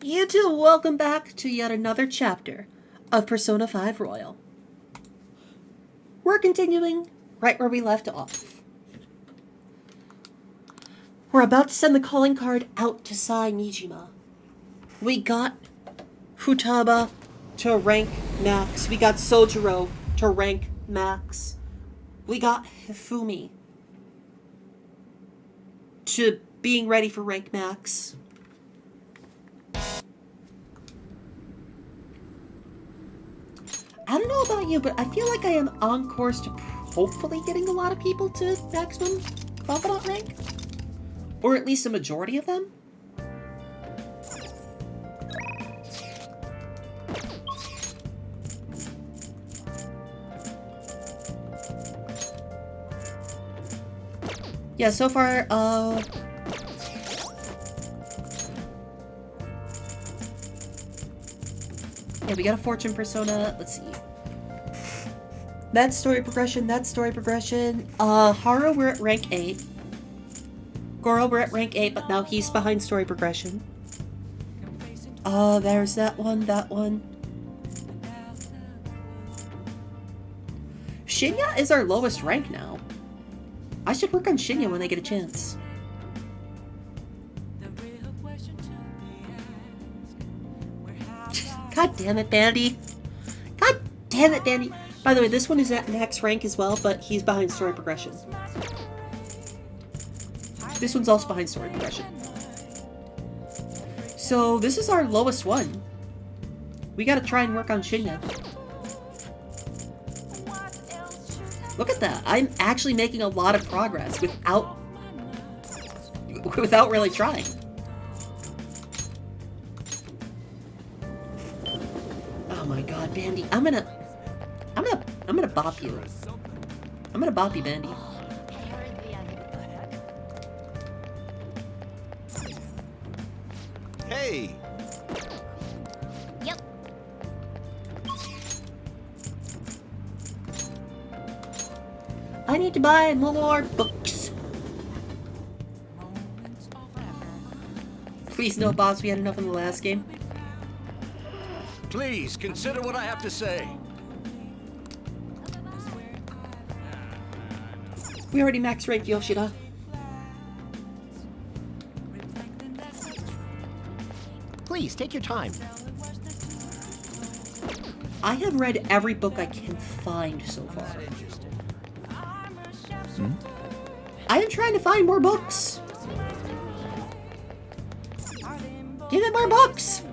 You two, welcome back to yet another chapter of Persona 5 Royal. We're continuing right where we left off. We're about to send the calling card out to Sai Nijima. We got Futaba to rank max. We got Sojiro to rank max. We got Hifumi to being ready for rank max. I don't know about you, but I feel like I am on course to hopefully getting a lot of people to maximum confidant rank. Or at least a majority of them. Yeah, so far, yeah, we got a fortune persona. Let's see. That story progression, Haru, we're at rank 8. Goro, we're at rank 8, but now he's behind story progression. There's that one. Shinya is our lowest rank now. I should work on Shinya when I get a chance. God damn it, Bandy. By the way, this one is at max rank as well, but he's behind story progression. This one's also behind story progression. So this is our lowest one. We gotta try and work on Shinya. Look at that. I'm actually making a lot of progress without really trying. Oh my god, Bandy. I'm gonna bop you. I'm gonna bop you, Bandy. Hey! Yep. I need to buy more books. Please no, boss. We had enough in the last game. Please consider what I have to say. We already max ranked Yoshida. Please, take your time. I have read every book I can find so far. I am trying to find more books. Give it more books.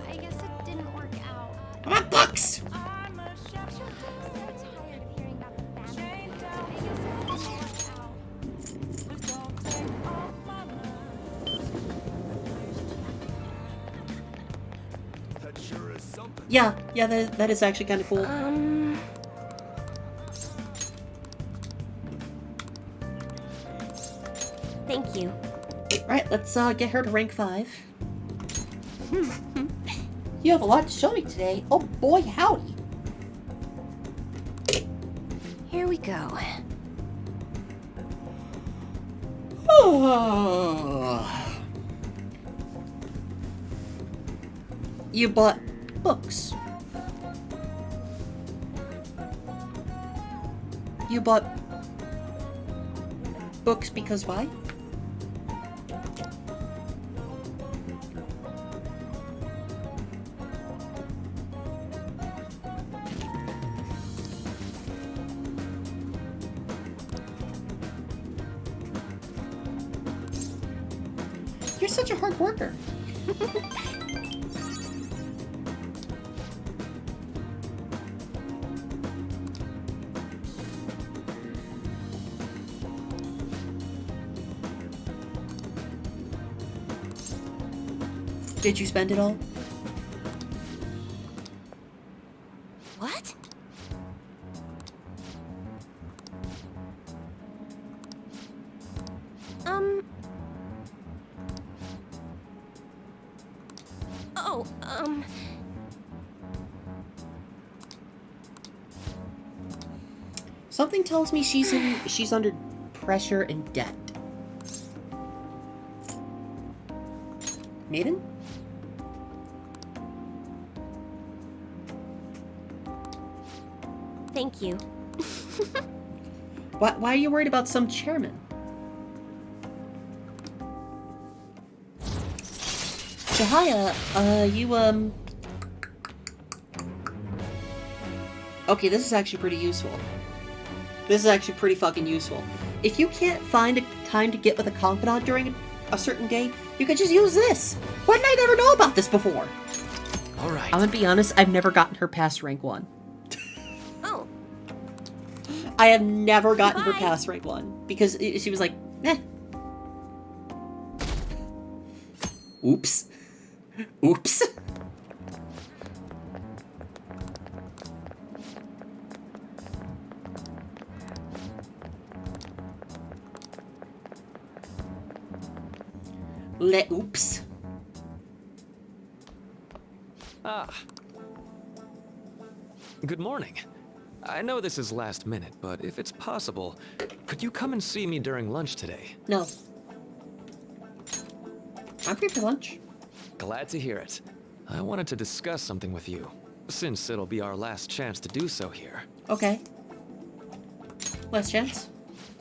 I guess it didn't work out. I want books. I'm so tired of hearing about the family. I guess it didn't work out. That sure is something. Yeah, that is actually kind of cool. Thank you. Right, let's get her to rank 5. You have a lot to show me today. Oh boy, howdy. Here we go. You bought books. You bought books because why? You're such a hard worker. Did you spend it all? What? Oh, Something tells me she's under pressure and debt. Maiden? Thank you. Why are you worried about some chairman? Jahaya, Okay, this is actually pretty useful. This is actually pretty fucking useful. If you can't find a time to get with a confidant during a certain day, you could just use this. Why did I never know about this before? All right. I'm gonna be honest, I've never gotten her past rank 1. Oh, I have never gotten her Bye. past rank 1 because she was like, eh. Oops. Oops. Oops. Ah. Good morning. I know this is last minute, but if it's possible, could you come and see me during lunch today? No. I'm free for lunch. Glad to hear it. I wanted to discuss something with you, since it'll be our last chance to do so here. Okay. Last chance?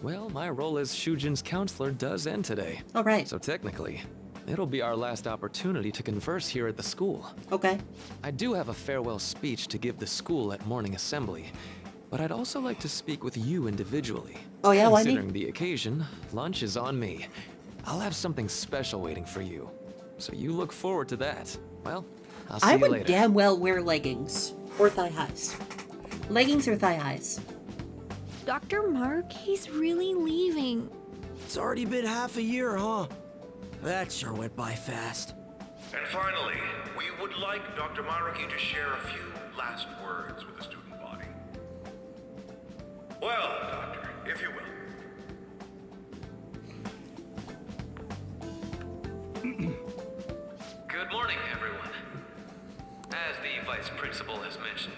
Well, my role as Shujin's counselor does end today. All right. So technically, it'll be our last opportunity to converse here at the school. Okay. I do have a farewell speech to give the school at morning assembly, but I'd also like to speak with you individually. Oh yeah, why me? Considering the occasion, lunch is on me. I'll have something special waiting for you. So you look forward to that. Well, I'll see I you would later. damn well wear leggings. Or thigh highs. Leggings or thigh highs? Dr. Maruki's really leaving. It's already been half a year, huh? That sure went by fast. And finally, we would like Dr. Maruki to share a few last words with the student body. Well, Doctor, if you will. Good morning, everyone. As the Vice Principal has mentioned,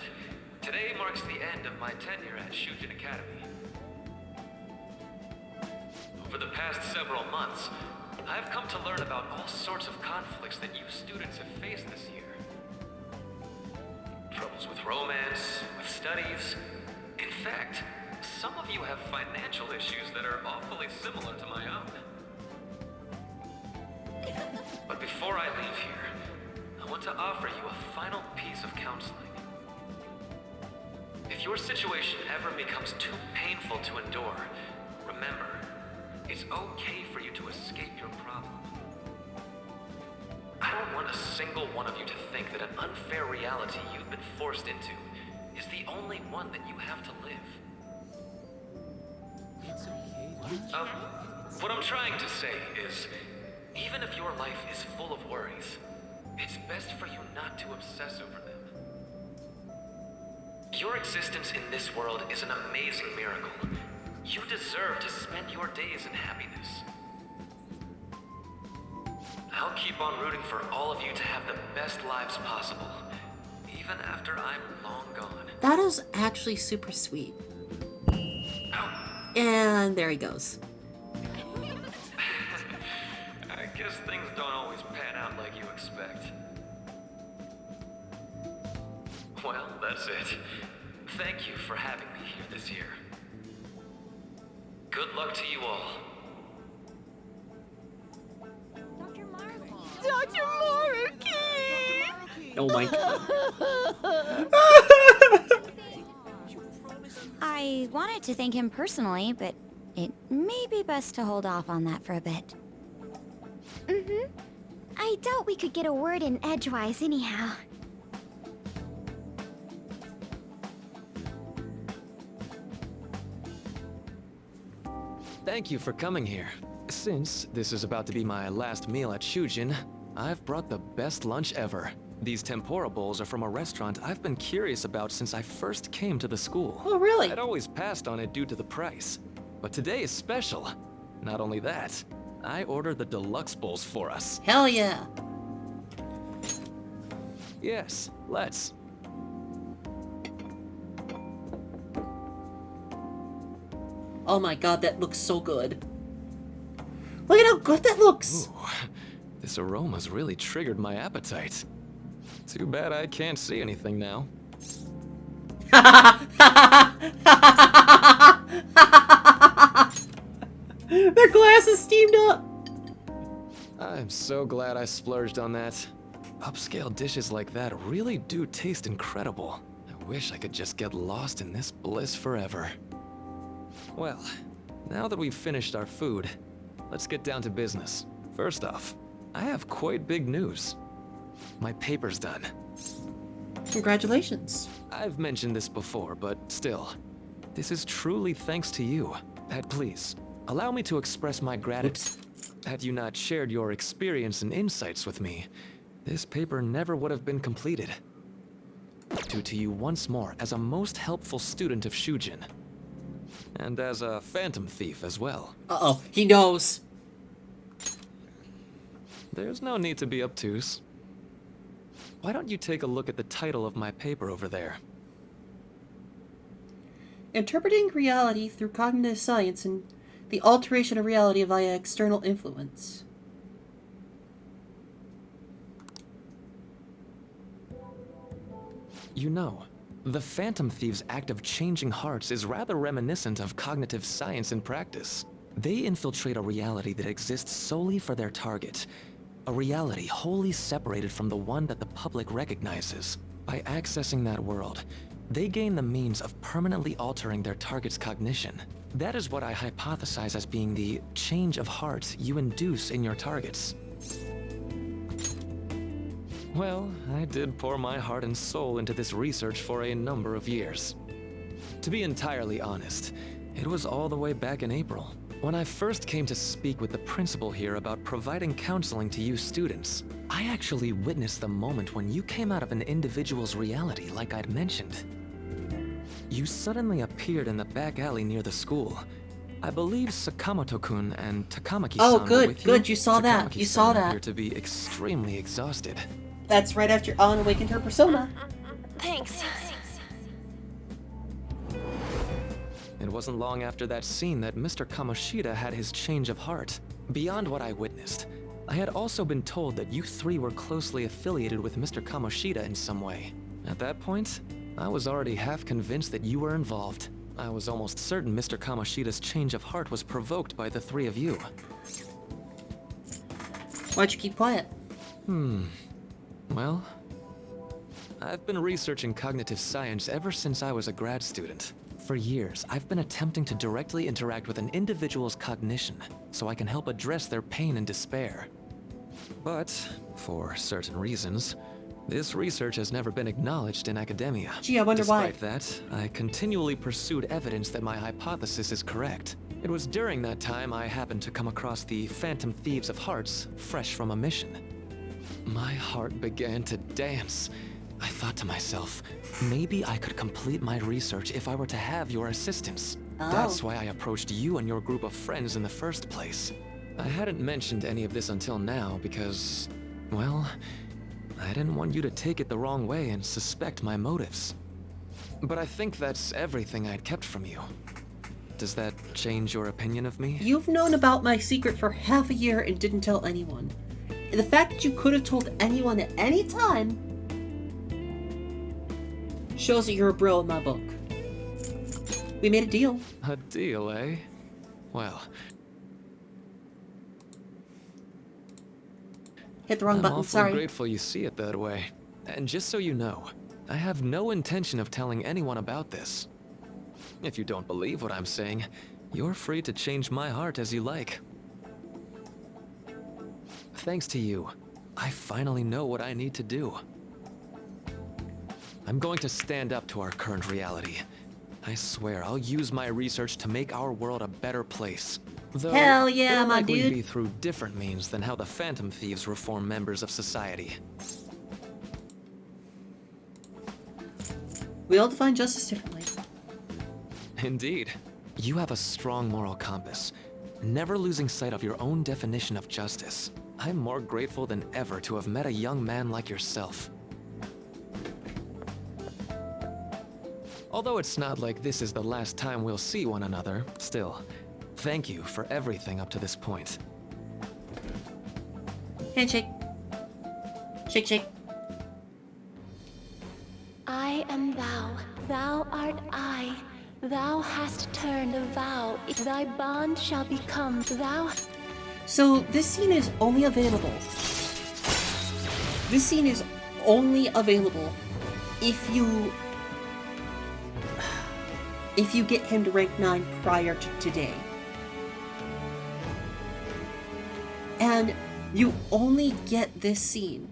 today marks the end of my tenure at Shujin Academy. Over the past several months, I've come to learn about all sorts of conflicts that you students have faced this year. Troubles with romance, with studies. In fact, some of you have financial issues that are awfully similar to my own. But before I leave here, I want to offer you a final piece of counseling. If your situation ever becomes too painful to endure, remember, it's okay for you to escape your problem. I don't want a single one of you to think that an unfair reality you've been forced into is the only one that you have to live. What I'm trying to say is, even if your life is full of worries, it's best for you not to obsess over them. Your existence in this world is an amazing miracle. You deserve to spend your days in happiness. I'll keep on rooting for all of you to have the best lives possible, even after I'm long gone. That is actually super sweet. Ow. And there he goes. I guess things don't always pan out like you expect. Well, that's it. Thank you for having me here this year. Good luck to you all. Dr. Maruki. Dr. Maruki! Oh my god. I wanted to thank him personally, but it may be best to hold off on that for a bit. Mm-hmm. I doubt we could get a word in edgewise anyhow. Thank you for coming here. Since this is about to be my last meal at Shujin, I've brought the best lunch ever. These tempura bowls are from a restaurant I've been curious about since I first came to the school. Oh, really? I'd always passed on it due to the price. But today is special. Not only that, I ordered the deluxe bowls for us. Hell yeah. Yes, let's. Oh my god, that looks so good. Look at how good that looks. Ooh, This aroma's really triggered my appetite. Too bad I can't see anything now. Their glass is steamed up. I'm so glad I splurged on that. Upscale dishes like that really do taste incredible. I wish I could just get lost in this bliss forever. Well, now that we've finished our food, let's get down to business. First off, I have quite big news. My paper's done. Congratulations. I've mentioned this before, but still, this is truly thanks to you. Please, allow me to express my gratitude. Had you not shared your experience and insights with me, this paper never would have been completed. To you once more as a most helpful student of Shujin. And as a phantom thief as well. Uh-oh, he knows. There's no need to be obtuse. Why don't you take a look at the title of my paper over there? Interpreting reality through cognitive science and the alteration of reality via external influence. You know, the Phantom Thieves' act of changing hearts is rather reminiscent of cognitive science in practice. They infiltrate a reality that exists solely for their target. A reality wholly separated from the one that the public recognizes. By accessing that world, they gain the means of permanently altering their target's cognition. That is what I hypothesize as being the change of heart you induce in your targets. Well, I did pour my heart and soul into this research for a number of years. To be entirely honest, it was all the way back in April, when I first came to speak with the principal here about providing counseling to you students. I actually witnessed the moment when you came out of an individual's reality like I'd mentioned. You suddenly appeared in the back alley near the school. I believe Sakamoto-kun and Takamaki-san Oh, were good, with good, you saw that, you saw Takamaki-san that. appeared to be extremely exhausted. That's right after Alan awakened her persona. Thanks. It wasn't long after that scene that Mr. Kamoshida had his change of heart. Beyond what I witnessed, I had also been told that you three were closely affiliated with Mr. Kamoshida in some way. At that point, I was already half convinced that you were involved. I was almost certain Mr. Kamoshida's change of heart was provoked by the three of you. Why'd you keep quiet? Well, I've been researching cognitive science ever since I was a grad student. For years, I've been attempting to directly interact with an individual's cognition, so I can help address their pain and despair. But, for certain reasons, this research has never been acknowledged in academia. Gee, I wonder why. Despite that, I continually pursued evidence that my hypothesis is correct. It was during that time I happened to come across the Phantom Thieves of Hearts, fresh from a mission. My heart began to dance. I thought to myself, maybe I could complete my research if I were to have your assistance. Oh. That's why I approached you and your group of friends in the first place. I hadn't mentioned any of this until now because, well, I didn't want you to take it the wrong way and suspect my motives. But I think that's everything I'd kept from you. Does that change your opinion of me? You've known about my secret for half a year and didn't tell anyone. And the fact that you could have told anyone at any time shows that you're a bro in my book. We made a deal. A deal, eh? Well, Hit the wrong I'm button, awfully sorry. grateful you see it that way. And just so you know, I have no intention of telling anyone about this. If you don't believe what I'm saying, you're free to change my heart as you like. Thanks to you, I finally know what I need to do. I'm going to stand up to our current reality. I swear I'll use my research to make our world a better place. Though Hell yeah, it'll my likely dude. be through different means than how the Phantom Thieves reform members of society. We all define justice differently. Indeed. You have a strong moral compass, never losing sight of your own definition of justice. I'm more grateful than ever to have met a young man like yourself. Although it's not like this is the last time we'll see one another, still, thank you for everything up to this point. Handshake. Shake, shake. I am thou, thou art I. Thou hast turned a vow, thy bond shall become thou. So this scene is only available. This scene is only available if you get him to rank 9 prior to today. And you only get this scene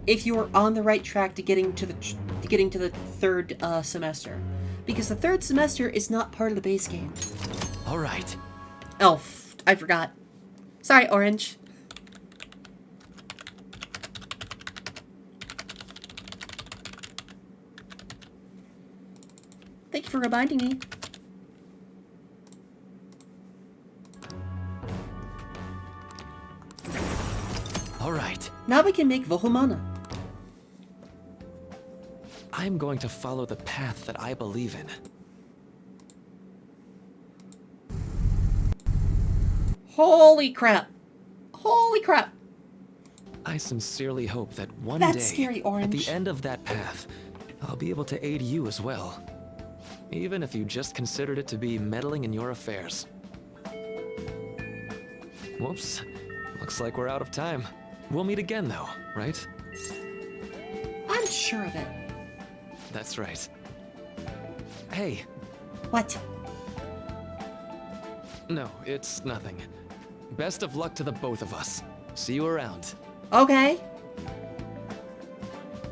if you are on the right track to getting to the third semester, because the third semester is not part of the base game. All right. Oh, I forgot. Sorry, Orange. Thank you for reminding me. All right. Now we can make Vohumana. I'm going to follow the path that I believe in. Holy crap. Holy crap. I sincerely hope that one That's day, scary, at Orange. the end of that path, I'll be able to aid you as well. Even if you just considered it to be meddling in your affairs. Whoops. Looks like we're out of time. We'll meet again though, right? I'm sure of it. That's right. Hey. What? No, it's nothing. Best of luck to the both of us. See you around. Okay.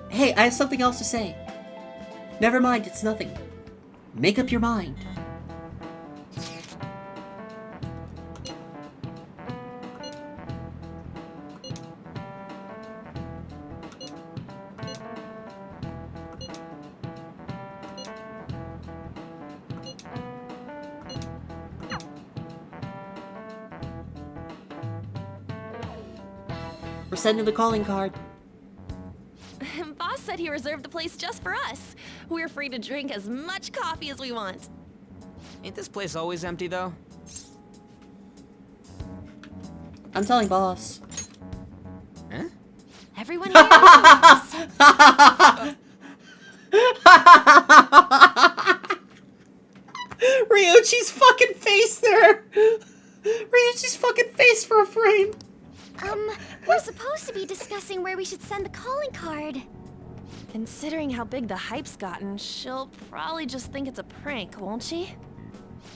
Hey, I have something else to say. Never mind, it's nothing. Make up your mind. We're sending the calling card. Boss said he reserved the place just for us. We're free to drink as much coffee as we want. Ain't this place always empty, though? I'm telling boss. Huh? Everyone here knows. Ryuichi's fucking face there! Ryuichi's fucking face for a frame! We're supposed to be discussing where we should send the calling card. Considering how big the hype's gotten, she'll probably just think it's a prank, won't she?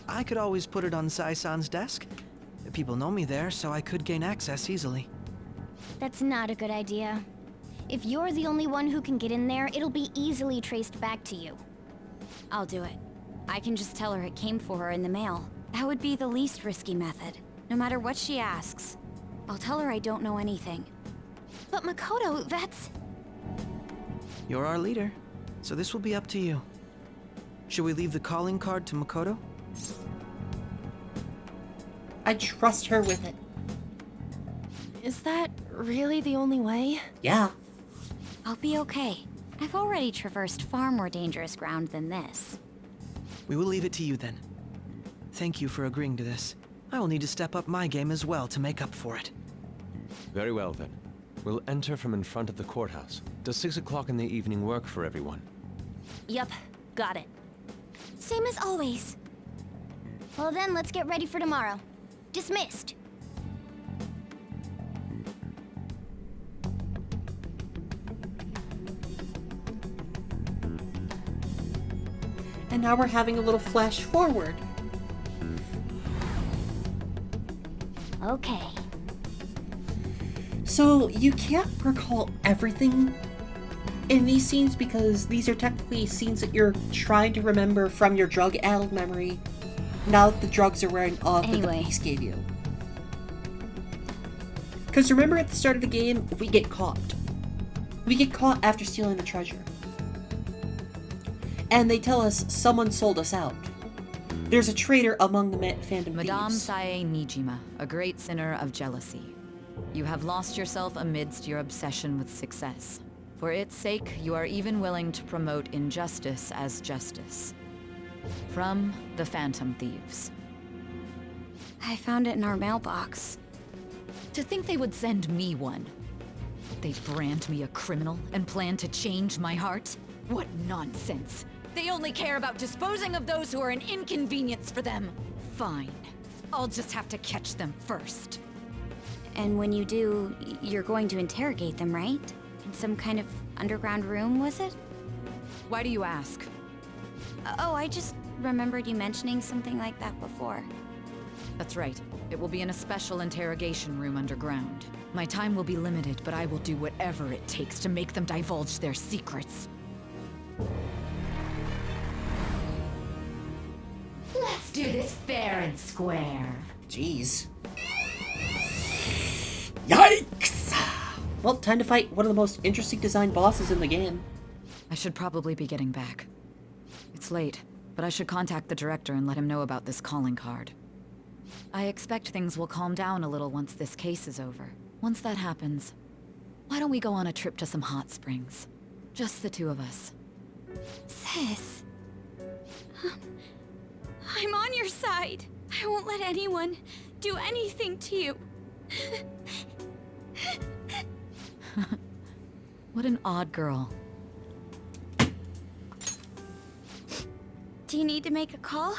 I could always put it on Sai-san's desk. People know me there, so I could gain access easily. That's not a good idea. If you're the only one who can get in there, it'll be easily traced back to you. I'll do it. I can just tell her it came for her in the mail. That would be the least risky method, no matter what she asks. I'll tell her I don't know anything. But Makoto, that's... You're our leader, so this will be up to you. Should we leave the calling card to Makoto? I trust her with it. Is that really the only way? Yeah. I'll be okay. I've already traversed far more dangerous ground than this. We will leave it to you then. Thank you for agreeing to this. I will need to step up my game as well to make up for it. Very well then. We'll enter from in front of the courthouse. Does 6 o'clock in the evening work for everyone? Yup, got it. Same as always. Well then, let's get ready for tomorrow. Dismissed. And now we're having a little flash forward. Okay. So you can't recall everything in these scenes because these are technically scenes that you're trying to remember from your drug-addled memory now that the drugs are wearing off that the police gave you. Because remember at the start of the game, we get caught. We get caught after stealing the treasure. And they tell us someone sold us out. There's a traitor among the fandom Madame thieves. Sae Nijima, a great sinner of jealousy. You have lost yourself amidst your obsession with success. For its sake, you are even willing to promote injustice as justice. From the Phantom Thieves. I found it in our mailbox. To think they would send me one. They brand me a criminal and plan to change my heart? What nonsense. They only care about disposing of those who are an inconvenience for them. Fine. I'll just have to catch them first. And when you do, you're going to interrogate them, right? In some kind of underground room, was it? Why do you ask? Oh, I just remembered you mentioning something like that before. That's right. It will be in a special interrogation room underground. My time will be limited, but I will do whatever it takes to make them divulge their secrets. Let's do this fair and square. Jeez. Yikes! Well, time to fight one of the most interesting designed bosses in the game. I should probably be getting back. It's late, but I should contact the director and let him know about this calling card. I expect things will calm down a little once this case is over. Once that happens, why don't we go on a trip to some hot springs? Just the two of us. Sis. I'm on your side. I won't let anyone do anything to you. What an odd girl. Do you need to make a call?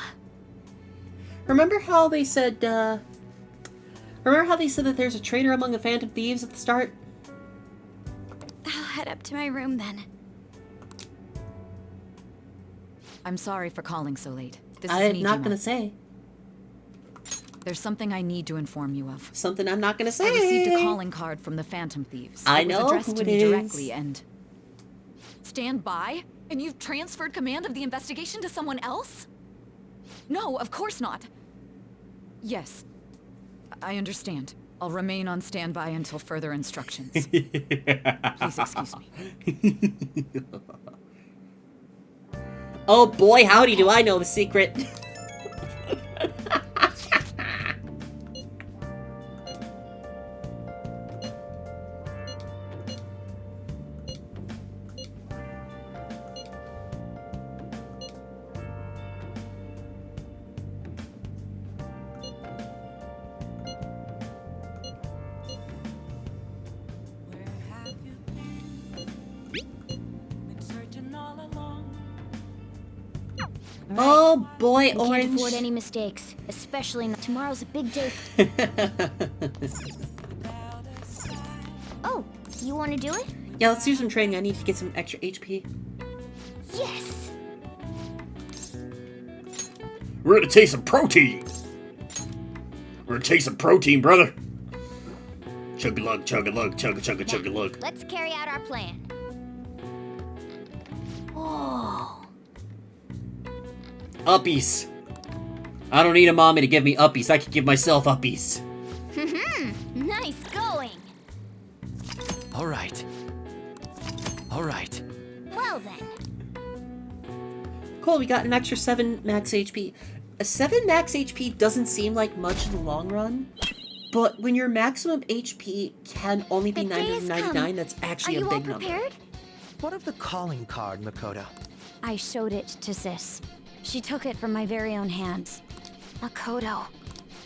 Remember how they said, that there's a traitor among the Phantom Thieves at the start? I'll head up to my room then. I'm sorry for calling so late. This is I'm not Nijima. gonna say. There's something I need to inform you of. Something I'm not gonna say. I received a calling card from the Phantom Thieves. I It was know addressed who to it me is. directly and... Stand by? And you've transferred command of the investigation to someone else? No, of course not. Yes. I understand. I'll remain on standby until further instructions. Please excuse me. Oh boy, howdy do I know the secret. Oh boy, We can't Orange. afford any mistakes, especially not tomorrow's a big day. Oh, you want to do it? Yeah, let's do some training. I need to get some extra HP. Yes. We're gonna taste some protein. We're gonna taste some protein, brother. Chug-a-lug, chug-a-lug, chug-a-chug-a, chug-a-lug. Let's carry out our plan. Whoa. Uppies. I don't need a mommy to give me uppies. I can give myself uppies. Nice going. All right. All right. Well then. Cool, we got an extra 7 max HP. A 7 max HP doesn't seem like much in the long run, but when your maximum HP can only be The day has 999, come. that's actually Are a you all big number. prepared? What of the calling card, Makoto? I showed it to Sis. She took it from my very own hands. Makoto.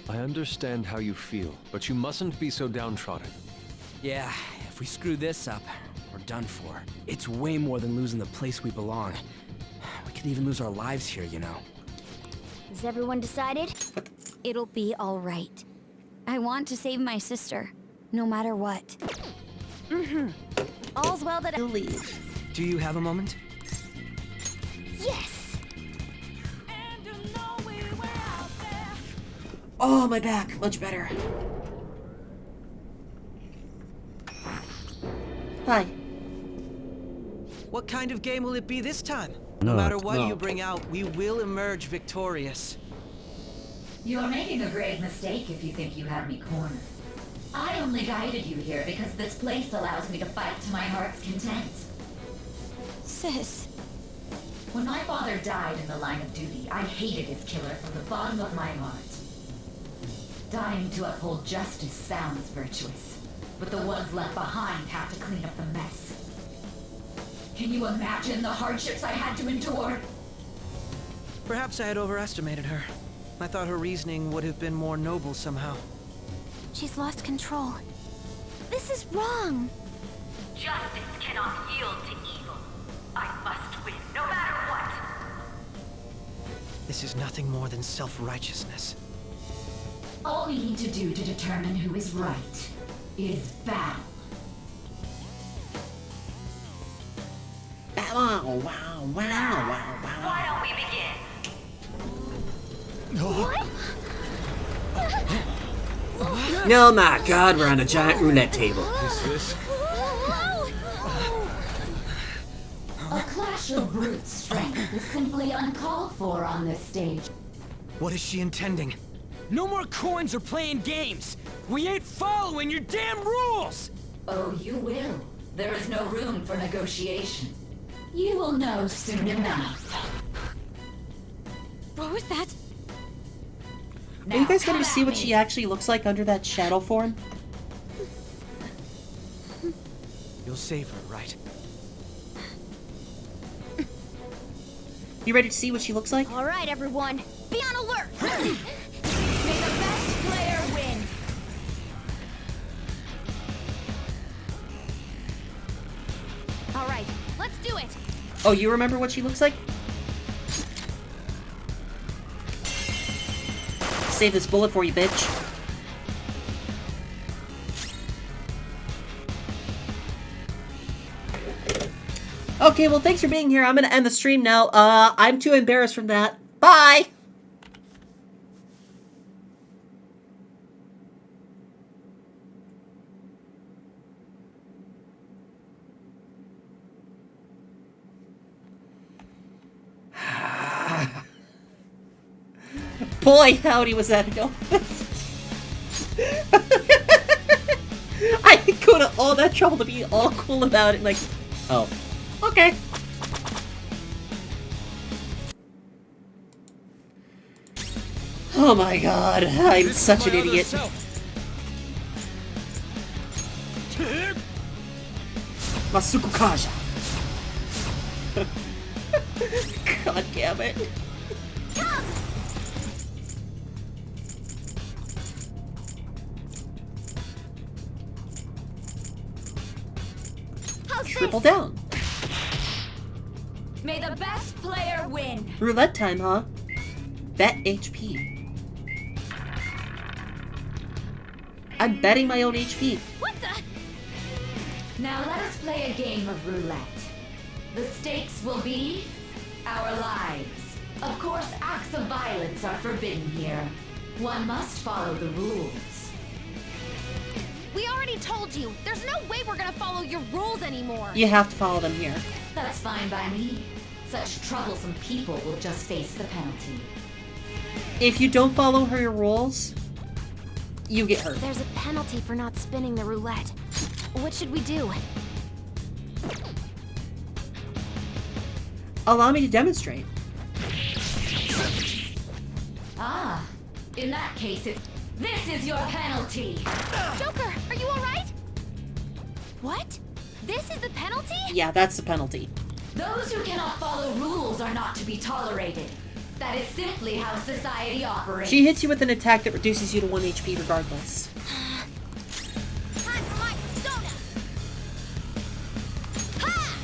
I understand how you feel, but you mustn't be so downtrodden. Yeah, if we screw this up, we're done for. It's way more than losing the place we belong. We could even lose our lives here, you know. Has everyone decided? It'll be all right. I want to save my sister, no matter what. All's well that I leave. Do you have a moment? Yes. Oh, my back. Much better. Hi. What kind of game will it be this time? No matter what you bring out, we will emerge victorious. You're making a grave mistake if you think you have me cornered. I only guided you here because this place allows me to fight to my heart's content. Sis. When my father died in the line of duty, I hated his killer from the bottom of my heart. Dying to uphold justice sounds virtuous, but the ones left behind have to clean up the mess. Can you imagine the hardships I had to endure? Perhaps I had overestimated her. I thought her reasoning would have been more noble somehow. She's lost control. This is wrong. Justice cannot yield to evil. I must win, no matter what. This is nothing more than self-righteousness. All we need to do to determine who is right is battle. Wow, wow, wow, wow, wow. Why don't we begin? Oh my god, we're on a giant roulette table. A clash of brute strength is simply uncalled for on this stage. What is she intending? No more coins or playing games! We ain't following your damn rules! Oh, you will. There is no room for negotiation. You will know soon enough. What was that? Are you guys ready to see what she actually looks like under that shadow form? You'll save her, right? You ready to see what she looks like? All right, everyone, be on alert. May the best player win. All right, let's do it. Oh, you remember what she looks like? Save this bullet for you, bitch. Okay, well, thanks for being here. I'm gonna end the stream now. I'm too embarrassed from that. Bye! Boy, howdy, was that a go? I go to all that trouble to be all cool about it, like, oh, okay. Oh my god, I'm such an idiot. Masuku Kaja. God damn it. Triple down. May the best player win. Roulette time, huh? Bet HP. I'm betting my own HP. What the? Now let us play a game of roulette. The stakes will be our lives. Of course, acts of violence are forbidden here. One must follow the rules. We already told you. There's no way we're gonna follow your rules anymore. You have to follow them here. That's fine by me. Such troublesome people will just face the penalty. If you don't follow her rules, you get hurt. There's a penalty for not spinning the roulette. What should we do? Allow me to demonstrate. Ah, in that case, this is your penalty. Joker, are you all right? What? This is the penalty? Yeah, that's the penalty. Those who cannot follow rules are not to be tolerated. That is simply how society operates. She hits you with an attack that reduces you to 1 HP regardless. Time for my soda. Ha!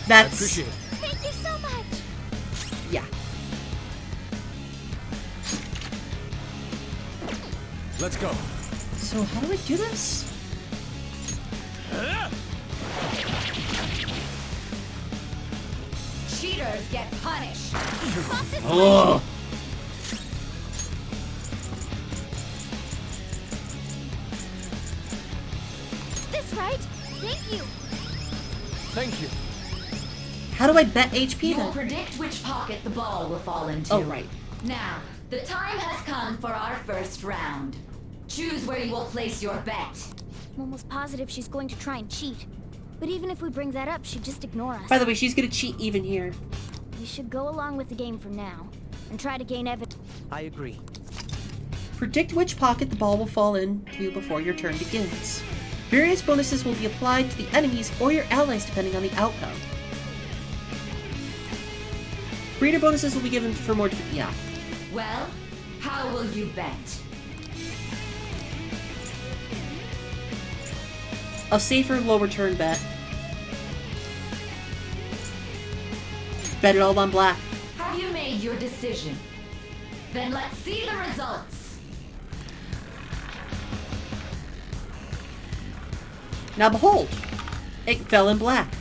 That's... I appreciate it. Thank you so much. Yeah. Let's go. So how do I do this? Cheaters get punished. Oh. This right? Thank you. Thank you. How do I bet HP You'll then? predict which pocket the ball will fall into. Oh, right. Now, the time has come for our first round. Choose where you will place your bet. I'm almost positive she's going to try and cheat. But even if we bring that up, she'd just ignore us. By the way, she's gonna cheat even here. We should go along with the game for now, and try to gain evidence. I agree. Predict which pocket the ball will fall into before your turn begins. Various bonuses will be applied to the enemies or your allies depending on the outcome. Greater bonuses will be given for more... Yeah. Well, How will you bet? A safer, low return bet. Bet it all on black. Have you made your decision? Then let's see the results. Now behold, it fell in black.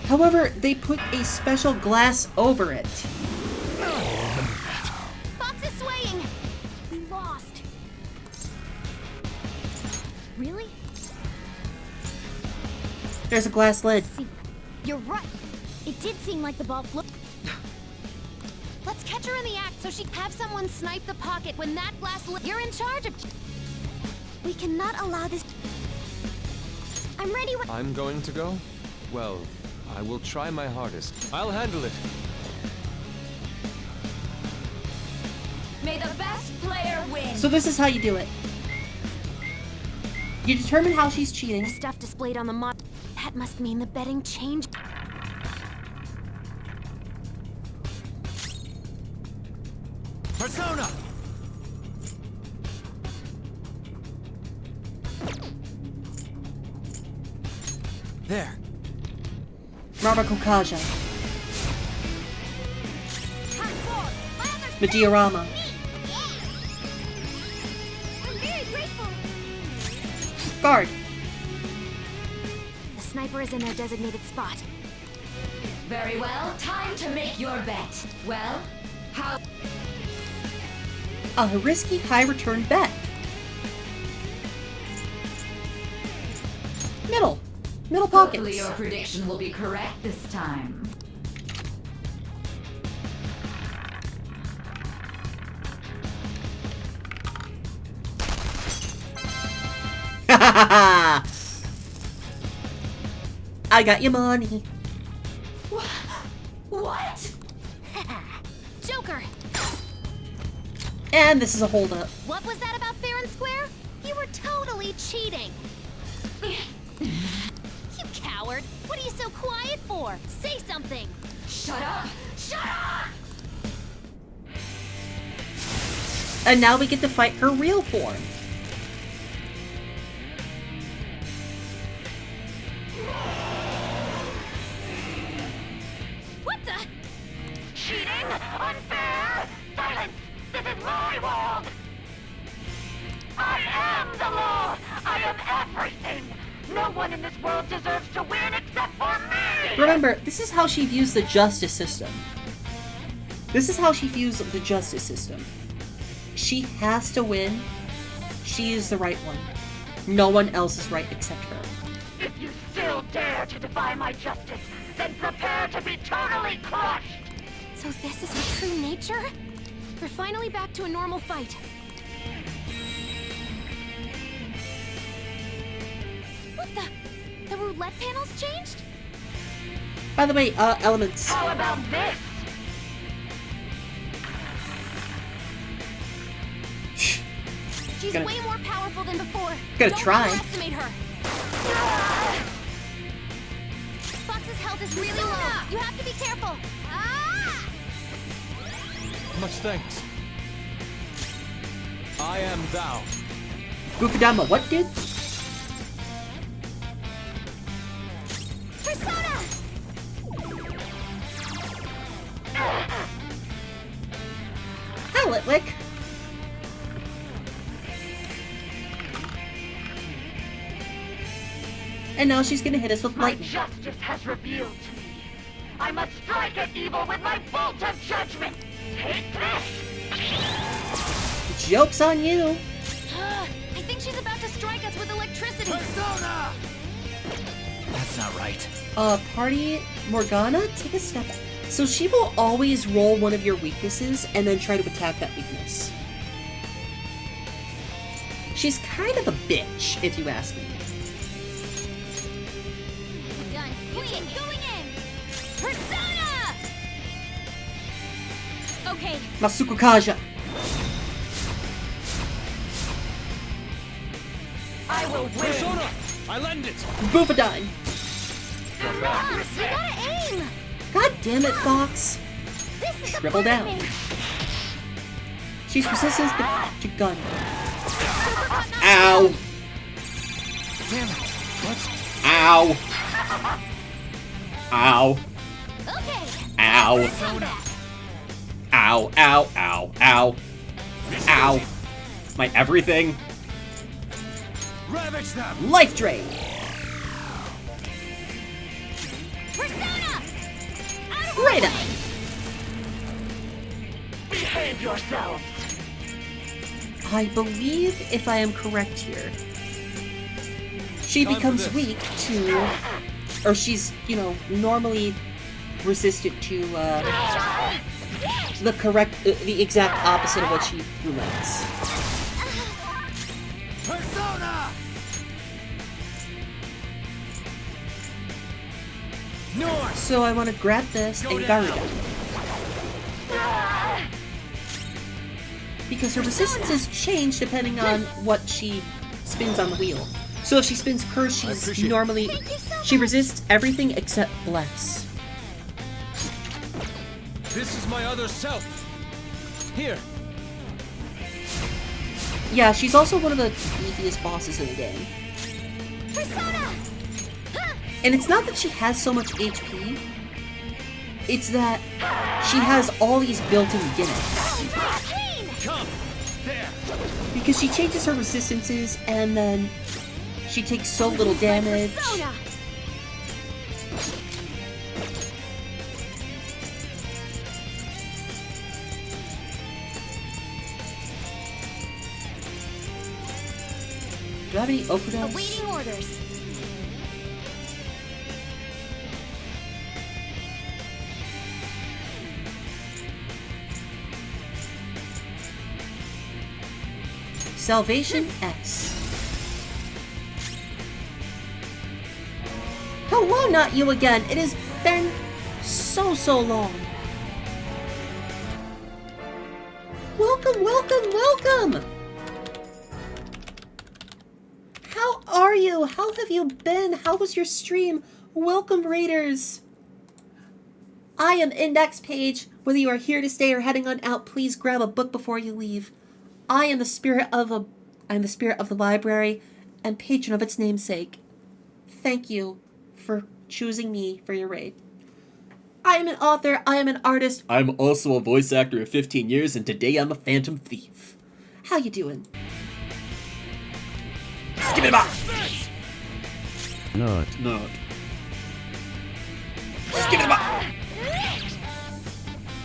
However, they put a special glass over it. Fox is swaying! We lost. Really? There's a glass lid. See, you're right. It did seem like the ball flew. Let's catch her in the act so she'd have someone snipe the pocket when that glass lid. You're in charge of. We cannot allow this. I'm ready when. I'm going to go? Well, I will try my hardest. I'll handle it. May the best player win. So this is how you do it. You determine how she's cheating. The stuff displayed on the mod. That must mean the betting changed. Persona! There. Maruki. Mediorama. I'm very grateful. Guard. The sniper is in their designated spot. Very well. Time to make your bet. Well, how? A risky high return bet. Middle. Middle pockets. Hopefully your prediction will be correct this time. I got your money. What? Joker! And this is a holdup. What was that about fair and square? You were totally cheating. You coward! What are you so quiet for? Say something! Shut up! Shut up! And now we get to fight her real form. What the? Cheating? Unfair? Silence! This is my world! I am the law! I am everything! No one in this world deserves to win except for me! Remember, this is how she views the justice system. This is how she views the justice system. She has to win. She is the right one. No one else is right except her. If you still dare to defy my justice, then prepare to be totally crushed! So this is her true nature? We're finally back to a normal fight. What the? The roulette panels changed? By the way, elements. How about this? She's Gonna- way more powerful than before. Gonna Don't try. underestimate her. Fox's health is really low. You have to be careful. Ah! Much thanks. I am thou. Goofydama, what dude? Persona! Hi, Litwick. And now she's gonna hit us with My lightning. justice has revealed to me. I must strike at evil with my bolt of judgment! Take this! Joke's on you. I think she's about to strike us with electricity. Persona! That's not right. Party Morgana, take a step back. So she will always roll one of your weaknesses and then try to attack that weakness. She's kind of a bitch, if you ask me. Done. Going in. Persona! Okay. Masuko Kaja. I will win! Persona! I lend it! Boofadine. Fox, you gotta aim. God damn it, Fox. This is Shrivel the part down. of me. She's resistant to gun. Ow! Damn it. What's... Ow! Ow! Ow! Ow! Ow! Ow! Ow! Ow! My everything. Ravage them. Life drain. Right on. Behave yourselves. I believe, if I am correct here, she becomes weak to, or she's, you know, normally resistant to the exact opposite of what she relents. Persona. North. So I want to grab this and Garuda. Because her resistances change depending on what she spins on the wheel. So if she spins Curse, she's normally... She resists everything except Bless. This is my other self. Here. Yeah, she's also one of the beefiest bosses in the game. Persona! And it's not that she has so much HP, it's that she has all these built-in gimmicks. Come. There. Because she changes her resistances, and then she takes so little damage. Do I have any Okudas? Awaiting orders. Salvation S. Hello, not you again. It has been so long. Welcome, welcome, welcome! How are you? How have you been? How was your stream? Welcome, Raiders! I am Index Page. Whether you are here to stay or heading on out, please grab a book before you leave. I am the spirit of the library and patron of its namesake. Thank you for choosing me for your raid. I am an author, I am an artist. I'm also a voice actor of 15 years, and today I'm a phantom thief. How you doing? Skip it back! Not. Skip it back!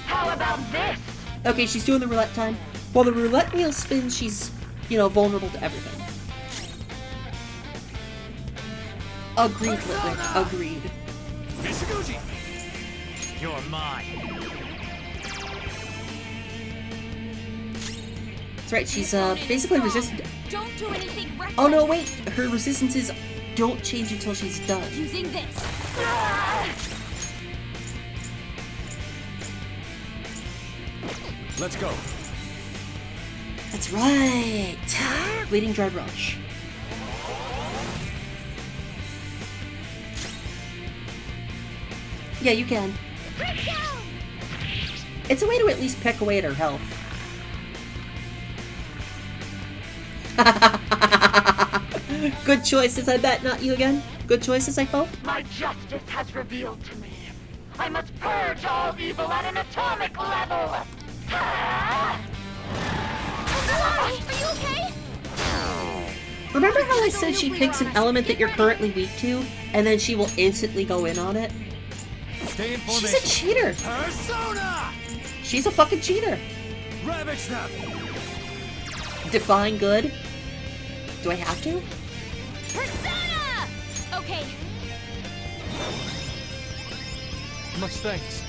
How about this? Okay, she's doing the roulette time. While the roulette wheel spins, she's, you know, vulnerable to everything. Agreed, Litwick. Agreed. Misaguchi. You're mine. That's right, she's basically resistant. Don't do anything reckless. Oh no, wait! Her resistances don't change until she's done. Using this. Let's go. That's right! Bleeding Dry Rush. Yeah, you can. It's a way to at least peck away at her health. Good choices, I bet. Not you again? Good choices, I hope? My justice has revealed to me. I must purge all evil at an atomic level. Are you okay? Remember how I said she picks an element that you're currently weak to, and then she will instantly go in on it? Stay in formation. She's a cheater! Persona! She's a fucking cheater! Ravage them! Define good? Do I have to? Persona! Okay. Much thanks.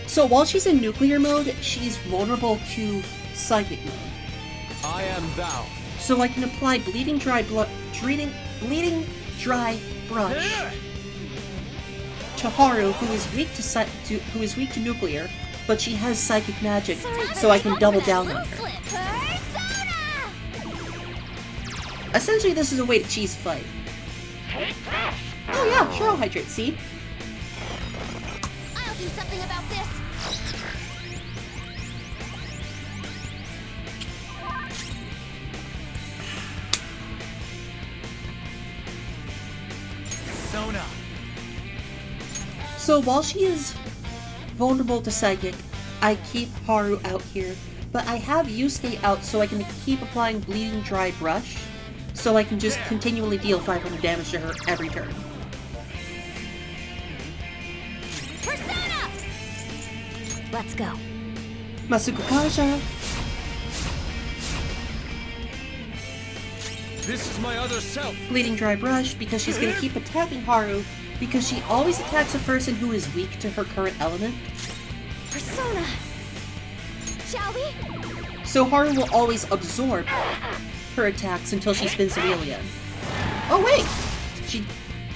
So while she's in nuclear mode, she's vulnerable to psychic mode. I am thou. So I can apply bleeding dry brush to Haru, who is weak to nuclear, but she has psychic magic, so I can double down on her. Essentially, this is a way to cheese fight. Oh yeah, sure, I'll hydrate. See? I'll do something about this. Persona. So while she is vulnerable to psychic, I keep Haru out here, but I have Yusuke out so I can keep applying Bleeding Dry Brush, so I can just continually deal 500 damage to her every turn. Persona! Let's go. Masuko Kaja. This is my other self. Bleeding Dry Brush, because she's gonna keep attacking Haru, because she always attacks a person who is weak to her current element. Persona! Shall we? So Haru will always absorb her attacks until she spins the wheel again. Oh wait!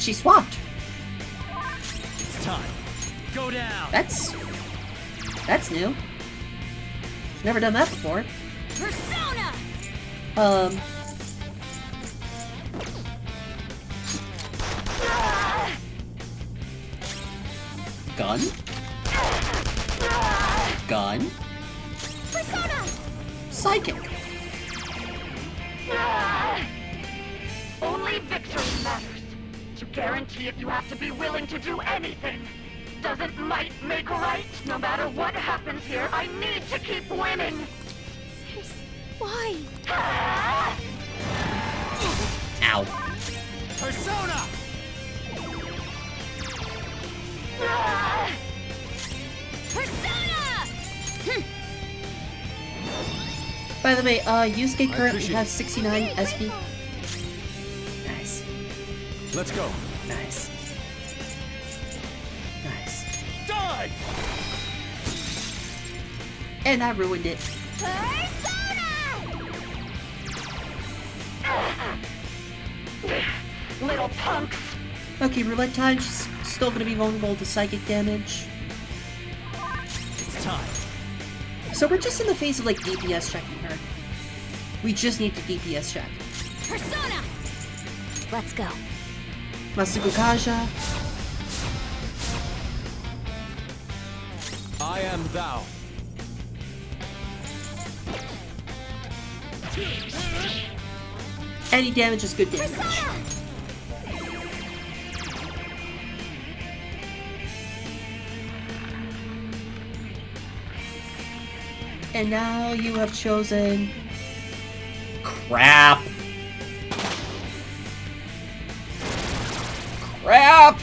She swapped. It's time. Go down. That's new. She's never done that before. Persona! Gun? Gun? Persona! Psychic. Only victory matters. To guarantee it, you have to be willing to do anything. Doesn't might make right? No matter what happens here, I need to keep winning. Why? Ow. Persona! Persona! By the way, Yusuke currently has 69 SP. Nice. Let's go. Nice. Nice. Die! And I ruined it. Little punks. Okay, roulette time. She's still gonna be vulnerable to psychic damage. It's time. So we're just in the phase of like DPS checking her. We just need to DPS check. Persona! Let's go. Masuko Kaja. I am thou. Any damage is good damage. And now you have chosen... Crap! Crap!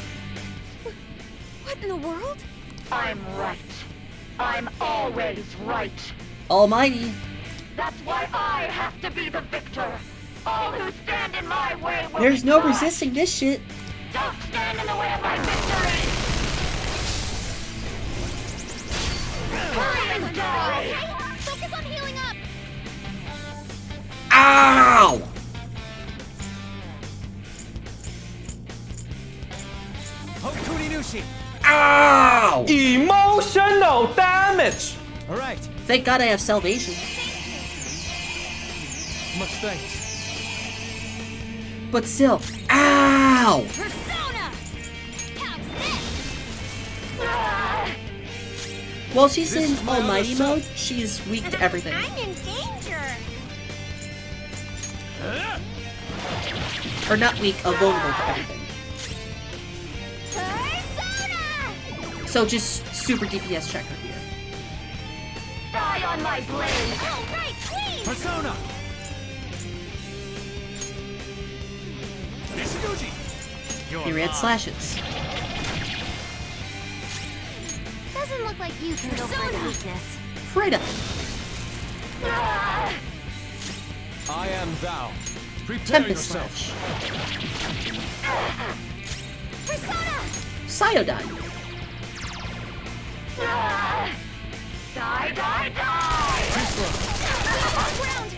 What in the world? I'm right. I'm always right. Almighty. That's why I have to be the victor. All who stand in my way will There's be no crushed. resisting this shit. Don't stand in the way of my victory! Hurry and die! Focus on healing up! Ow! Hokuni Nushi. Ow! Emotional damage! Alright. Thank God I have salvation. Much thanks. But still, ow! Persona! How's this? While she's in Almighty mode, she's weak to everything. I'm in danger! Or not weak, vulnerable to everything. Persona! So just super DPS check her here. Die on my blade! Oh, right, please! Persona! Myriad slashes. Doesn't look like you can go for the weakness. Freda. I am thou. Prepare Tempest yourself. Slash. Persona! Cyodyne. Die, die, die! Too slow. Ground!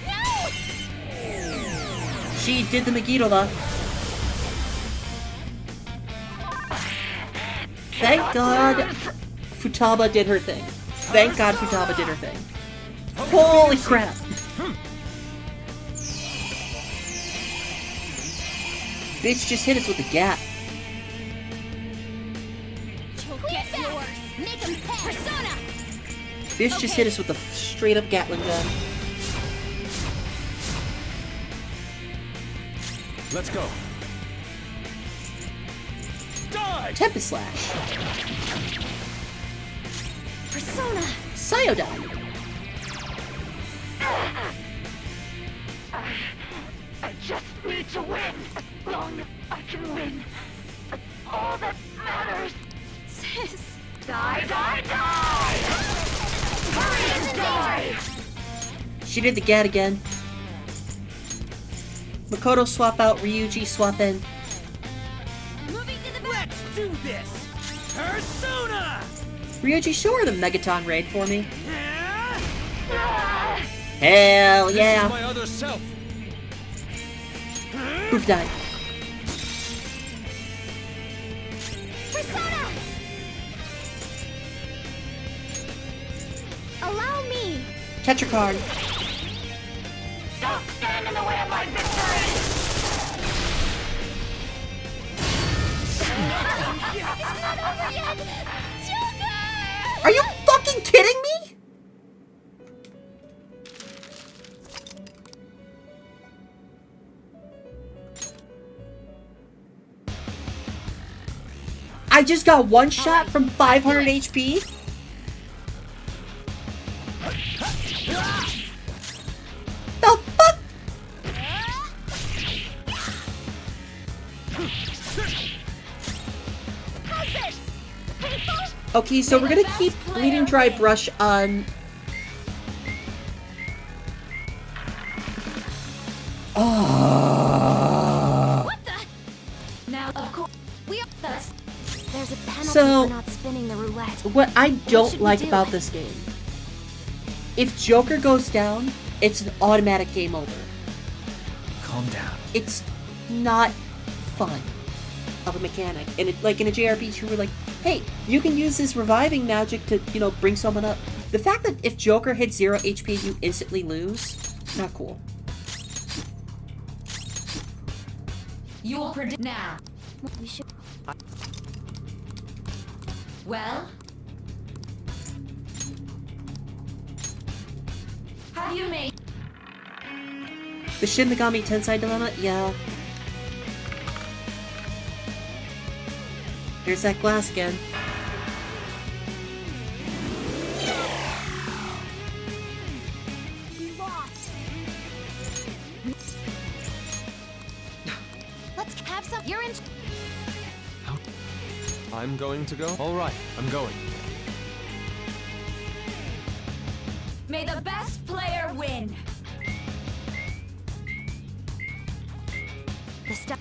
No! She did the Megiddo. Thank God Futaba did her thing. Thank God Futaba did her thing. Holy crap! Bitch just hit us with a gap. You'll get yours! Make him pay! Persona! Bitch just hit us with a straight up Gatling gun. Let's go. Tempest Slash. Persona. Psyodon. I just need to win. As long as I can win. That's all that matters. Sis. Die, die, die! Hurry and die! She did the get again. Makoto swap out, Ryuji swap in. Let's do this! Persona! Ryuji, show her the Megaton raid for me. Hell yeah! This is my other self. Poof died. Persona! Allow me! Catch your card. Don't stand in the way of my victory! It's not over yet! Joker! Are you fucking kidding me? I just got one shot from 500 HP? The fuck? How's this? Painful? Okay, so we're gonna keep Bleeding Dry Brush on. What the? Now, of course, we are thus. There's a penalty So, for not spinning the roulette. what I don't should we like do? about this game, if Joker goes down, it's an automatic game over. Calm down. It's not fun of a mechanic. And it, like in a JRPG, you were like, hey, you can use this reviving magic to, you know, bring someone up. The fact that if Joker hits 0 HP, you instantly lose, not cool. You will predict now. We should. Well? Have you made... The Shin Megami Tensei Dilemma? Yeah. Here's that glass again. We lost. Let's have some. You're in. I'm going to go? All right, I'm going. May the best player win! The stuff.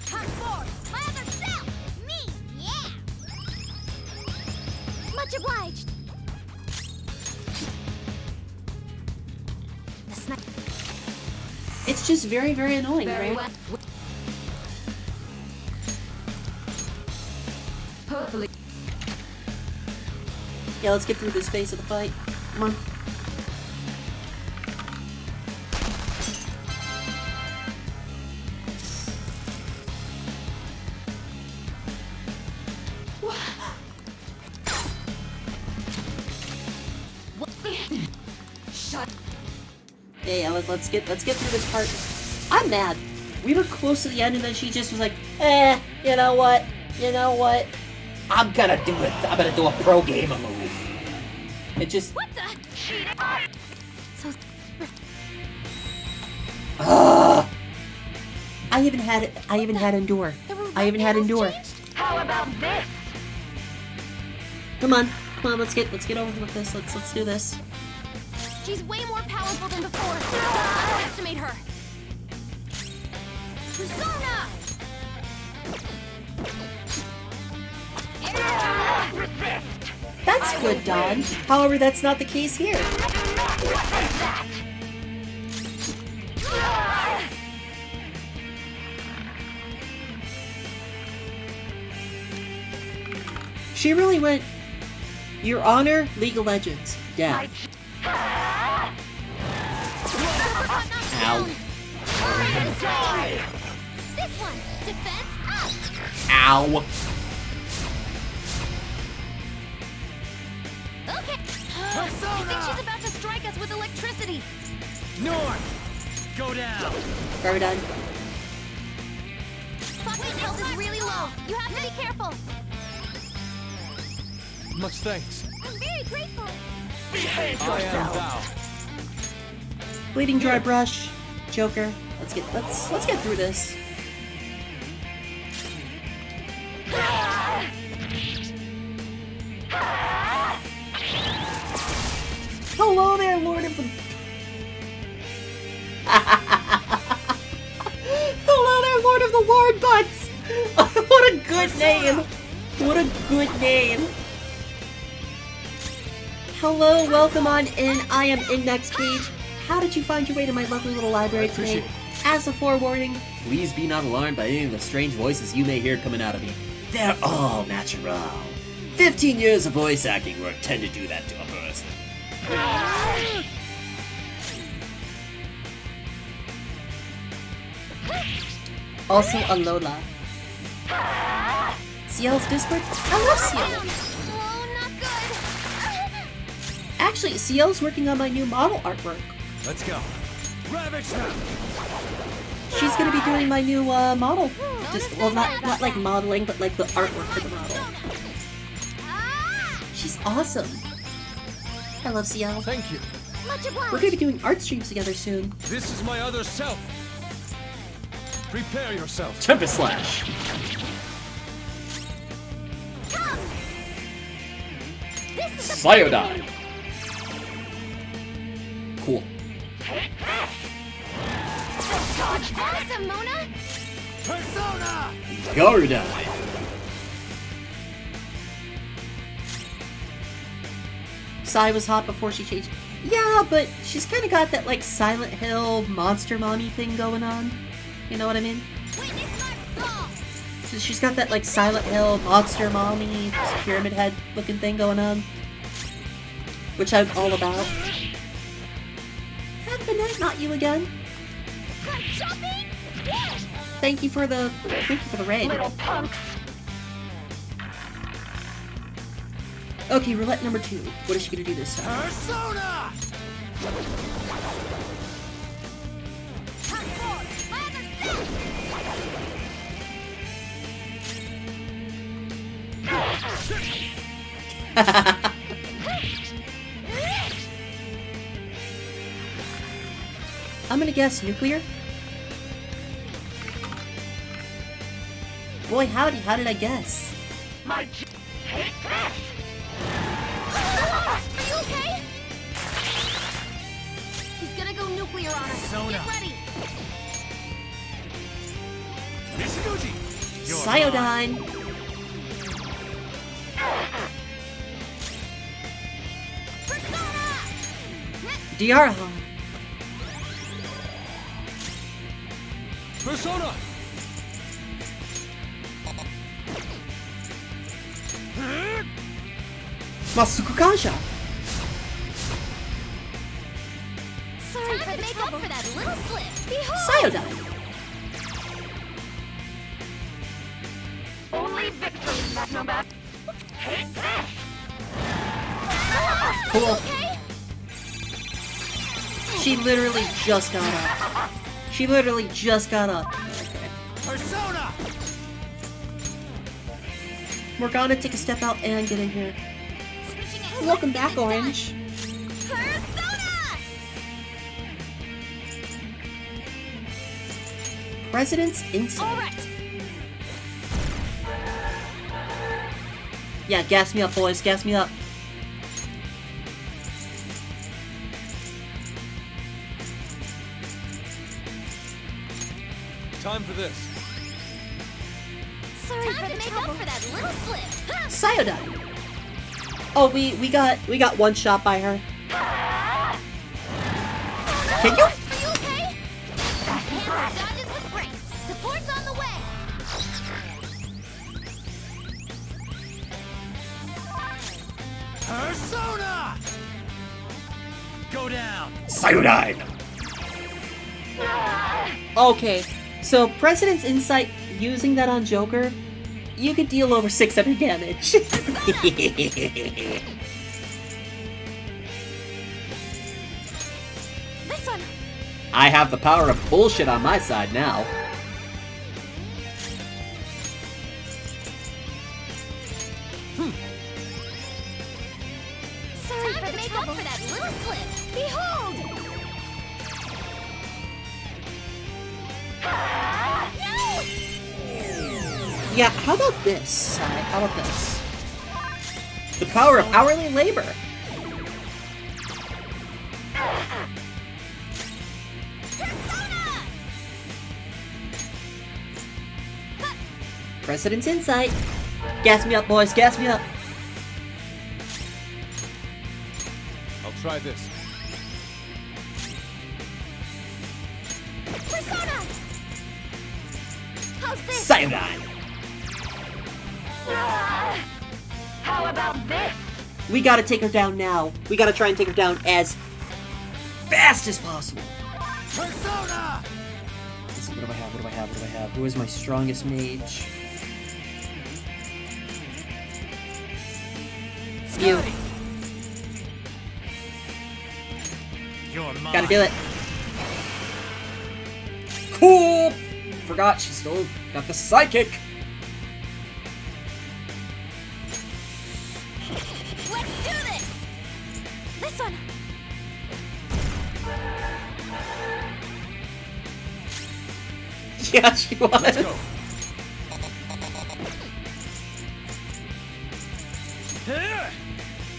Come forward, my other self, me, yeah. Much obliged. The snipe. It's just very, very annoying, Very right? well. Hopefully. Yeah, let's get through this phase of the fight. Come on. Shut. Yeah, let's get through this part. I'm mad. We were close to the end, and then she just was like, "Eh, you know what? You know what? I'm gonna do it. I'm gonna do a pro gamer move." It just. What the? So. I even had endure. I even had endure. How about this? Come on, let's get over with this. Let's do this. She's way more powerful than before. Don't underestimate her. Persona! That's good, Don. However, that's not the case here. She really went, Your Honor, League of Legends, death. Ow. This one, defense up. Ow. Okay. You think she's about to strike us with electricity? North! Go down! Are we done? Bucky's health is really low. You have to be careful. Much thanks. I'm very grateful. Behave I am yourself. thou. Bleeding dry brush. Joker. Let's get through this. Hello there, Lord of the... Hello there, Lord of the Lord Butts! What a good name! What a good name! Hello, welcome on in. I am in next page. How did you find your way to my lovely little library today? As a forewarning, please be not alarmed by any of the strange voices you may hear coming out of me. They're all natural. 15 years of voice acting work tend to do that to a person. Also, Alola. Ciel's Discord? I love Ciel. Oh, not good. Actually, Ciel's working on my new model artwork. Let's go. Ravage them! She's gonna be doing my new model. Just, well, not like modeling, but like the artwork for the model. She's awesome. I love Ciel. Thank you. We're gonna be doing art streams together soon. This is my other self. Prepare yourself. Tempest Slash. Psyodine. Cool. Awesome, Mona. Persona! Garda. Sai was hot before she changed. Yeah, but she's kind of got that like Silent Hill monster mommy thing going on. You know what I mean? So she's got that like Silent Hill monster mommy pyramid head looking thing going on, which I'm all about. Have a night, not you again. Thank you for the raid. Okay, roulette number 2. What is she gonna do this time? Persona! I'm gonna guess nuclear. Boy, howdy, how did I guess? My Are you okay? He's gonna go nuclear on us. Get ready. Nishiguchi! Psyodine. Diarha. Persona! Masukukaja. Sorry for the make up for that little slip. Behold! Psyodine. only victory, Magnomat. Take this! Cool. She literally just got up. She literally just got up. Okay. Persona! We're gonna take a step out and get in here. Welcome back, Orange. President's Insight. All right. Yeah, gas me up, boys. Gas me up. Time for this. Sorry for the make up for that little slip. Psyodine. Oh, we got one shot by her. Can you? Are you okay? Hammer dodges with brakes. Support's on the way. Persona! Go down. Psyodine. Okay, so President's Insight, using that on Joker, you could deal over 600 damage. This one. I have the power of bullshit on my side now. Sorry for the trouble. For that little slip. Behold! Yeah, how about this, Sai? How about this? The power of hourly labor. President's insight. Gas me up, boys. Gas me up. I'll try this. Persona! How's this? Cyanide. How about this? We gotta take her down now. We gotta try and take her down as fast as possible. Persona! Let's see, what do I have? What do I have? What do I have? Who is my strongest mage? You. You're mine. Gotta do it. Cool! Forgot she still got the psychic. Let's do this! This one! Yeah, she was. Let's go.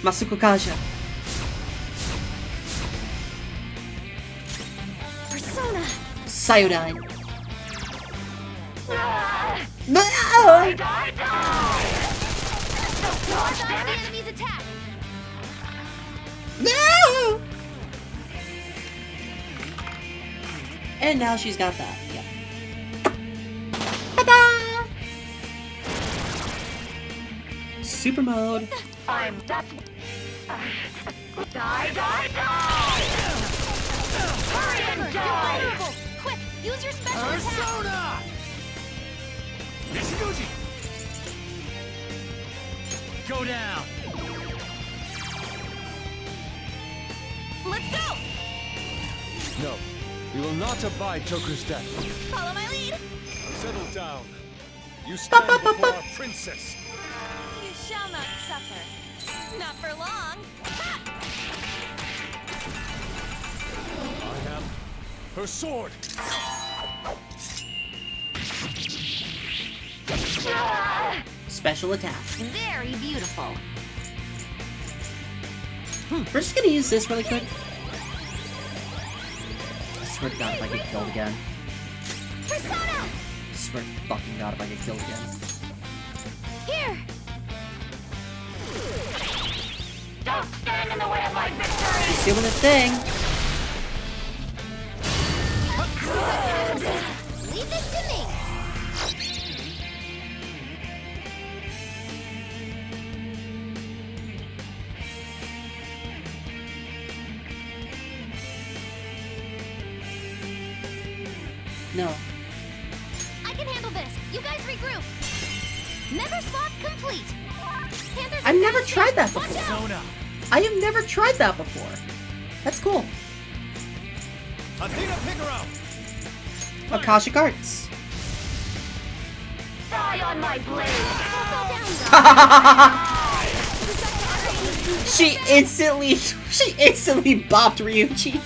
Masuko Kaja. Persona! Cyanide. No! Dodge the enemy's attack! No! And now she's got that. Yeah. Ta-da! Super mode. I'm that's die! Hurry and die! Quick, use your special attack! Persona! Nishiguchi! Go down! Let's go! No, we will not abide Toku's death. Follow my lead! Settle down. You stand before our princess. You shall not suffer. Not for long. Ha! I have her sword. Special attack. Very beautiful. We're just gonna use this really quick. I swear to God if I get killed again. Persona! I swear to fucking God if I get killed again. Here! Don't stand in the way of my victory! She's doing a thing. Leave this to me! No. I can handle this. You guys regroup. Never swap complete. Panthers I've never tried that Watch before. out! Persona! I have never tried that before. That's cool. Athena Figaro! Akashic Arts. Die on my blade! She instantly bopped Ryuji.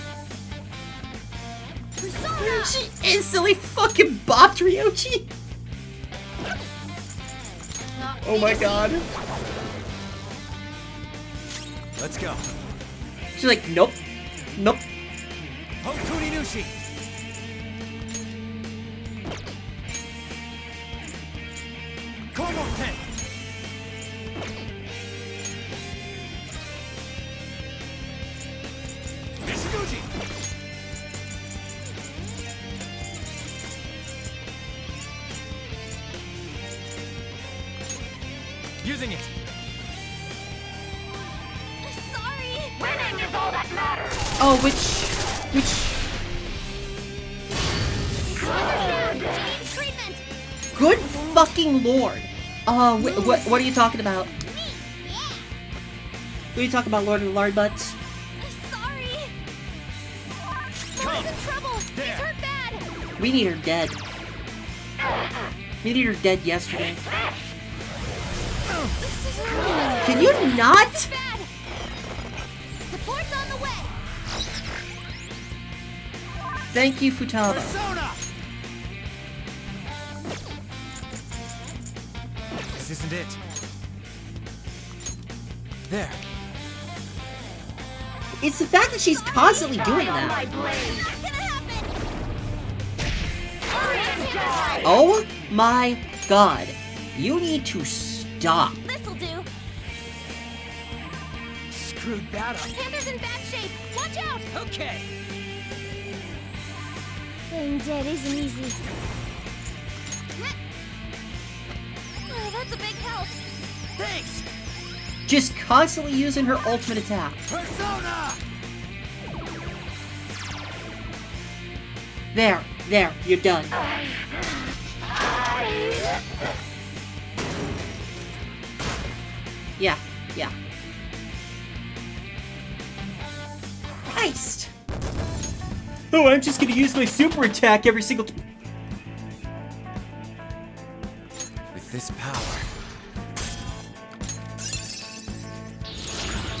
She instantly fucking bopped Ryuji. Oh my god. Let's go. She's like, nope. Nope. Hokuni Nushi! Como Ten! Nishiguchi! Using it! Sorry! Winning is all that matters! Oh, which Needs treatment! good fucking lord. What are you talking about? What are you talking about, Lord and Lard Butts? Sorry! Someone's in trouble! We need her dead. We need her dead yesterday. Can you not? Support's on the way. Thank you, Futaba. This isn't it. There. It's the fact that she's constantly doing that. Oh my god. You need to stop. This'll do. Screwed that up. Panther's in bad shape. Watch out. Okay. Being dead isn't easy. Oh, that's a big help. Thanks. Just constantly using her ultimate attack. Persona. There, you're done. Yeah. Christ! Oh, I'm just gonna use my super attack every single time. With this power.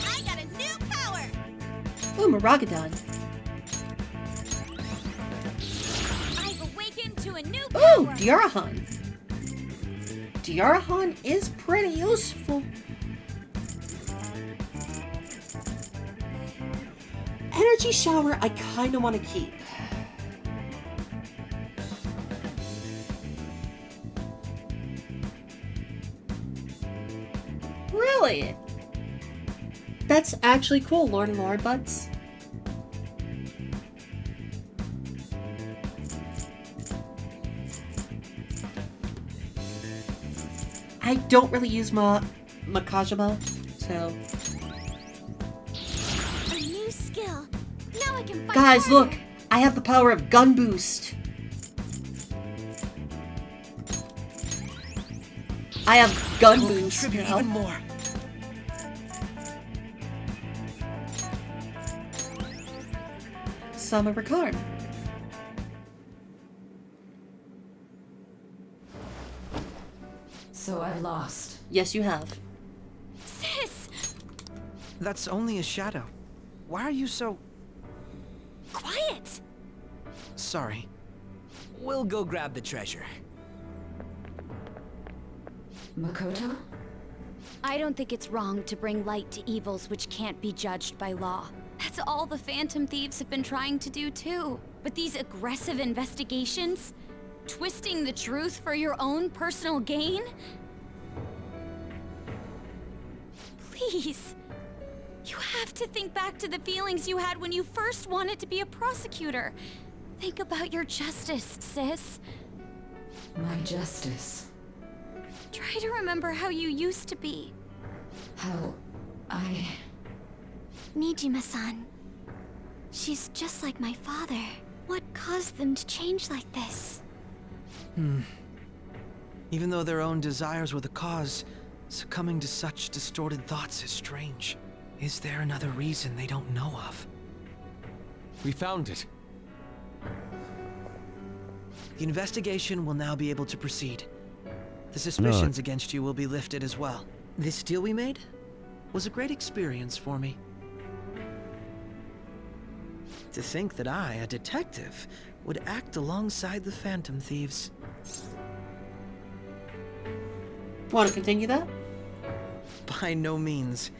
I got a new power. Ooh, Maragadon. I've awakened to a new Ooh, power. Diarahan. Diarahan is pretty useful. Energy Shower I kinda wanna keep. Really? That's actually cool, Lord and Lord Butts. I don't really use Makajima, so... A new skill. Now I can fight Guys, harder. look! I have the power of Gun Boost. I have Gun Boost Contribute now. even more. Sama Ricard. So I've lost. Yes, you have. Sis! That's only a shadow. Why are you so... Quiet! Sorry. We'll go grab the treasure. Makoto? I don't think it's wrong to bring light to evils which can't be judged by law. That's all the Phantom Thieves have been trying to do too. But these aggressive investigations? Twisting the truth for your own personal gain? Please. You have to think back to the feelings you had when you first wanted to be a prosecutor. Think about your justice, sis. My justice. Try to remember how you used to be. How I... Nijima-san. She's just like my father. What caused them to change like this? Even though their own desires were the cause, succumbing to such distorted thoughts is strange. Is there another reason they don't know of? We found it. The investigation will now be able to proceed. The suspicions against you will be lifted as well. This deal we made was a great experience for me. To think that I, a detective, would act alongside the Phantom Thieves. Want to continue that? By no means.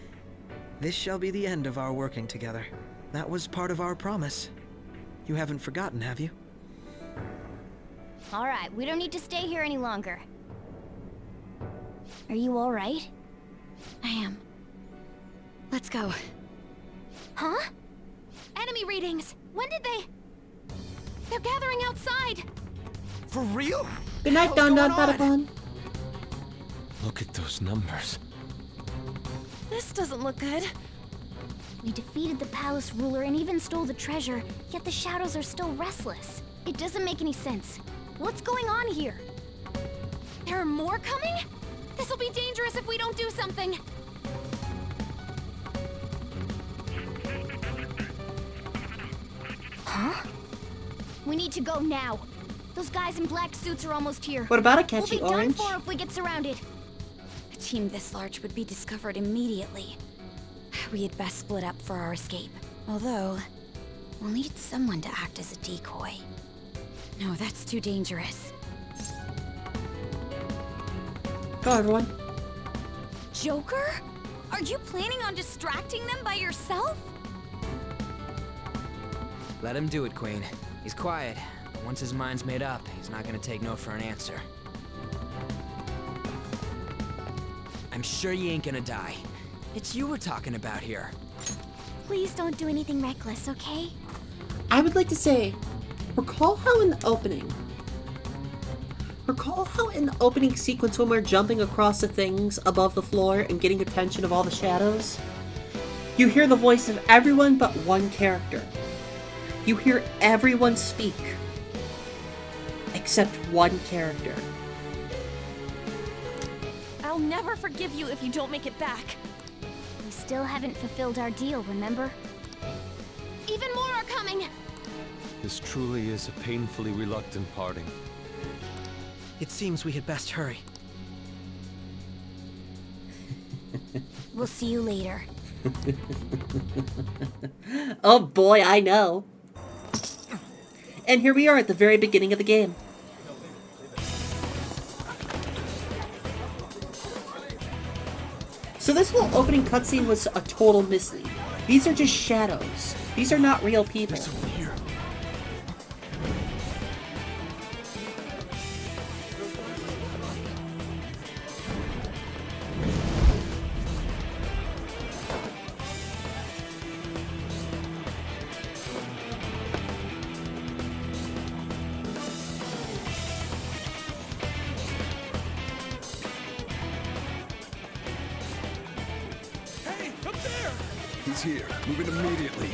This shall be the end of our working together. That was part of our promise. You haven't forgotten, have you? All right, we don't need to stay here any longer. Are you all right? I am. Let's go. Huh? Enemy readings! When did they... They're gathering outside! For real? Good night, Don Don Patapon. Look at those numbers. This doesn't look good. We defeated the palace ruler and even stole the treasure, yet the shadows are still restless. It doesn't make any sense. What's going on here? There are more coming? This'll be dangerous if we don't do something. Huh? We need to go now. Those guys in black suits are almost here. What about a catchy We'll be orange? done for if we get surrounded. A team this large would be discovered immediately. We had best split up for our escape. Although, we'll need someone to act as a decoy. No, that's too dangerous. Go, everyone. Joker? Are you planning on distracting them by yourself? Let him do it, Queen. He's quiet. Once his mind's made up, he's not gonna take no for an answer. I'm sure you ain't gonna die. It's you we're talking about here. Please don't do anything reckless, okay? I would like to say, recall how in the opening sequence when we're jumping across the things above the floor and getting attention of all the shadows, you hear the voice of everyone but one character. You hear everyone speak, except one character. I'll never forgive you if you don't make it back. We still haven't fulfilled our deal, remember? Even more are coming! This truly is a painfully reluctant parting. It seems we had best hurry. We'll see you later. Oh boy, I know. And here we are at the very beginning of the game. So this whole opening cutscene was a total mislead. These are just shadows. These are not real people. Hey, up there! He's here. Move it immediately.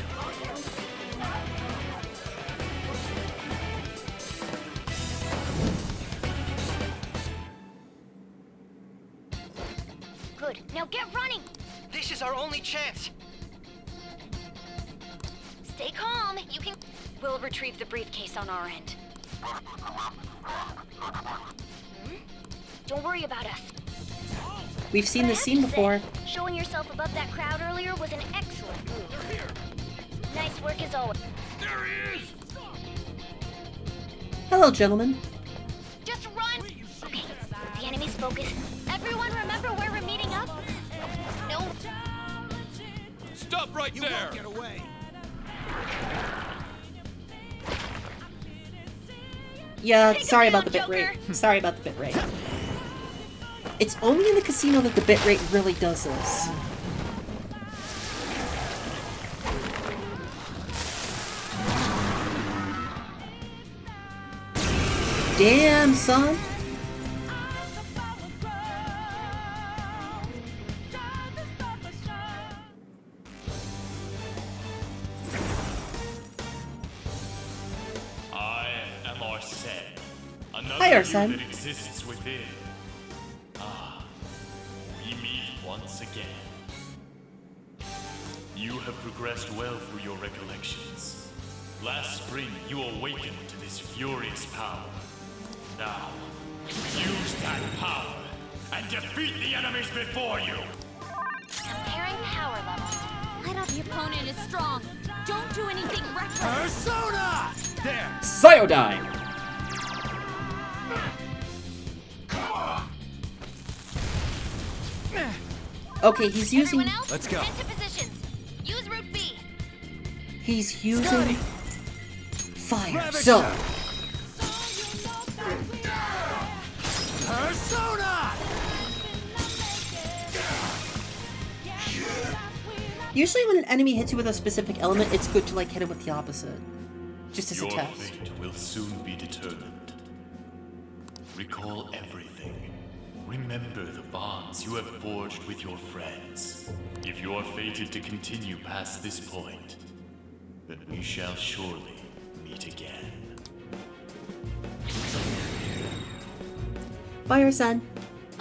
Good. Now get running! This is our only chance. Stay calm. You can... We'll retrieve the briefcase on our end. Don't worry about us. We've seen this scene before. Showing yourself above that crowd earlier was an excellent move. Nice work as always. There he is! Hello, gentlemen. Just run! Okay, the enemy's focus. Everyone remember where we're meeting up? No. Stop right there! You won't get away. Yeah, sorry about the bitrate. Sorry about the bitrate. It's only in the casino that the bitrate really does this. Damn, son. I am Arsene. Another Hi, you Arsene. that exists within. Ah, we meet once again. You have progressed well through your recollections. Last spring, you awakened to this furious power. Now, use that power and defeat the enemies before you! Comparing power levels. Light up, the opponent is strong. Don't do anything reckless. Persona! There! Cyodyne! Okay, he's using... Everyone else, Let's go. head to positions. Use route B. He's using... Fire. So... Persona! Usually when an enemy hits you with a specific element, it's good to like hit him with the opposite. Just as a Your test. fate will soon be determined. Recall everything. Remember the bonds you have forged with your friends. If you are fated to continue past this point, then we shall surely meet again. Bye, Arsene.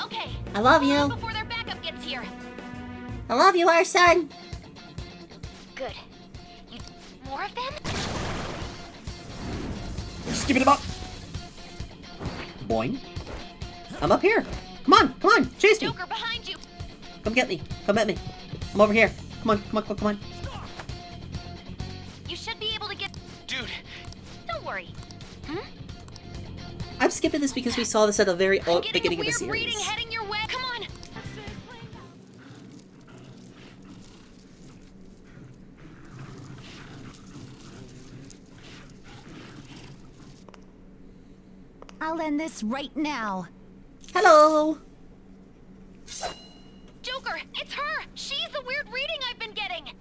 Okay. I love you. Before their backup gets here. I love you, Arsene. Good. More of them? Just give it up! Boing. I'm up here. Come on, chase me. Joker, behind you. Come get me. Come at me. I'm over here. Come on. You should be able to get. Dude, Don't worry. Hmm? I'm skipping this because we saw this at the very beginning of the Weird series. reading heading your way. Come on. I'll end this right now. Hello. Joker, it's her! She's the weird reading I've been getting!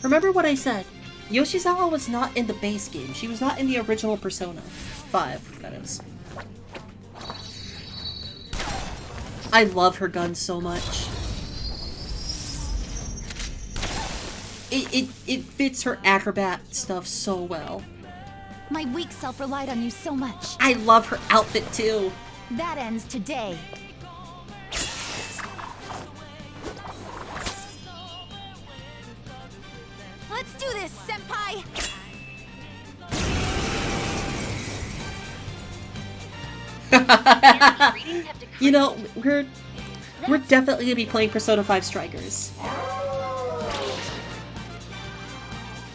Remember what I said. Yoshizawa was not in the base game. She was not in the original Persona 5, that is. I love her gun so much. It fits her acrobat stuff so well. My weak self relied on you so much. I love her outfit too. That ends today. Let's do this, Senpai! You know, we're definitely gonna be playing Persona 5 Strikers.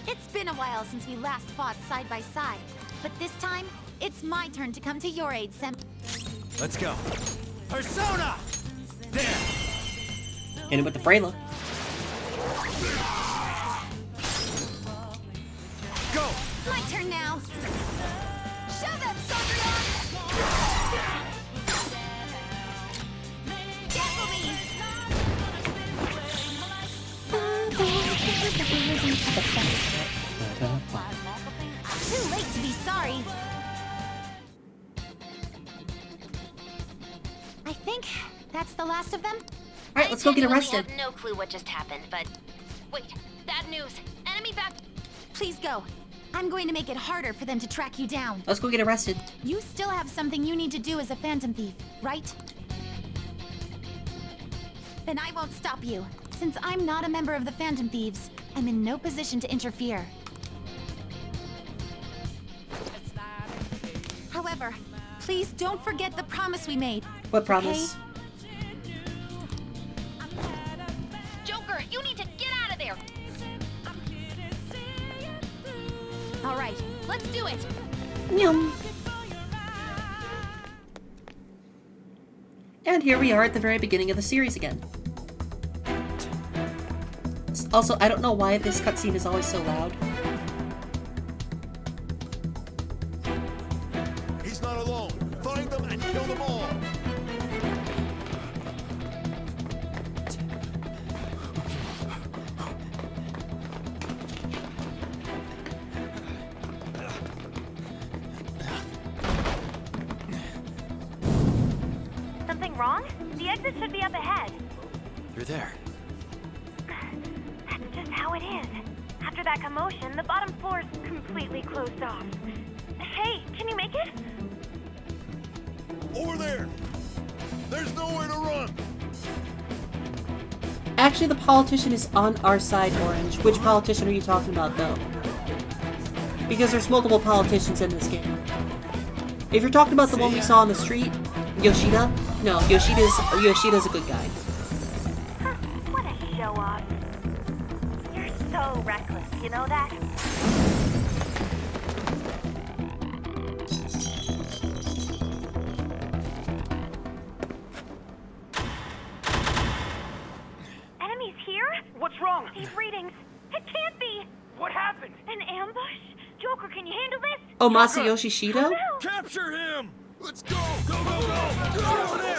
It's been a while since we last fought side by side, but this time, it's my turn to come to your aid, Let's go. Persona! There! Hit it with the Frayla. Go! My turn now! Show them, Sondrian! Tackle me! Too late to be sorry. I think that's the last of them. Alright, let's go get arrested. I have no clue what just happened, but... Wait, bad news. Enemy back... Please go. I'm going to make it harder for them to track you down. Let's go get arrested. You still have something you need to do as a Phantom Thief, right? Then I won't stop you. Since I'm not a member of the Phantom Thieves, I'm in no position to interfere. However, please don't forget the promise we made. What promise? Okay? Joker, you need to get out of there! Alright, let's do it! Yum. And here we are at the very beginning of the series again. Also, I don't know why this cutscene is always so loud. He's not alone. Find them and kill them all. Something wrong? The exit should be up ahead. You're there. That's just how it is. After that commotion, the bottom floor is completely closed off. Hey, can you make it? Over there. There's nowhere to run. Actually, the politician is on our side, Orange. Which politician are you talking about, though? Because there's multiple politicians in this game. If you're talking about the one we saw on the street, Yoshida? No, Yoshida's a good guy. Huh, what a show-off. You're so reckless, you know that? Enemies here? What's wrong? These readings. It can't be. What happened? An ambush? Joker, can you handle this? Oh, Masayoshi Shido? Capture him. Let's go. Go, go, go. Get over there.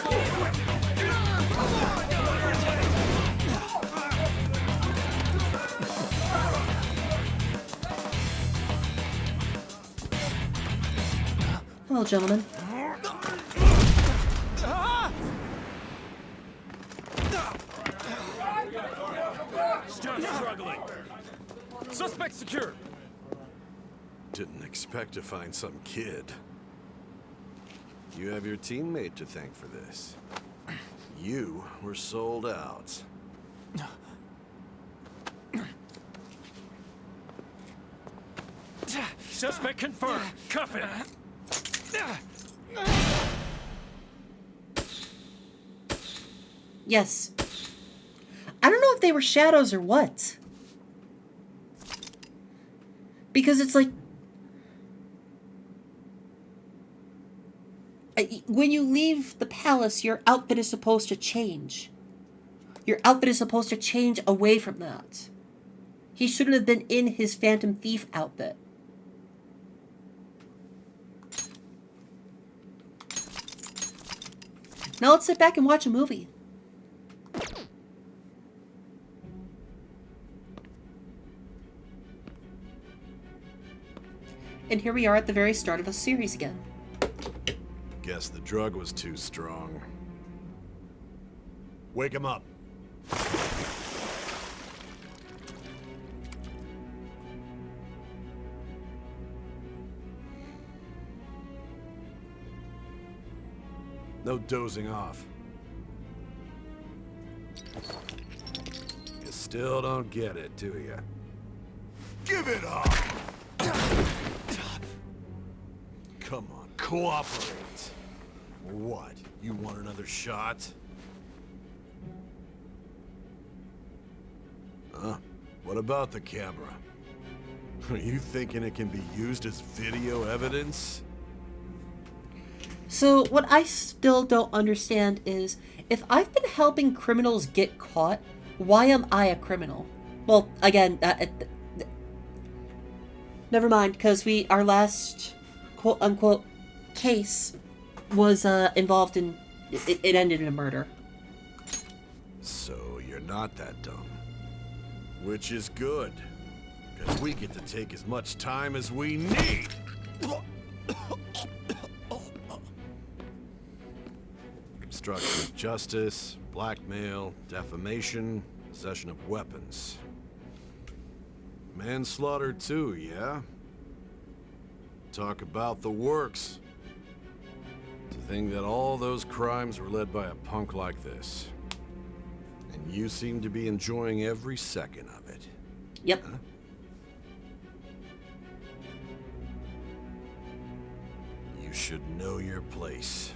Hello, gentlemen. Still struggling. Suspect secure. Didn't expect to find some kid. You have your teammate to thank for this. You were sold out. Suspect confirmed. Cuff it. Yes. I don't know if they were shadows or what. Because it's like... when you leave the palace, your outfit is supposed to change. Your outfit is supposed to change away from that. He shouldn't have been in his Phantom Thief outfit. Now let's sit back and watch a movie. And here we are at the very start of a series again. Guess the drug was too strong. Wake him up. No dozing off. You still don't get it, do you? Give it up! Come on, cooperate. What? You want another shot? Huh? What about the camera? Are you thinking it can be used as video evidence? So what I still don't understand is, if I've been helping criminals get caught, why am I a criminal? Well, again, never mind, because our last quote-unquote case was involved in, it ended in a murder. So you're not that dumb. Which is good, because we get to take as much time as we need. Obstruction of justice, blackmail, defamation, possession of weapons. Manslaughter too, yeah? Talk about the works. To think that all those crimes were led by a punk like this. And you seem to be enjoying every second of it. Yep. Huh? You should know your place.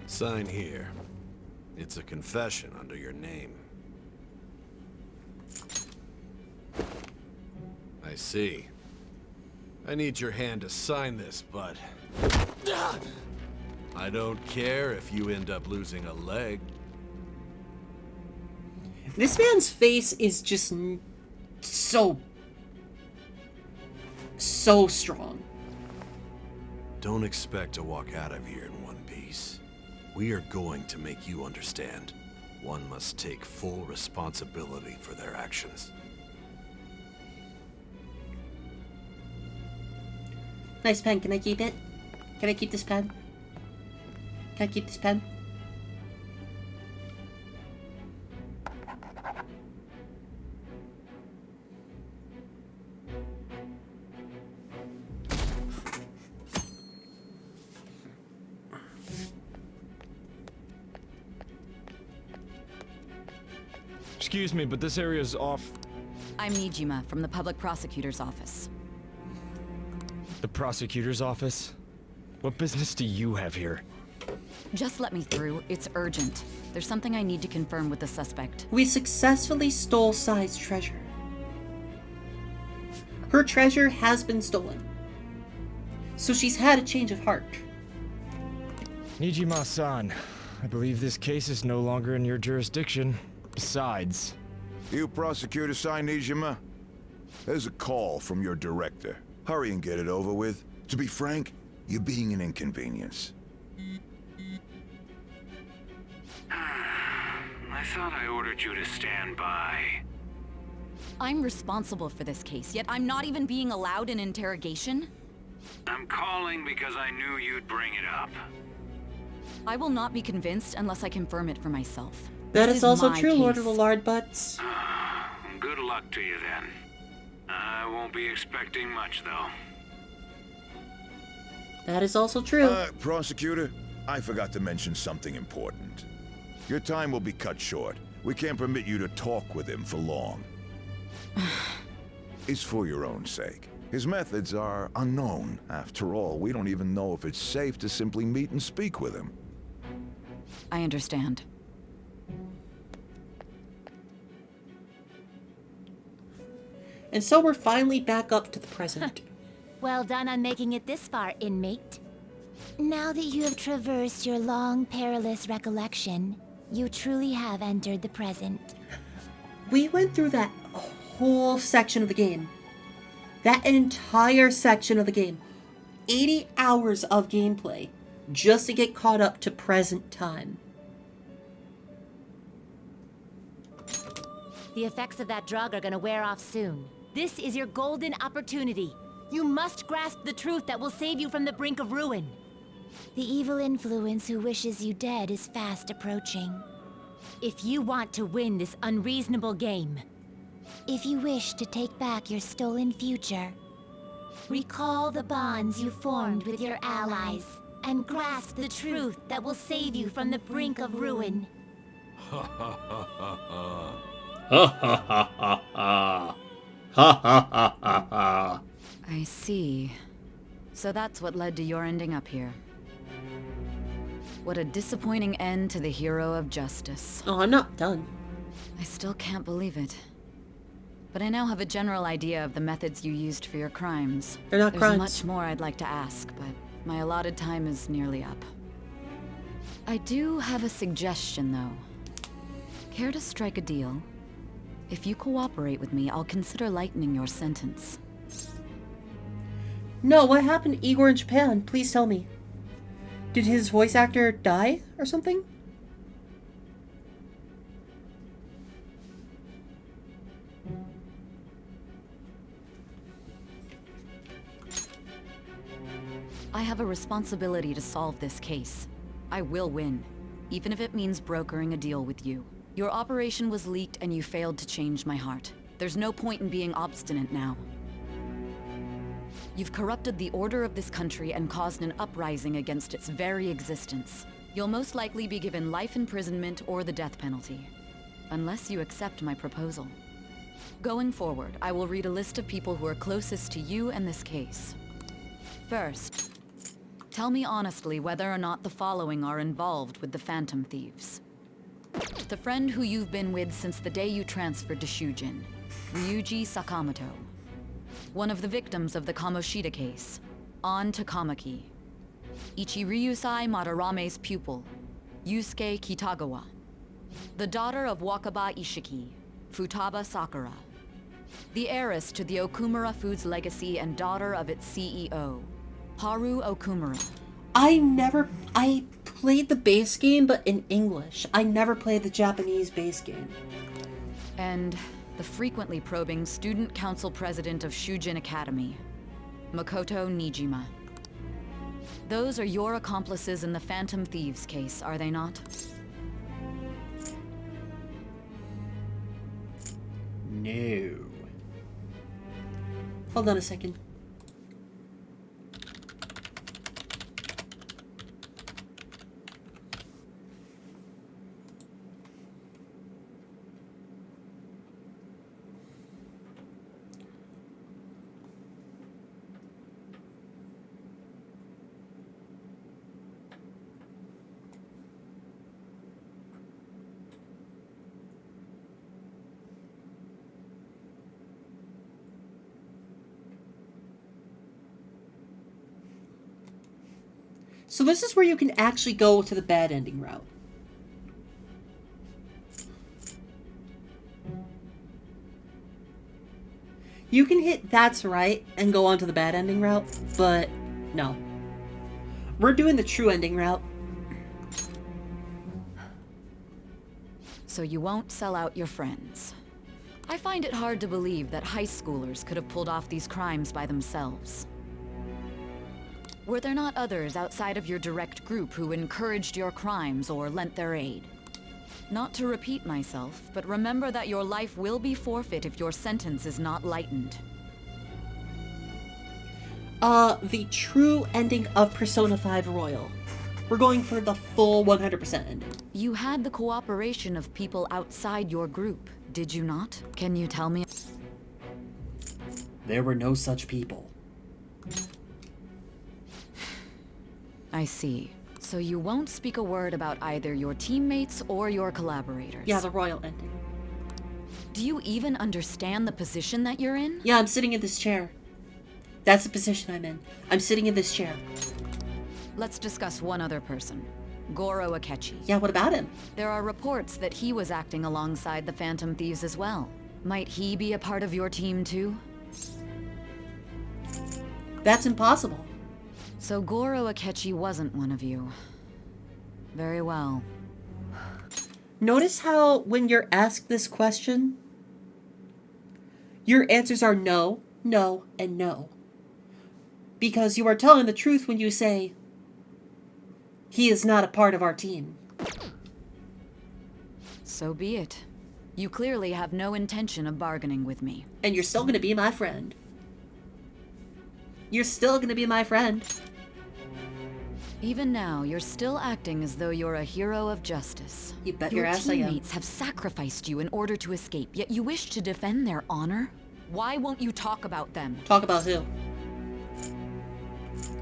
Sign here. It's a confession under your name. I see. I need your hand to sign this, but... I don't care if you end up losing a leg. This man's face is just so strong. Don't expect to walk out of here in one piece. We are going to make you understand. One must take full responsibility for their actions. Nice pen. Can I keep it? Can I keep this pen? Can I keep this pen? Excuse me, but this area's off. I'm Nijima from the public prosecutor's office. The prosecutor's office? What business do you have here? Just let me through. It's urgent. There's something I need to confirm with the suspect. We successfully stole Sai's treasure. Her treasure has been stolen. So she's had a change of heart. Nijima-san, I believe this case is no longer in your jurisdiction. Besides... You prosecutor Sai Nijima? There's a call from your director. Hurry and get it over with. To be frank, you're being an inconvenience. I thought I ordered you to stand by. I'm responsible for this case, yet I'm not even being allowed an interrogation? I'm calling because I knew you'd bring it up. I will not be convinced unless I confirm it for myself. That This is also my true, Lord of case. the Lard Butts. Good luck to you then. I won't be expecting much, though. That is also true. Prosecutor, I forgot to mention something important. Your time will be cut short. We can't permit you to talk with him for long. It's for your own sake. His methods are unknown. After all, we don't even know if it's safe to simply meet and speak with him. I understand. And so we're finally back up to the present. Well done on making it this far, inmate. Now that you have traversed your long, perilous recollection, you truly have entered the present. We went through that whole section of the game. That entire section of the game. 80 hours of gameplay just to get caught up to present time. The effects of that drug are gonna wear off soon. This is your golden opportunity. You must grasp the truth that will save you from the brink of ruin. The evil influence who wishes you dead is fast approaching. If you want to win this unreasonable game, if you wish to take back your stolen future, recall the bonds you formed with your allies and grasp the truth that will save you from the brink of ruin. Ha ha ha ha ha. Ha ha ha ha ha. Ha ha ha ha ha. I see. So that's what led to your ending up here. What a disappointing end to the hero of justice. Oh, I'm not done. I still can't believe it. But I now have a general idea of the methods you used for your crimes. They're not There's crimes. much more I'd like to ask, but my allotted time is nearly up. I do have a suggestion, though. Care to strike a deal? If you cooperate with me, I'll consider lightening your sentence. No, what happened to Igor in Japan? Please tell me. Did his voice actor die or something? I have a responsibility to solve this case. I will win, even if it means brokering a deal with you. Your operation was leaked and you failed to change my heart. There's no point in being obstinate now. You've corrupted the order of this country and caused an uprising against its very existence. You'll most likely be given life imprisonment or the death penalty, unless you accept my proposal. Going forward, I will read a list of people who are closest to you and this case. First, tell me honestly whether or not the following are involved with the Phantom Thieves. The friend who you've been with since the day you transferred to Shujin, Ryuji Sakamoto. One of the victims of the Kamoshida case, An Takamaki. Ichiryusai Madarame's pupil, Yusuke Kitagawa. The daughter of Wakaba Ishiki, Futaba Sakura. The heiress to the Okumura Foods legacy and daughter of its CEO, Haru Okumura. I played the base game, but in English. I never played the Japanese base game. And the frequently probing student council president of Shujin Academy, Makoto Nijima. Those are your accomplices in the Phantom Thieves case, are they not? No. Hold on a second. So this is where you can actually go to the bad ending route. You can hit that's right and go on to the bad ending route, but no. We're doing the true ending route. So you won't sell out your friends. I find it hard to believe that high schoolers could have pulled off these crimes by themselves. Were there not others outside of your direct group who encouraged your crimes or lent their aid? Not to repeat myself, but remember that your life will be forfeit if your sentence is not lightened. The true ending of Persona 5 Royal. We're going for the full 100% ending. You had the cooperation of people outside your group, did you not? Can you tell me? There were no such people. I see. So you won't speak a word about either your teammates or your collaborators? Yeah, the royal ending. Do you even understand the position that you're in? Yeah, I'm sitting in this chair. That's the position I'm in. I'm sitting in this chair. Let's discuss one other person. Goro Akechi. Yeah, what about him? There are reports that he was acting alongside the Phantom Thieves as well. Might he be a part of your team too? That's impossible. So Goro Akechi wasn't one of you. Very well. Notice how when you're asked this question, your answers are no, no, and no. Because you are telling the truth when you say, he is not a part of our team. So be it. You clearly have no intention of bargaining with me. And you're still gonna be my friend. You're still gonna be my friend. Even now, you're still acting as though you're a hero of justice. You bet your ass I am. Your teammates have sacrificed you in order to escape, yet you wish to defend their honor? Why won't you talk about them? Talk about who?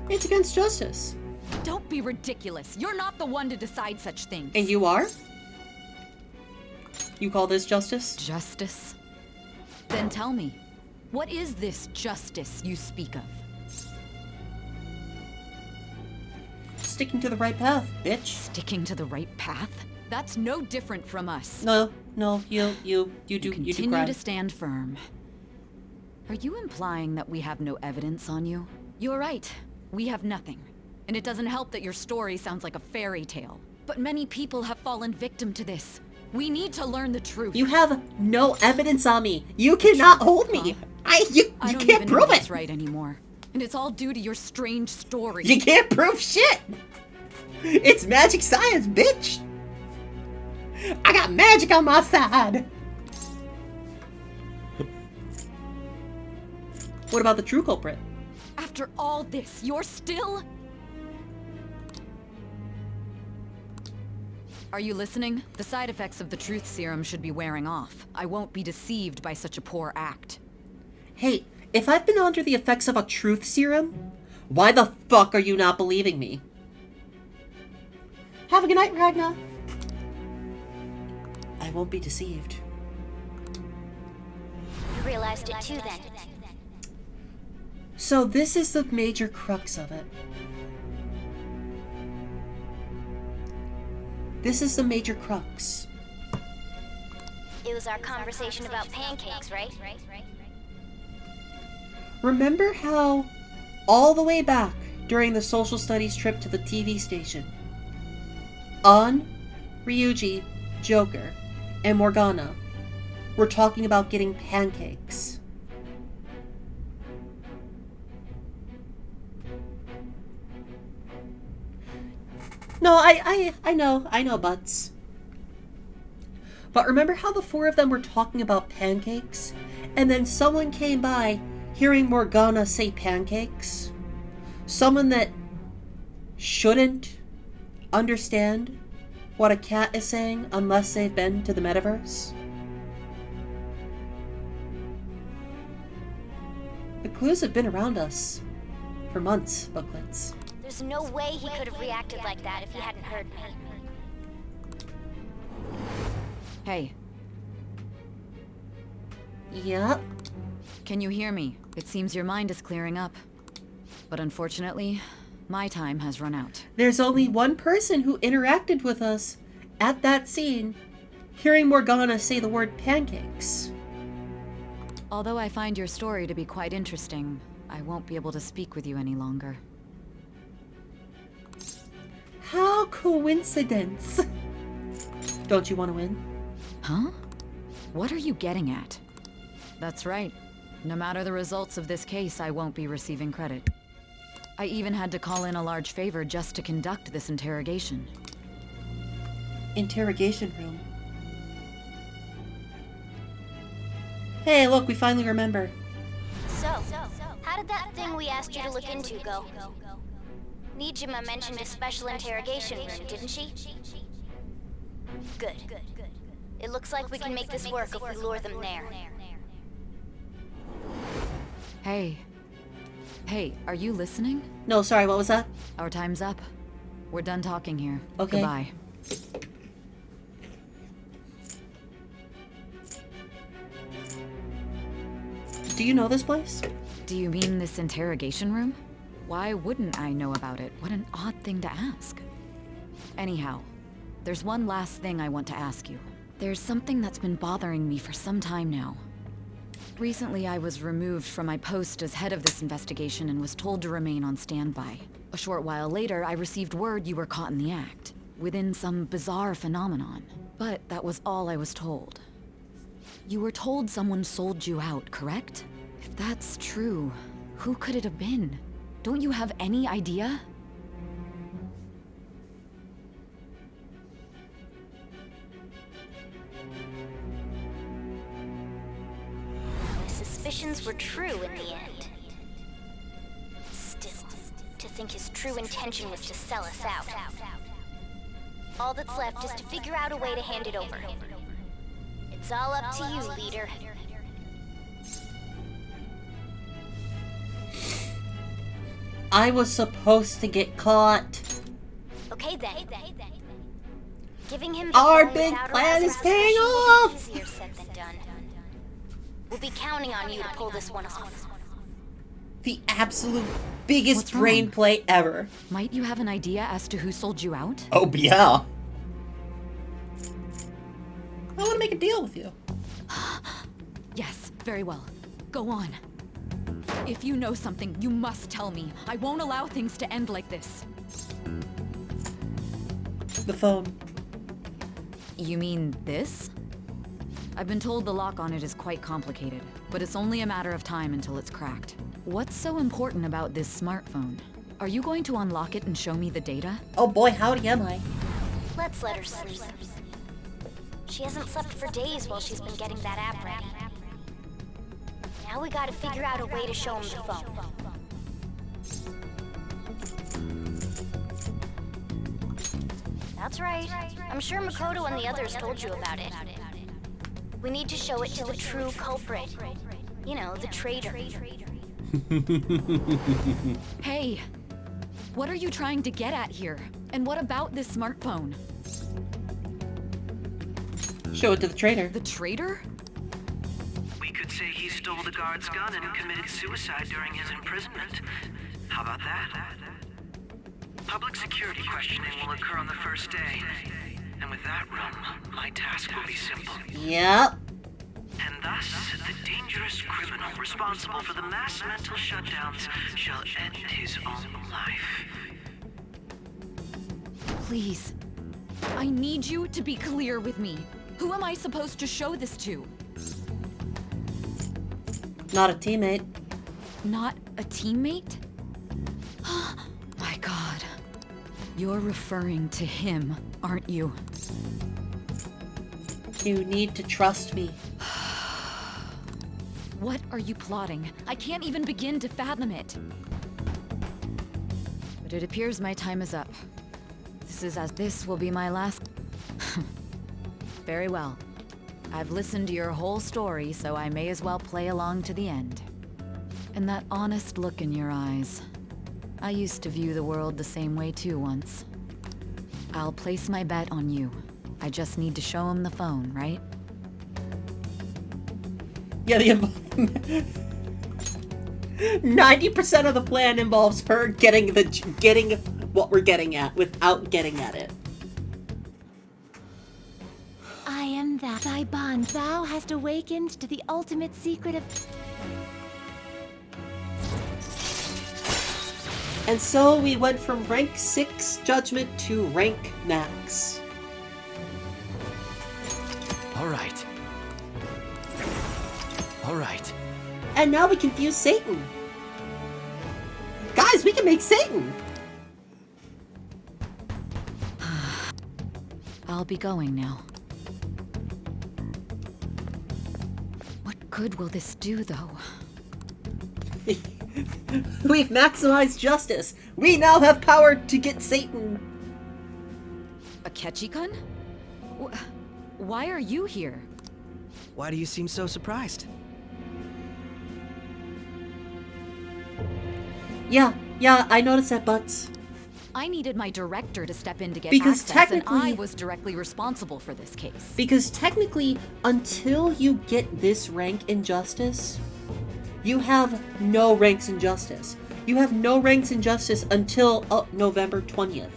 It's against justice. Don't be ridiculous. You're not the one to decide such things. And you are? You call this justice? Justice? Then tell me, what is this justice you speak of? Sticking to the right path, bitch. Sticking to the right path? That's no different from us. No, you do Continue crime. to stand firm. Are you implying that we have no evidence on you? You're right. We have nothing. And it doesn't help that your story sounds like a fairy tale. But many people have fallen victim to this. We need to learn the truth. You have no evidence on me. You cannot hold me. You I don't can't even prove know it. what's right anymore. And it's all due to your strange story. You can't prove shit. It's magic science, bitch. I got magic on my side. What about the true culprit? After all this, you're still... Are you listening? The side effects of the truth serum should be wearing off. I won't be deceived by such a poor act. Hey, if I've been under the effects of a truth serum, why the fuck are you not believing me? Have a good night, Ragna. I won't be deceived. You realized it too then. So this is the major crux of it. This is the major crux. It was our conversation about pancakes, right? Remember how, all the way back during the social studies trip to the TV station, An, Ryuji, Joker, and Morgana were talking about getting pancakes. No, I know, Butts. But remember how the four of them were talking about pancakes? And then someone came by hearing Morgana say pancakes? Someone that shouldn't understand what a cat is saying unless they've been to the metaverse? The clues have been around us for months, booklets. There's no way he could have reacted like that if he hadn't heard me. Hey. Yep. Can you hear me? It seems your mind is clearing up. But unfortunately, my time has run out. There's only one person who interacted with us at that scene, hearing Morgana say the word pancakes. Although I find your story to be quite interesting, I won't be able to speak with you any longer. How coincidence. Don't you want to win? Huh? What are you getting at? That's right. No matter the results of this case, I won't be receiving credit. I even had to call in a large favor just to conduct this interrogation. Interrogation room. Hey, look, we finally remember. So, how did that thing we asked you to look into go? Nijima mentioned a special interrogation room, didn't she? Good. It looks like we can make this work if we lure them there. Hey. Hey, are you listening? No, sorry, what was that? Our time's up. We're done talking here. Okay. Goodbye. Do you know this place? Do you mean this interrogation room? Why wouldn't I know about it? What an odd thing to ask. Anyhow, there's one last thing I want to ask you. There's something that's been bothering me for some time now. Recently, I was removed from my post as head of this investigation and was told to remain on standby. A short while later, I received word you were caught in the act, within some bizarre phenomenon. But that was all I was told. You were told someone sold you out, correct? If that's true, who could it have been? Don't you have any idea? My suspicions were true in the end. Still, to think his true intention was to sell us out. All that's left is to figure out a way to hand it over. It's all up to you, leader. I was supposed to get caught. Okay then. Giving him our big plan is paying off. Easier said than done. We'll be counting on you to pull this one off. The absolute biggest brain play ever. Might you have an idea as to who sold you out? Oh yeah. I want to make a deal with you. Yes, very well. Go on. If you know something, you must tell me. I won't allow things to end like this. The phone. You mean this? I've been told the lock on it is quite complicated, but it's only a matter of time until it's cracked. What's so important about this smartphone? Are you going to unlock it and show me the data? Oh boy, howdy am I. Let's let her sleep. She hasn't slept for days while she's been getting that app ready. Now we gotta figure out a way to show him the phone. That's right. I'm sure Makoto and the others told you about it. We need to show it to the true culprit. You know, the traitor. Hey! What are you trying to get at here? And what about this smartphone? Show it to the traitor. The traitor? We could say he stole the guard's gun and committed suicide during his imprisonment. How about that? Public security questioning will occur on the first day. And with that room, my task will be simple. Yep. And thus, the dangerous criminal responsible for the mass mental shutdowns shall end his own life. Please. I need you to be clear with me. Who am I supposed to show this to? Not a teammate. Not a teammate? My God. You're referring to him, aren't you? You need to trust me. What are you plotting? I can't even begin to fathom it. But it appears my time is up. This will be my last... Very well. I've listened to your whole story, so I may as well play along to the end. And that honest look in your eyes. I used to view the world the same way too once. I'll place my bet on you. I just need to show him the phone, right? Yeah, 90% of the plan involves her getting what we're getting at without getting at it. I am that thy bond thou hast awakened to the ultimate secret of... And so we went from rank 6 judgment to rank max. Alright. Alright. And now we can fuse Satan. Guys, we can make Satan! I'll be going now. What good will this do, though? We've maximized justice. We now have power to get Satan. Akechi-kun? Why are you here? Why do you seem so surprised? Yeah, I noticed that, but... I needed my director to step in to get Because access, and technically- I was directly responsible for this case. Because technically, until you get this rank in justice, you have no ranks in justice. You have no ranks in justice until November 20th.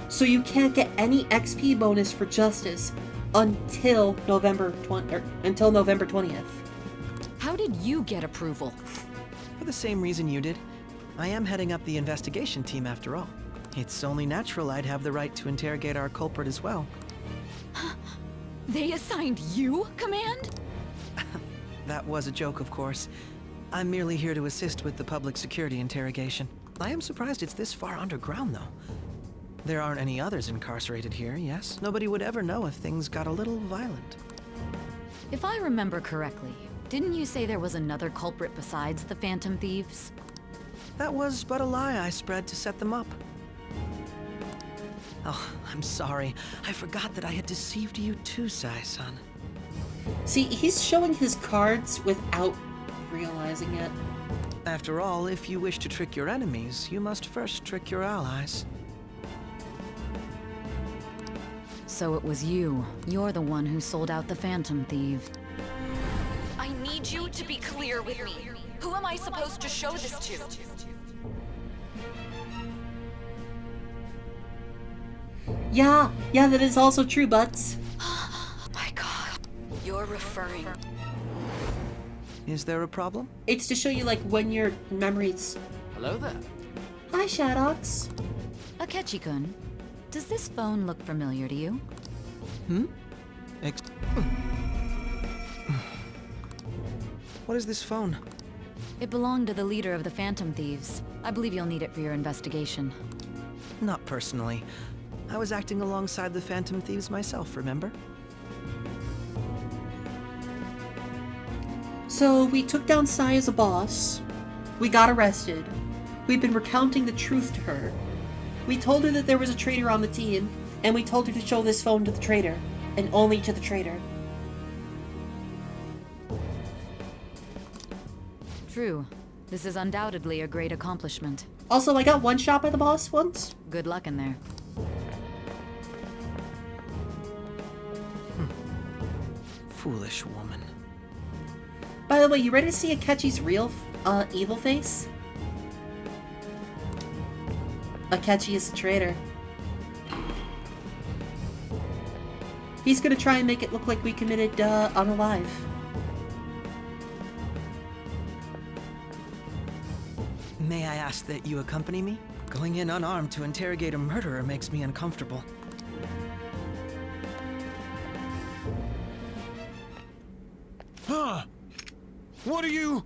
So you can't get any XP bonus for justice until November 20th. How did you get approval? For the same reason you did. I am heading up the investigation team after all. It's only natural I'd have the right to interrogate our culprit as well. They assigned you command? That was a joke, of course. I'm merely here to assist with the public security interrogation. I am surprised it's this far underground, though. There aren't any others incarcerated here, yes? Nobody would ever know if things got a little violent. If I remember correctly, didn't you say there was another culprit besides the Phantom Thieves? That was but a lie I spread to set them up. Oh, I'm sorry. I forgot that I had deceived you too, Sai-san. See, he's showing his cards without realizing it. After all, if you wish to trick your enemies, you must first trick your allies. So it was you. You're the one who sold out the Phantom Thief. I need you to be clear with me. Who am I supposed to show this to? Yeah, that is also true, Butts. My God. You're referring... Is there a problem? It's to show you, like, when your memories... Hello there. Hi, Shadox. Akechi-kun, does this phone look familiar to you? What is this phone? It belonged to the leader of the Phantom Thieves. I believe you'll need it for your investigation. Not personally. I was acting alongside the Phantom Thieves myself, remember? So, we took down Sai as a boss. We got arrested. We've been recounting the truth to her. We told her that there was a traitor on the team, and we told her to show this phone to the traitor, and only to the traitor. True. This is undoubtedly a great accomplishment. Also, I got one shot by the boss once. Good luck in there. Foolish woman. By the way, you ready to see Akechi's real evil face? Akechi is a traitor. He's gonna try and make it look like we committed unalive. May I ask that you accompany me? Going in unarmed to interrogate a murderer makes me uncomfortable. Huh? What are you...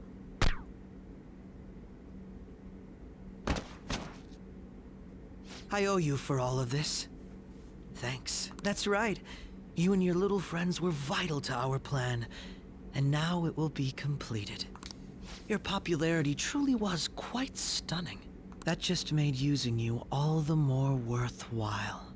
I owe you for all of this. Thanks. That's right. You and your little friends were vital to our plan, and now it will be completed. Your popularity truly was quite stunning. That just made using you all the more worthwhile.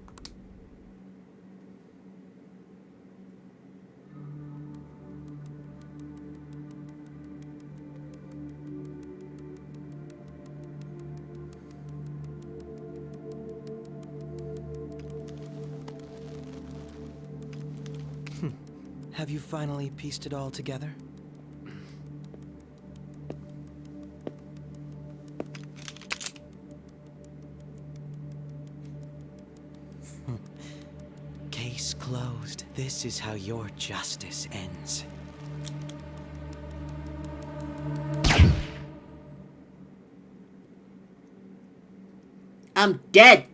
Have you finally pieced it all together? Case closed. This is how your justice ends. I'm dead.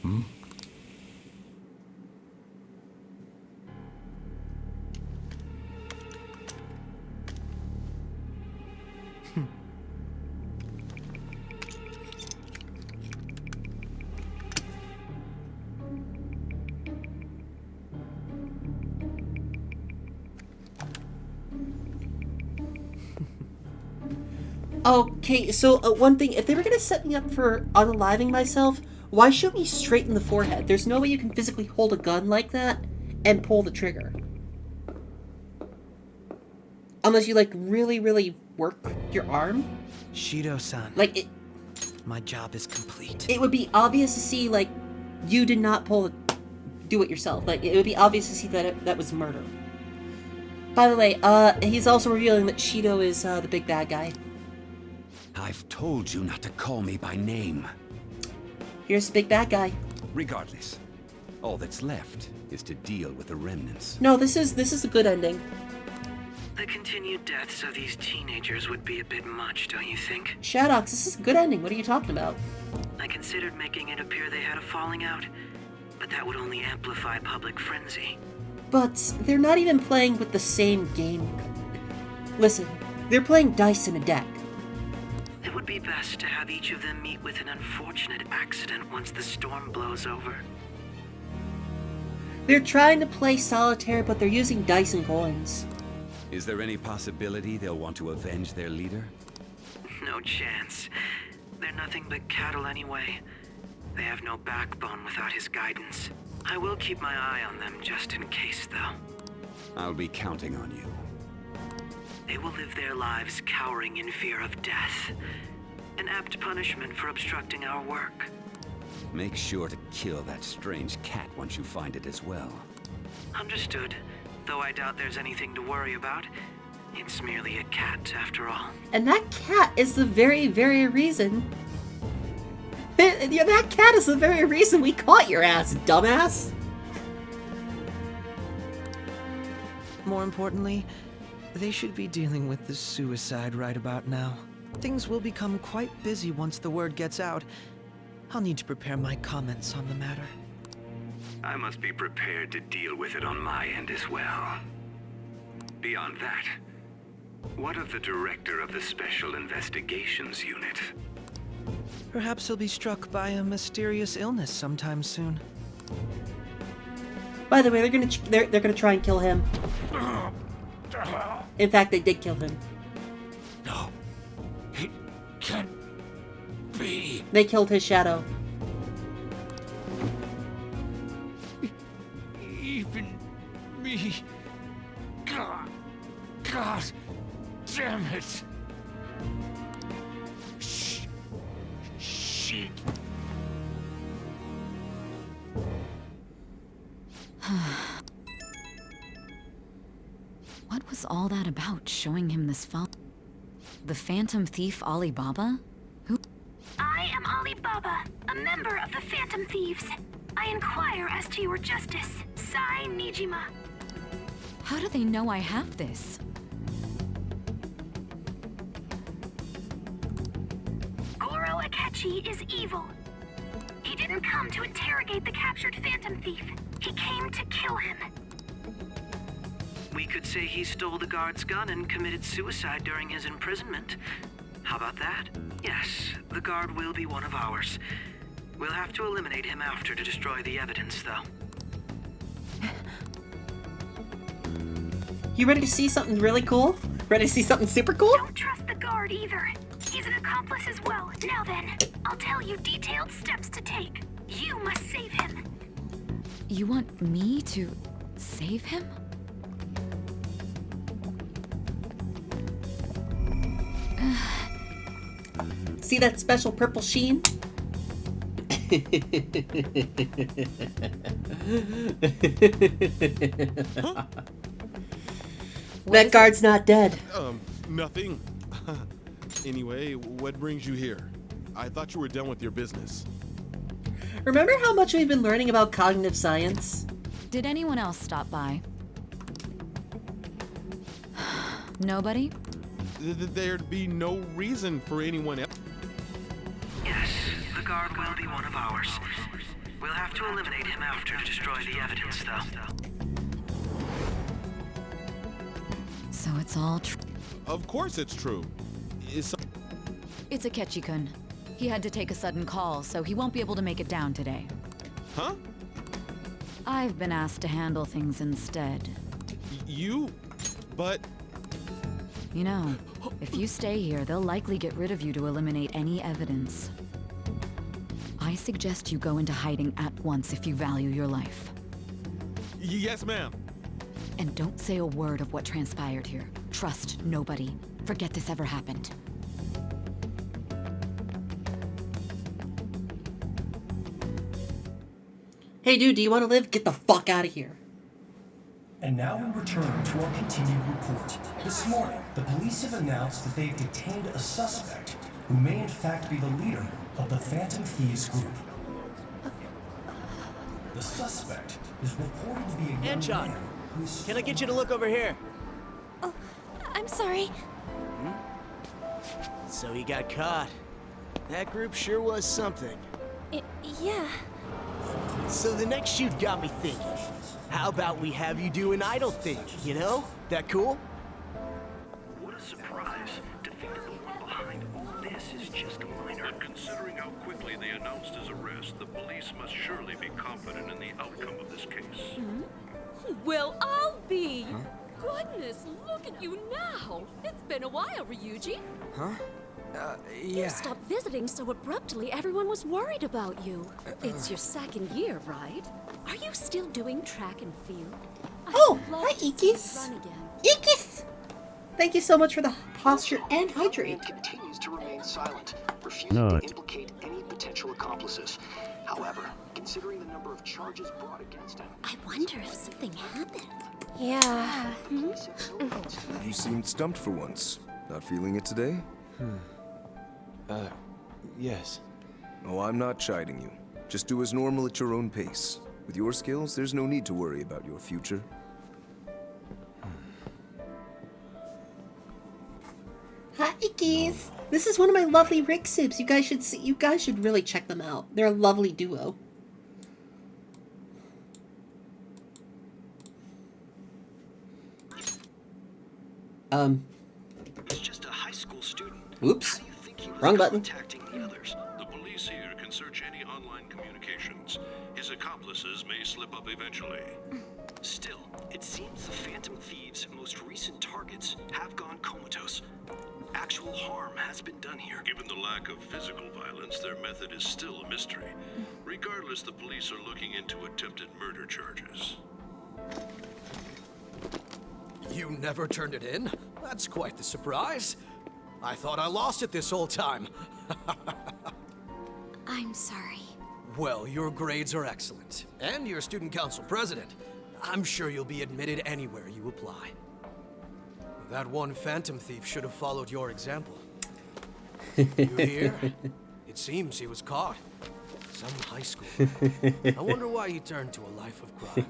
Hmm? Okay, so one thing, if they were gonna set me up for unaliving myself, why shoot me straight in the forehead? There's no way you can physically hold a gun like that and pull the trigger. Unless you, like, really, really work your arm. Shido-san. Like, it... My job is complete. It would be obvious to see, like, you did not do it yourself. Like, it would be obvious to see that that was murder. By the way, he's also revealing that Shido is, the big bad guy. I've told you not to call me by name. Here's the big bad guy. Regardless, all that's left is to deal with the remnants. No, this is a good ending. The continued deaths of these teenagers would be a bit much, don't you think? Shadox, this is a good ending. What are you talking about? I considered making it appear they had a falling out, but that would only amplify public frenzy. But they're not even playing with the same game. Listen, they're playing dice in a deck. It would be best to have each of them meet with an unfortunate accident once the storm blows over. They're trying to play solitaire, but they're using dice and coins. Is there any possibility they'll want to avenge their leader? No chance. They're nothing but cattle anyway. They have no backbone without his guidance. I will keep my eye on them just in case, though. I'll be counting on you. They will live their lives cowering in fear of death. An apt punishment for obstructing our work. Make sure to kill that strange cat once you find it as well. Understood. Though I doubt there's anything to worry about. It's merely a cat, after all. And that cat is the very, very reason... that cat is the very reason we caught your ass, dumbass! More importantly, they should be dealing with the suicide right about now. Things will become quite busy once the word gets out. I'll need to prepare my comments on the matter. I must be prepared to deal with it on my end as well. Beyond that, what of the director of the Special Investigations Unit? Perhaps he'll be struck by a mysterious illness sometime soon. By the way, they're gonna try and kill him. In fact, they did kill him. No, it can't be. They killed his shadow. Even me. God damn it. Shit. What was all that about, showing him this phone? The Phantom Thief Alibaba? Who? I am Alibaba, a member of the Phantom Thieves. I inquire as to your justice, Sai Nijima. How do they know I have this? Goro Akechi is evil. He didn't come to interrogate the captured Phantom Thief. He came to kill him. We could say he stole the guard's gun and committed suicide during his imprisonment. How about that? Yes, the guard will be one of ours. We'll have to eliminate him after to destroy the evidence, though. You ready to see something really cool? Ready to see something super cool? Don't trust the guard either. He's an accomplice as well. Now then, I'll tell you detailed steps to take. You must save him. You want me to save him? See that special purple sheen? That guard's not dead. Nothing. Anyway, what brings you here? I thought you were done with your business. Remember how much we've been learning about cognitive science? Did anyone else stop by? Nobody? There'd be no reason for anyone else. Yes, the guard will be one of ours. We'll have to eliminate him after to destroy the evidence, though. So it's all true. Of course it's true. is... It's Akechi-kun. He had to take a sudden call, so he won't be able to make it down today. Huh? I've been asked to handle things instead. You? But... You know, if you stay here, they'll likely get rid of you to eliminate any evidence. I suggest you go into hiding at once if you value your life. Yes, ma'am. And don't say a word of what transpired here. Trust nobody. Forget this ever happened. Hey dude, do you want to live? Get the fuck out of here. And now we return to our continued report. This morning, the police have announced that they've detained a suspect who may in fact be the leader of the Phantom Thieves group. The suspect is reported to be a young Anchon, man who's... can I get you to look over here? Oh, I'm sorry. So he got caught. That group sure was something. Yeah. So the next shoot got me thinking. How about we have you do an idle thing, you know? That cool? What a surprise to think that the one behind all this is just a minor. But considering how quickly they announced his arrest, the police must surely be confident in the outcome of this case. Well, I'll be. Goodness, look at you now. It's been a while, Ryuji. Huh? You stopped visiting so abruptly, everyone was worried about you. It's your second year, right? Are you still doing track and field? Oh, hi, Ikis. Ikis! Thank you so much for the posture and hydrate. Continues to remain silent, refusing to implicate any potential accomplices. However, considering the number of charges brought against him, I wonder if something happened. Yeah. You seemed stumped for once. Not feeling it today? Yes. Oh, I'm not chiding you. Just do as normal at your own pace. With your skills, there's no need to worry about your future. Hi, Ikis. This is one of my lovely Rick Sibs. You guys should see. You guys should really check them out. They're a lovely duo. he's just a high school student. Oops. Wrong button. The police here can search any online communications. His accomplices may slip up eventually. Still, it seems the Phantom Thieves' most recent targets have gone comatose. Actual harm has been done here. Given the lack of physical violence, their method is still a mystery. Regardless, the police are looking into attempted murder charges. You never turned it in? That's quite the surprise. I thought I lost it this whole time. I'm sorry. Well, your grades are excellent. And you're student council president. I'm sure you'll be admitted anywhere you apply. That one phantom thief should have followed your example. You hear? It seems he was caught. Some high school. I wonder why he turned to a life of crime.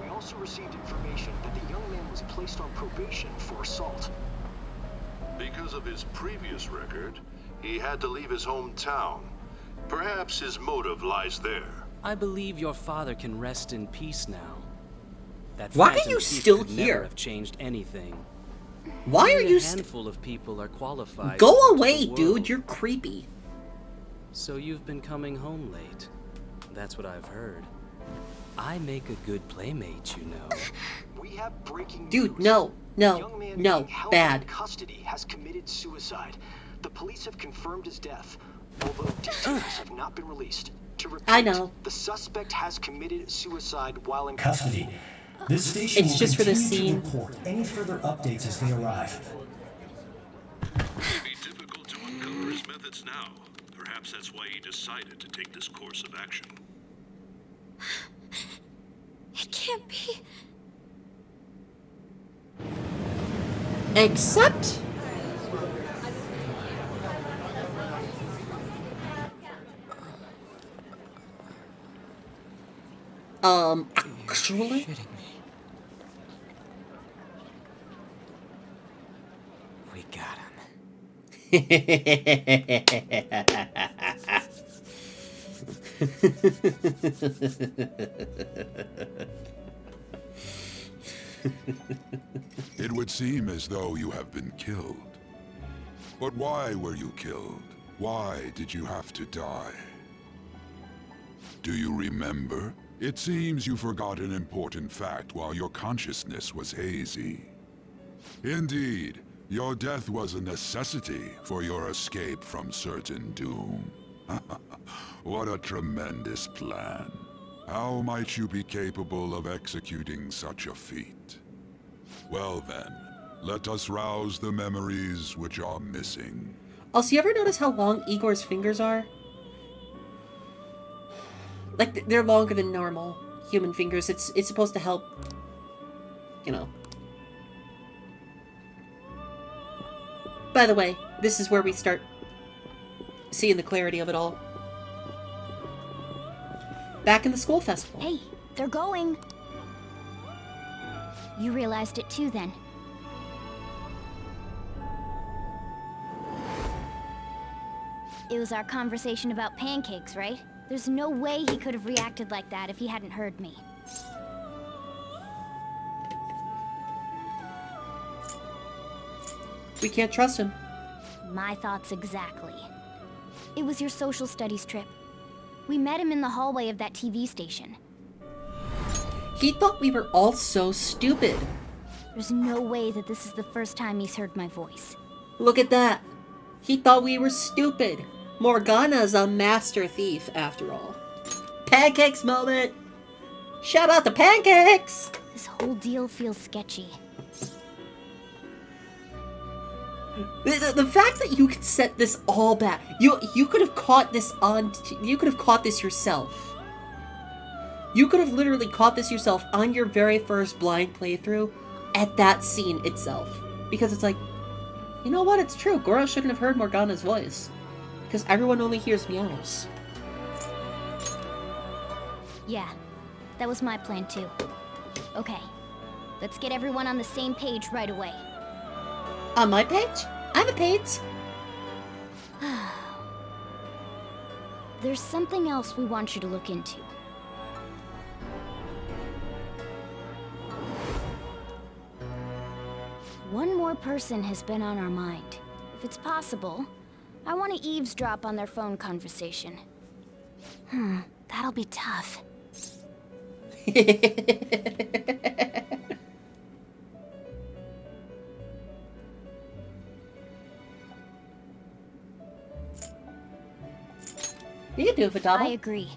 We also received information that the young man was placed on probation for assault. Because of his previous record, he had to leave his hometown. Perhaps his motive lies there. I believe your father can rest in peace now. That Why are phantom you thief still could here? Never have changed anything. Why are Only you a handful of people are qualified. Go to enter away, the world. dude. You're creepy. So you've been coming home late. That's what I've heard. I make a good playmate, you know. We have breaking Dude, news. no, The young man no, being held bad. in custody has committed suicide. The police have confirmed his death, although details have not been released. To repeat, I know. the suspect has committed suicide while in Custody. This station It's will just for the continue to scene. report any further updates as they arrive. It'd be difficult to uncover his methods now. Perhaps that's why he decided to take this course of action. It can't be. Except... actually... We got him. It would seem as though you have been killed. But why were you killed? Why did you have to die? Do you remember? It seems you forgot an important fact while your consciousness was hazy. Indeed, your death was a necessity for your escape from certain doom. What a tremendous plan. How might you be capable of executing such a feat? Well then, let us rouse the memories which are missing. Also, you ever notice how long Igor's fingers are? Like, they're longer than normal human fingers. It's supposed to help, you know. By the way, this is where we start seeing the clarity of it all. Back in the school festival. Hey, they're going. You realized it too, then. It was our conversation about pancakes, right? There's no way he could have reacted like that if he hadn't heard me. We can't trust him. My thoughts exactly. It was your social studies trip. We met him in the hallway of that TV station. He thought we were all so stupid. There's no way that this is the first time he's heard my voice. Look at that. He thought we were stupid. Morgana's a master thief, after all. Pancakes moment! Shout out to Pancakes! This whole deal feels sketchy. The fact that you could set this all back, you could have caught this you could have caught this yourself. You could have literally caught this yourself on your very first blind playthrough at that scene itself. Because it's like, you know what, it's true, Goro shouldn't have heard Morgana's voice. Because everyone only hears meows. Yeah, that was my plan too. Okay, let's get everyone on the same page right away. On my page? I'm a page. There's something else we want you to look into. One more person has been on our mind. If it's possible, I want to eavesdrop on their phone conversation. That'll be tough. You can do it, Futaba. I agree.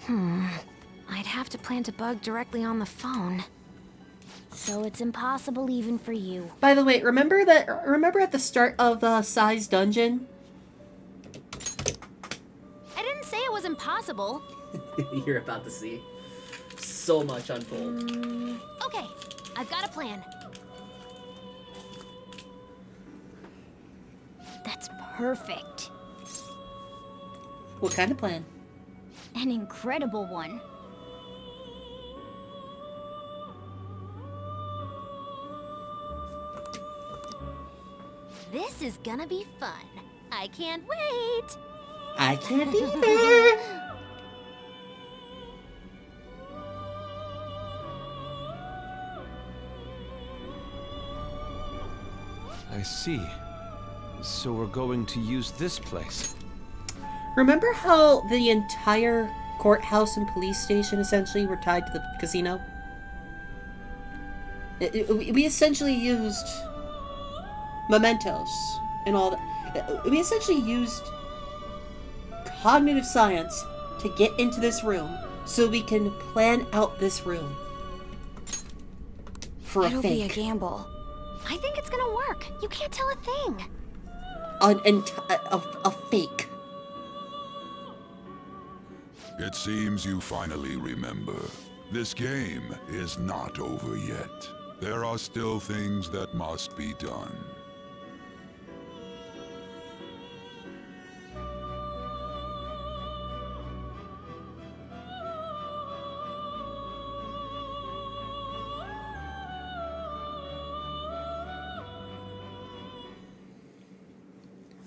I'd have to plant a bug directly on the phone. So it's impossible even for you. By the way, remember at the start of the Sai's dungeon? I didn't say it was impossible. You're about to see so much unfold. Okay, I've got a plan. That's perfect. What kind of plan? An incredible one. This is gonna be fun. I can't wait. I can't either. I see. So we're going to use this place. Remember how the entire courthouse and police station essentially were tied to the casino? We essentially used mementos and all that. We essentially used cognitive science to get into this room so we can plan out this room for It'll a fake. be a gamble. I think it's gonna work. You can't tell a thing. A fake. It seems you finally remember. This game is not over yet. There are still things that must be done.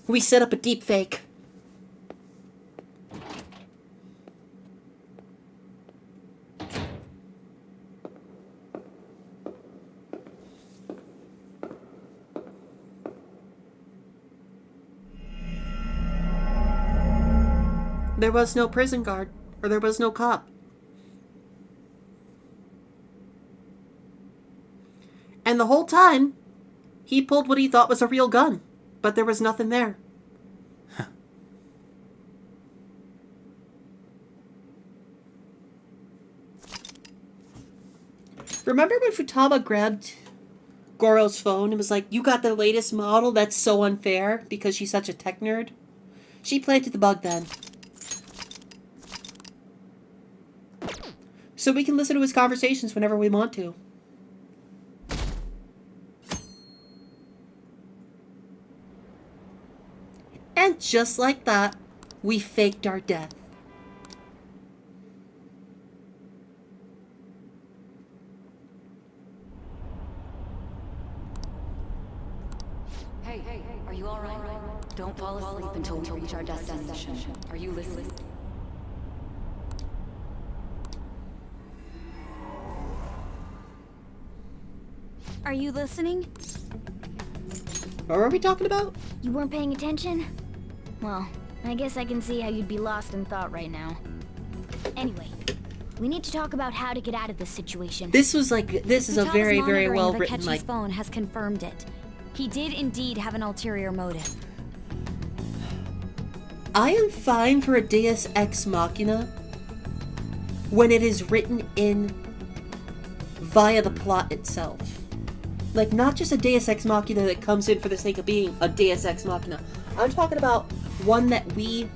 We set up a deep fake. There was no prison guard, or there was no cop. And the whole time, he pulled what he thought was a real gun, but there was nothing there. Remember when Futaba grabbed Goro's phone and was like, "You got the latest model? That's so unfair," because she's such a tech nerd? She planted the bug then. So we can listen to his conversations whenever we want to. And just like that, we faked our death. Hey, are you all right? Don't fall asleep until we reach our destination. Are you listening? Are you listening? What were we talking about? You weren't paying attention? Well, I guess I can see how you'd be lost in thought right now. Anyway, we need to talk about how to get out of this situation. This is a very, very well written, Ketchy's phone has confirmed it. He did indeed have an ulterior motive. I am fine for a Deus Ex Machina when it is written in via the plot itself. Like, not just a Deus Ex Machina that comes in for the sake of being a Deus Ex Machina. I'm talking about one that we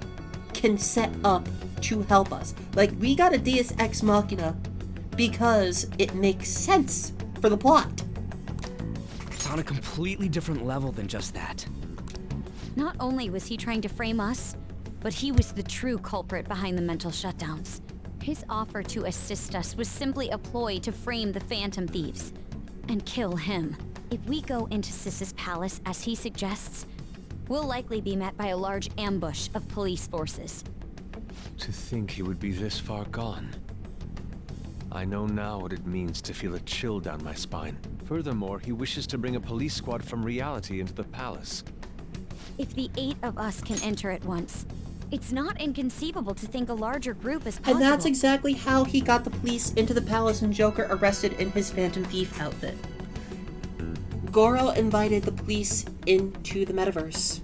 can set up to help us. Like, we got a Deus Ex Machina because it makes sense for the plot. It's on a completely different level than just that. Not only was he trying to frame us, but he was the true culprit behind the mental shutdowns. His offer to assist us was simply a ploy to frame the Phantom Thieves and kill him. If we go into Sis's palace as he suggests, we'll likely be met by a large ambush of police forces. To think he would be this far gone. I know now what it means to feel a chill down my spine. Furthermore, he wishes to bring a police squad from reality into the palace. If the 8 of us can enter at once, it's not inconceivable to think a larger group is possible. And that's exactly how he got the police into the palace and Joker arrested in his Phantom Thief outfit. Goro invited the police into the metaverse.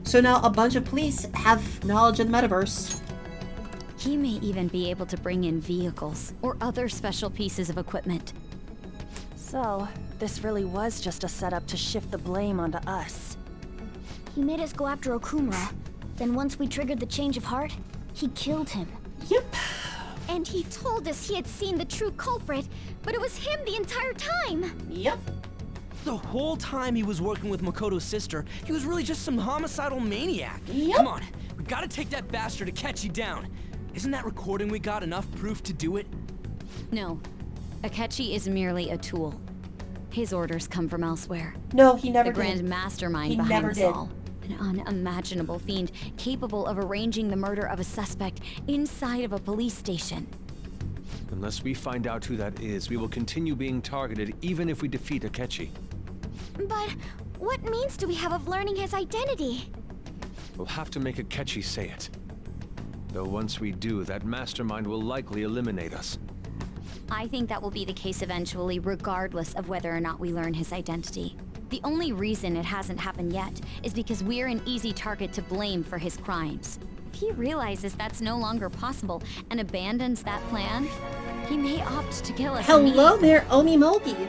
So now a bunch of police have knowledge of the metaverse. He may even be able to bring in vehicles or other special pieces of equipment. So, this really was just a setup to shift the blame onto us. He made us go after Okumura. Then once we triggered the change of heart, he killed him. Yep. And he told us he had seen the true culprit, but it was him the entire time. Yep. The whole time he was working with Makoto's sister, he was really just some homicidal maniac. Yep. Come on, we gotta take that bastard to catch you down. Isn't that recording we got enough proof to do it? No. Akechi is merely a tool. His orders come from elsewhere. No, he never did. The grand mastermind behind this all. An unimaginable fiend capable of arranging the murder of a suspect inside of a police station. Unless we find out who that is, we will continue being targeted even if we defeat Akechi. But what means do we have of learning his identity? We'll have to make Akechi say it. Though once we do, that mastermind will likely eliminate us. I think that will be the case eventually, regardless of whether or not we learn his identity. The only reason it hasn't happened yet is because we're an easy target to blame for his crimes. If he realizes that's no longer possible and abandons that plan, he may opt to kill us. Hello there, Omimogi.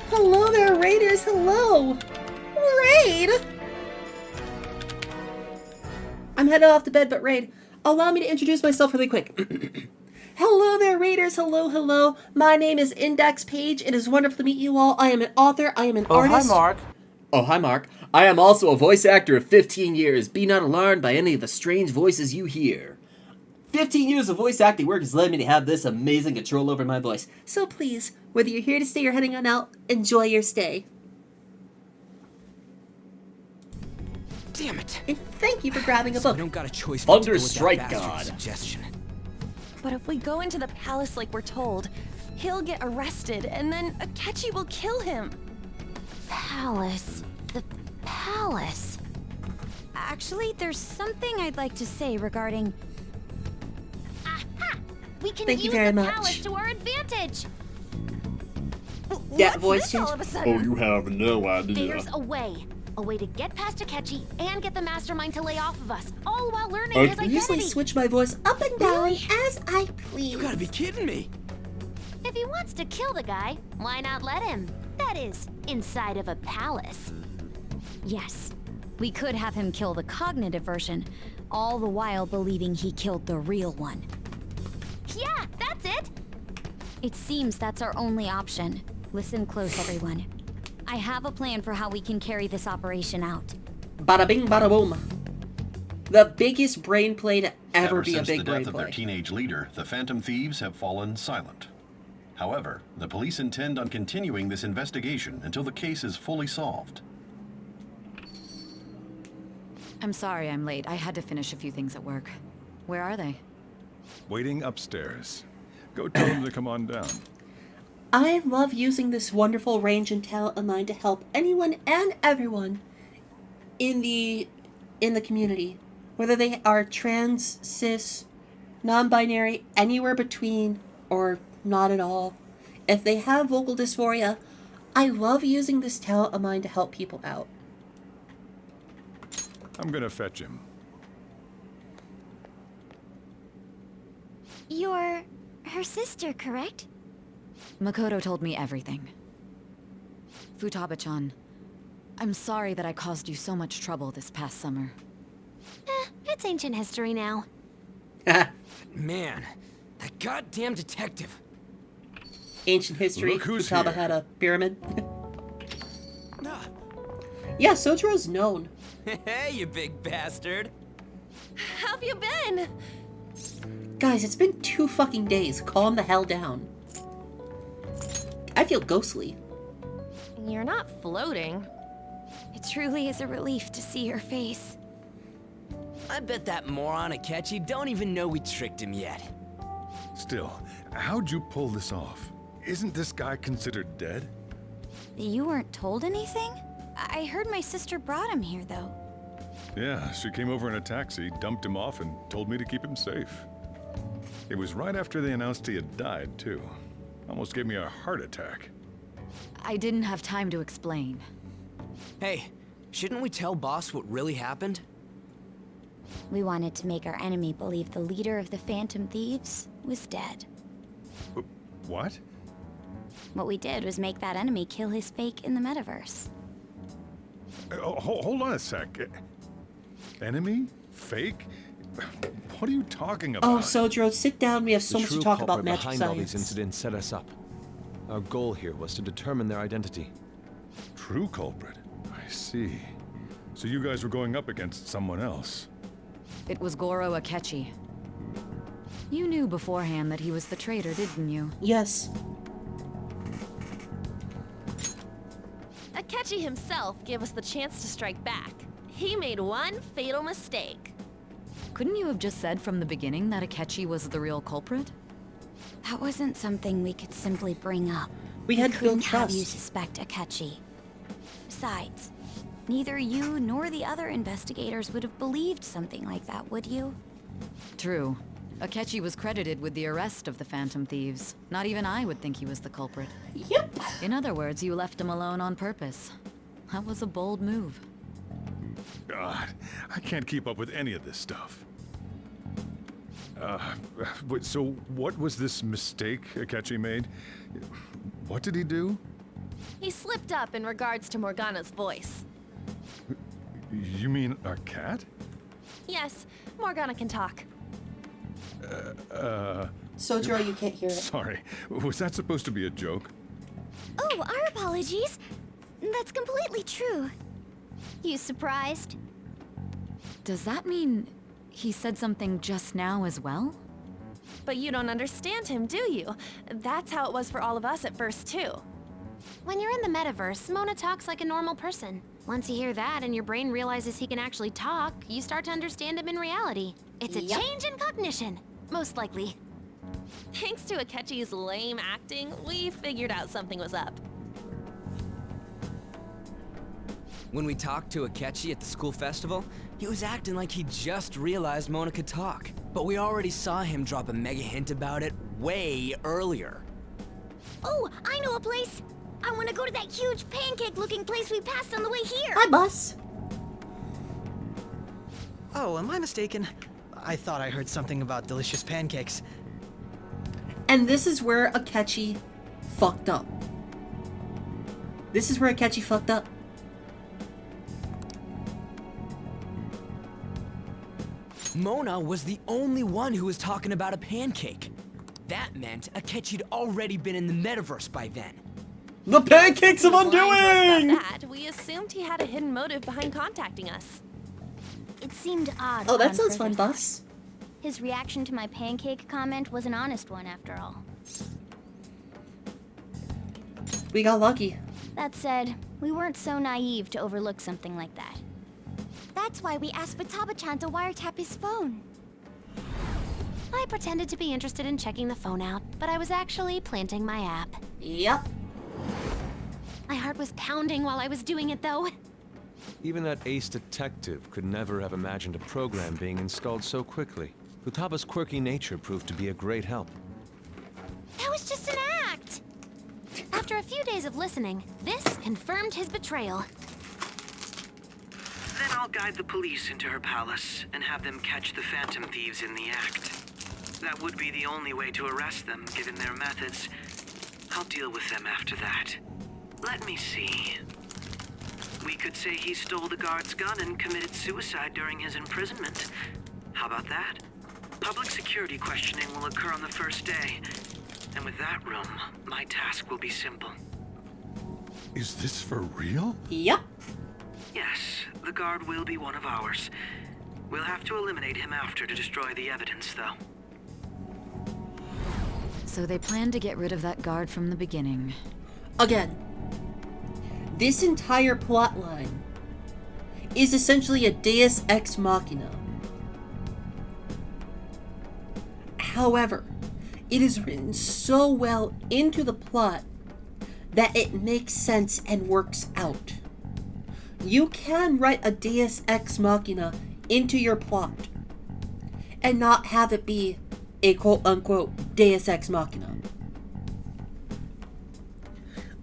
Hello there, Raiders. Hello. Raid. I'm headed off to bed, but Raid, allow me to introduce myself really quick. Hello there, Raiders. Hello. My name is Index Page. It is wonderful to meet you all. I am an author. I am an artist. Hi, Mark. Oh, hi, Mark. I am also a voice actor of 15 years. Be not alarmed by any of the strange voices you hear. 15 years of voice acting work has led me to have this amazing control over my voice. So please, whether you're here to stay or heading on out, enjoy your stay. Damn it. And thank you for grabbing a book. I don't got a choice. Thunder strike God. Suggestion. But if we go into the palace like we're told, he'll get arrested, and then Akechi will kill him. Palace. The palace. Actually, there's something I'd like to say regarding We can Thank you use very the much. palace to our advantage. That What's voice this change. all of a sudden? have no There's a way. A way to get past Akechi and get the mastermind to lay off of us, all while learning I his can easily identity. switch my voice up and down as I please. You gotta be kidding me. If he wants to kill the guy, why not let him? That is, inside of a palace. Yes, we could have him kill the cognitive version, all the while believing he killed the real one. Yeah, that's it! It seems that's our only option. Listen close, everyone. I have a plan for how we can carry this operation out. Bada bing, bada boom. The biggest brain play to ever be a since big the brain death of their play. teenage leader, the Phantom Thieves have fallen silent. However, the police intend on continuing this investigation until the case is fully solved. I'm sorry I'm late. I had to finish a few things at work. Where are they? Waiting upstairs. Go tell them to come on down. I love using this wonderful range and talent of mine to help anyone and everyone in the community, whether they are trans, cis, non-binary, anywhere between, or not at all. If they have vocal dysphoria, I love using this talent of mine to help people out. I'm gonna fetch him. You're her sister, correct? Makoto told me everything. Futaba-chan, I'm sorry that I caused you so much trouble this past summer. It's ancient history now. Man, that goddamn detective. Ancient history, Look who's Futaba here. had a pyramid. Yeah, Sojiro's known. Hey, you big bastard. How've you been? Guys, it's been 2 fucking days. Calm the hell down. I feel ghostly. You're not floating. It truly is a relief to see your face. I bet that moron Akechi don't even know we tricked him yet. Still, how'd you pull this off? Isn't this guy considered dead? You weren't told anything? I heard my sister brought him here, though. Yeah, she came over in a taxi, dumped him off, and told me to keep him safe. It was right after they announced he had died, too. Almost gave me a heart attack. I didn't have time to explain. Hey, shouldn't we tell boss what really happened? We wanted to make our enemy believe the leader of the Phantom Thieves was dead. What? What we did was make that enemy kill his fake in the metaverse. Hold on a sec. Enemy? Fake? What are you talking about? Oh, Sojiro, sit down. We have so The much to true talk about culprit magic behind all these science. incidents set us up. Our goal here was to determine their identity. True culprit? I see. So you guys were going up against someone else. It was Goro Akechi. You knew beforehand that he was the traitor, didn't you? Yes. Akechi himself gave us the chance to strike back. He made one fatal mistake. Couldn't you have just said from the beginning that Akechi was the real culprit? That wasn't something we could simply bring up. We had to build couldn't have you trust. suspect Akechi. Besides, neither you nor the other investigators would have believed something like that, would you? True. Akechi was credited with the arrest of the Phantom Thieves. Not even I would think he was the culprit. Yep. In other words, you left him alone on purpose. That was a bold move. God, I can't keep up with any of this stuff. So what was this mistake Akechi made? What did he do? He slipped up in regards to Morgana's voice. You mean our cat? Yes, Morgana can talk. Sojiro, you can't hear it. Sorry, was that supposed to be a joke? Oh, our apologies. That's completely true. You surprised? Does that mean he said something just now as well? But you don't understand him, do you? That's how it was for all of us at first, too. When you're in the metaverse, Mona talks like a normal person. Once you hear that and your brain realizes he can actually talk, you start to understand him in reality. It's a Yep. change in cognition, most likely. Thanks to Akechi's lame acting, we figured out something was up. When we talked to Akechi at the school festival, he was acting like he just realized Mona could talk. But we already saw him drop a mega hint about it way earlier. Oh, I know a place! I want to go to that huge pancake-looking place we passed on the way here! Hi, bus. Oh, am I mistaken? I thought I heard something about delicious pancakes. And this is where Akechi fucked up. This is where Akechi fucked up. Mona was the only one who was talking about a pancake. That meant Akechi'd already been in the metaverse by then. The pancakes of undoing! That, we assumed he had a hidden motive behind contacting us. It seemed odd. Oh, that on sounds further fun, thought. bus. His reaction to my pancake comment was an honest one, after all. We got lucky. That said, we weren't so naive to overlook something like that. That's why we asked Futaba-chan to wiretap his phone. I pretended to be interested in checking the phone out, but I was actually planting my app. Yep. My heart was pounding while I was doing it, though. Even that ace detective could never have imagined a program being installed so quickly. Futaba's quirky nature proved to be a great help. That was just an act! After a few days of listening, this confirmed his betrayal. Then I'll guide the police into her palace and have them catch the Phantom Thieves in the act. That would be the only way to arrest them, given their methods. I'll deal with them after that. Let me see. We could say he stole the guard's gun and committed suicide during his imprisonment. How about that? Public security questioning will occur on the first day. And with that room, my task will be simple. Is this for real? Yep. Yes, the guard will be one of ours. We'll have to eliminate him after to destroy the evidence, though. So they planned to get rid of that guard from the beginning. Again, this entire plotline is essentially a Deus Ex Machina. However, it is written so well into the plot that it makes sense and works out. You can write a Deus Ex Machina into your plot and not have it be a quote-unquote Deus Ex Machina.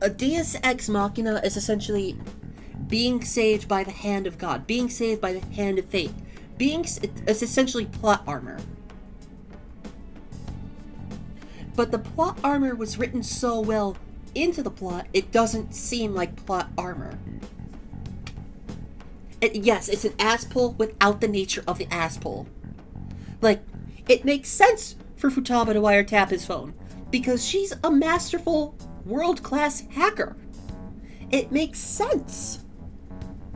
A Deus Ex Machina is essentially being saved by the hand of God, being saved by the hand of fate. It's essentially plot armor. But the plot armor was written so well into the plot, it doesn't seem like plot armor. Yes, it's an ass pull without the nature of the ass pull. Like, it makes sense for Futaba to wiretap his phone, because she's a masterful, world-class hacker. It makes sense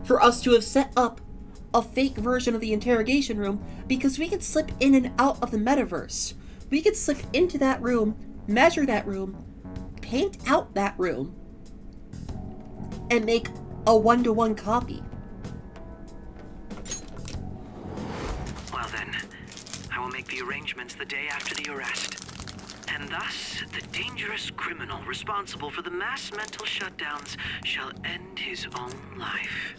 for us to have set up a fake version of the interrogation room, because we could slip in and out of the metaverse. We could slip into that room, measure that room, paint out that room, and make a one-to-one copy. Well then, I will make the arrangements the day after the arrest. And thus, the dangerous criminal responsible for the mass mental shutdowns shall end his own life.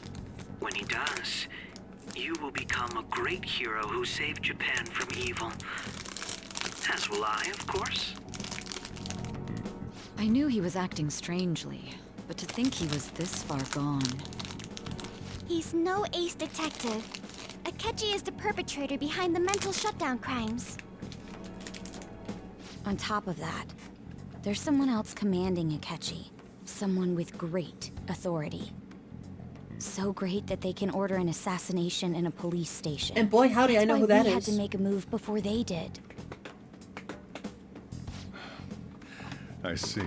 When he does, you will become a great hero who saved Japan from evil. As will I, of course. I knew he was acting strangely, but to think he was this far gone. He's no ace detective. Akechi is the perpetrator behind the mental shutdown crimes. On top of that, there's someone else commanding Akechi. Someone with great authority. So great that they can order an assassination in a police station. And boy, howdy, I know who that we had is. to make a move before they did. I see.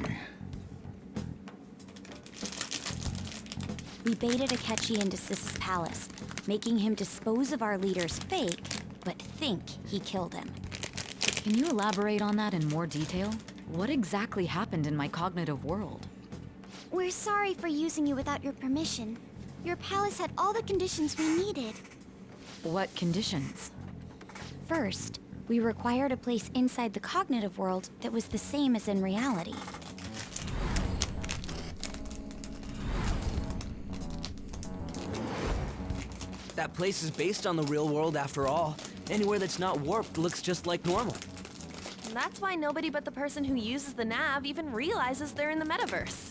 We baited Akechi into Sis's palace, making him dispose of our leader's fake, but think he killed him. Can you elaborate on that in more detail? What exactly happened in my cognitive world? We're sorry for using you without your permission. Your palace had all the conditions we needed. What conditions? First, we required a place inside the cognitive world that was the same as in reality. That place is based on the real world after all. Anywhere that's not warped looks just like normal. That's why nobody but the person who uses the nav even realizes they're in the metaverse.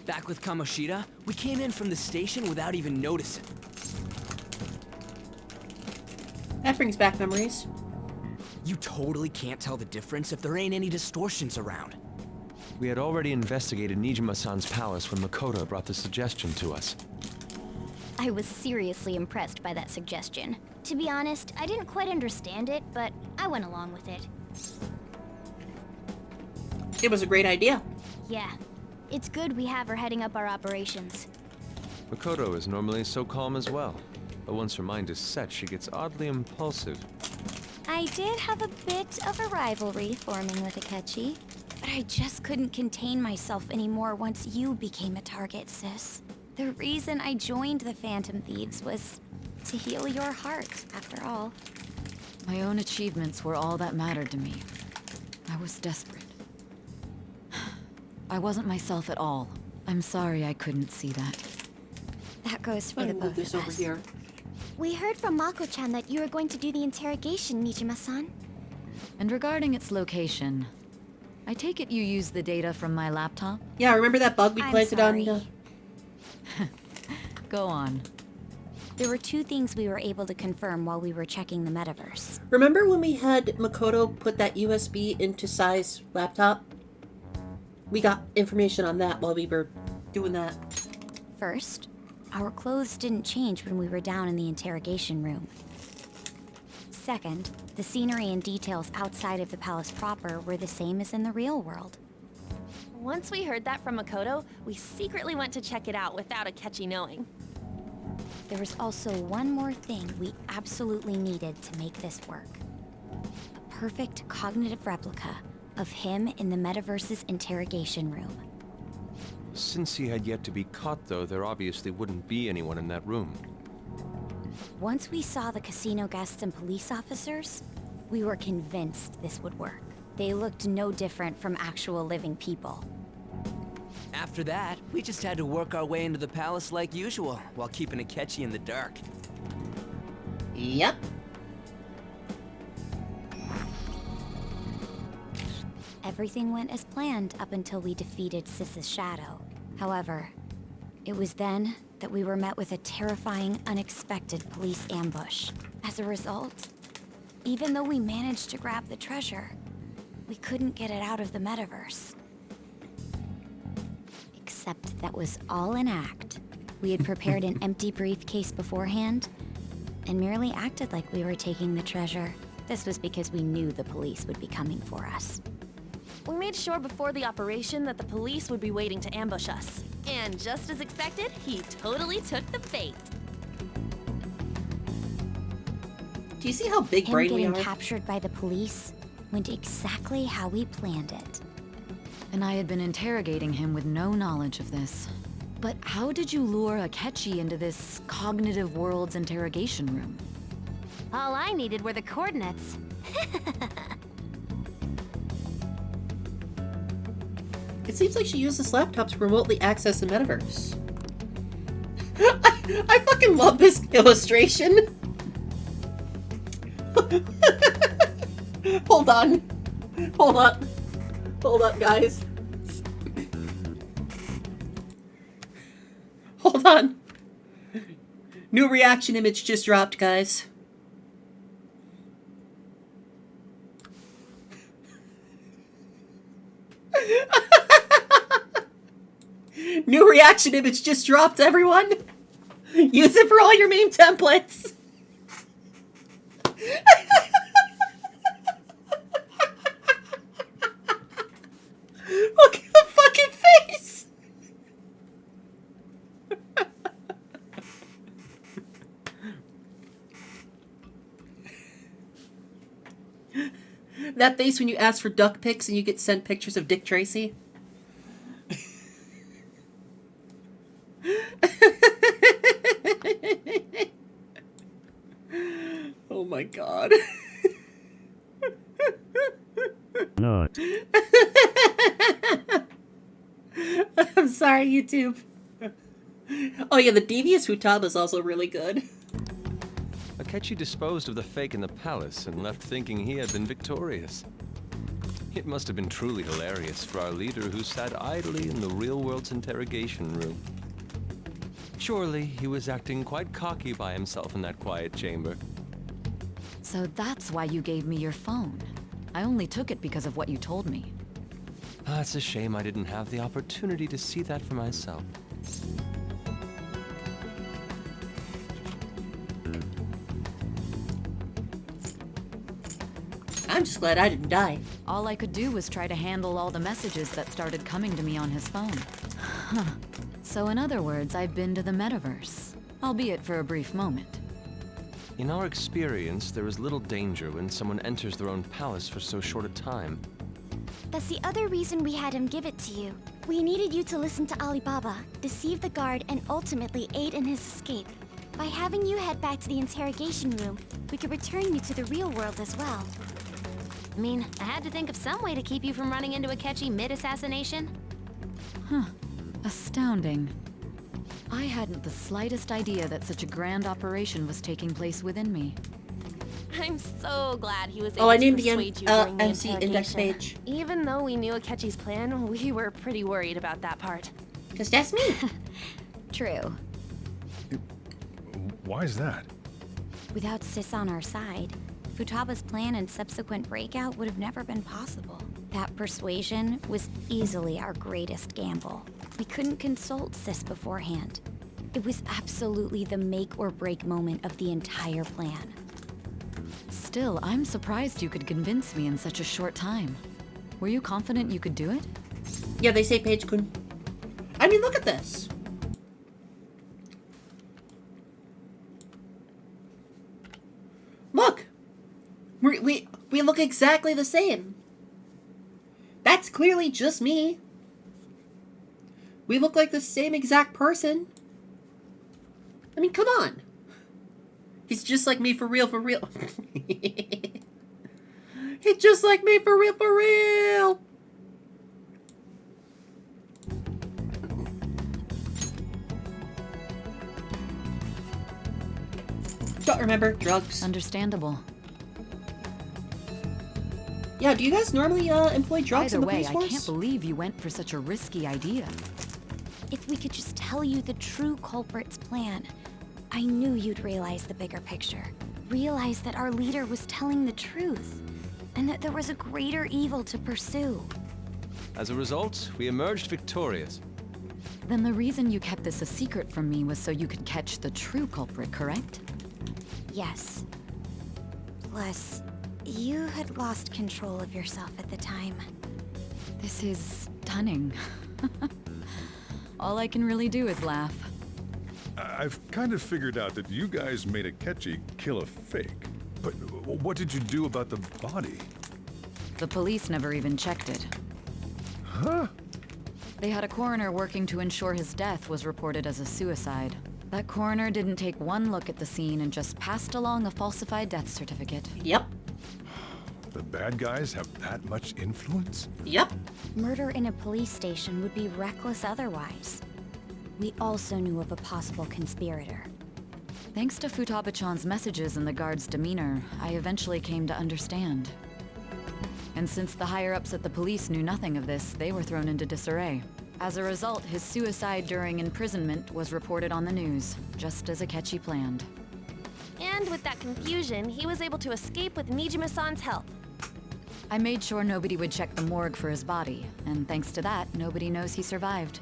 Back with Kamoshida, we came in from the station without even noticing. That brings back memories. You totally can't tell the difference if there ain't any distortions around. We had already investigated Nijima-san's palace when Makoto brought the suggestion to us. I was seriously impressed by that suggestion. To be honest, I didn't quite understand it, but I went along with it. It was a great idea. Yeah. It's good we have her heading up our operations. Makoto is normally so calm as well, but once her mind is set, she gets oddly impulsive. I did have a bit of a rivalry forming with Akechi, but I just couldn't contain myself anymore once you became a target, sis. The reason I joined the Phantom Thieves was to heal your heart, after all. My own achievements were all that mattered to me. I was desperate. I wasn't myself at all. I'm sorry I couldn't see that. That goes for the both this of over us. here. We heard from Mako-chan that you were going to do the interrogation, Nijima-san. And regarding its location, I take it you used the data from my laptop? Yeah, remember that bug we I'm planted sorry. on? Go on. There were two things we were able to confirm while we were checking the metaverse. Remember when we had Makoto put that USB into Sai's laptop? We got information on that while we were doing that. First, our clothes didn't change when we were down in the interrogation room. Second, the scenery and details outside of the palace proper were the same as in the real world. Once we heard that from Makoto, we secretly went to check it out without Akechi knowing. There was also one more thing we absolutely needed to make this work. A perfect cognitive replica of him in the metaverse's interrogation room. Since he had yet to be caught, though, there obviously wouldn't be anyone in that room. Once we saw the casino guests and police officers, we were convinced this would work. They looked no different from actual living people. After that, we just had to work our way into the palace like usual, while keeping Akechi in the dark. Yep. Everything went as planned up until we defeated Sis's shadow. However, it was then that we were met with a terrifying, unexpected police ambush. As a result, even though we managed to grab the treasure, we couldn't get it out of the metaverse. Except that was all an act. We had prepared an empty briefcase beforehand, and merely acted like we were taking the treasure. This was because we knew the police would be coming for us. We made sure before the operation that the police would be waiting to ambush us. And just as expected, he totally took the bait. Do you see how big brain we Him are? getting captured by the police went exactly how we planned it. And I had been interrogating him with no knowledge of this. But how did you lure Akechi into this cognitive world's interrogation room? All I needed were the coordinates. It seems like she used this laptop to remotely access the metaverse. I fucking love this illustration. Hold on. Hold up. Hold up, guys. Hold on. New reaction image just dropped, guys. New reaction image just dropped, everyone. Use it for all your meme templates. Look at the fucking face. That face when you ask for duck pics and you get sent pictures of Dick Tracy. Oh my god. No. I'm sorry, YouTube. Oh yeah, the devious Futaba is also really good. Akechi disposed of the fake in the palace and left thinking he had been victorious. It must have been truly hilarious for our leader who sat idly in the real world's interrogation room. Surely he was acting quite cocky by himself in that quiet chamber. So that's why you gave me your phone. I only took it because of what you told me. It's a shame I didn't have the opportunity to see that for myself. I'm just glad I didn't die. All I could do was try to handle all the messages that started coming to me on his phone. Huh. So in other words, I've been to the metaverse, albeit for a brief moment. In our experience, there is little danger when someone enters their own palace for so short a time. That's the other reason we had him give it to you. We needed you to listen to Alibaba, deceive the guard, and ultimately aid in his escape. By having you head back to the interrogation room, we could return you to the real world as well. I mean, I had to think of some way to keep you from running into Akechi mid-assassination. Huh. Astounding. I hadn't the slightest idea that such a grand operation was taking place within me. I'm so glad he was able I to named persuade the you during the MC index interrogation. page. Even though we knew Akechi's plan, we were pretty worried about that part. Because that's me. True. Why is that? Without Sis on our side, Futaba's plan and subsequent breakout would have never been possible. That persuasion was easily our greatest gamble. We couldn't consult Sis beforehand. It was absolutely the make or break moment of the entire plan. Still, I'm surprised you could convince me in such a short time. Were you confident you could do it? Yeah, they say Paige-kun. I mean, look at this. Look! We look exactly the same. That's clearly just me. We look like the same exact person. I mean, come on. He's just like me for real, for real. He's just like me for real, for real. Don't remember drugs. Understandable. Yeah, do you guys normally employ drugs Either in the way, police force? I can't believe you went for such a risky idea. If we could just tell you the true culprit's plan, I knew you'd realize the bigger picture. Realize that our leader was telling the truth, and that there was a greater evil to pursue. As a result, we emerged victorious. Then the reason you kept this a secret from me was so you could catch the true culprit, correct? Yes. Plus, you had lost control of yourself at the time. This is stunning. All I can really do is laugh. I've kind of figured out that you guys made Akechi kill a fake. But what did you do about the body? The police never even checked it. Huh? They had a coroner working to ensure his death was reported as a suicide. That coroner didn't take one look at the scene and just passed along a falsified death certificate. Yep. The bad guys have that much influence? Yep. Murder in a police station would be reckless otherwise. We also knew of a possible conspirator. Thanks to Futaba-chan's messages and the guard's demeanor, I eventually came to understand. And since the higher-ups at the police knew nothing of this, they were thrown into disarray. As a result, his suicide during imprisonment was reported on the news, just as Akechi planned. And with that confusion, he was able to escape with Nijima-san's help. I made sure nobody would check the morgue for his body, and thanks to that, nobody knows he survived.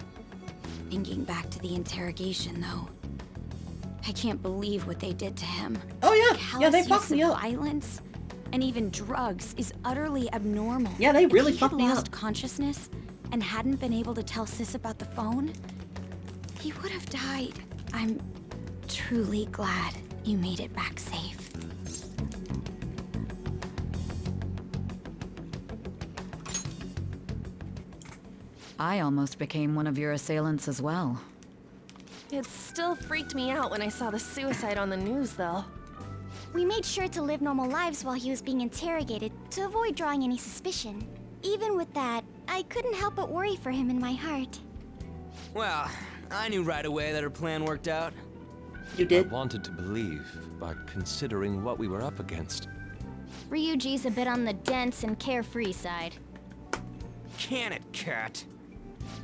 Thinking back to the interrogation, though, I can't believe what they did to him. Oh yeah, yeah, they Callous fucked me use of up. Violence and even drugs is utterly abnormal. Yeah, they really if he fucked had me lost up. consciousness and hadn't been able to tell Sis about the phone, he would have died. I'm truly glad you made it back safe. I almost became one of your assailants as well. It still freaked me out when I saw the suicide on the news, though. We made sure to live normal lives while he was being interrogated to avoid drawing any suspicion. Even with that, I couldn't help but worry for him in my heart. Well, I knew right away that her plan worked out. You did? I wanted to believe, but considering what we were up against... Ryuji's a bit on the dense and carefree side. Can it, cat?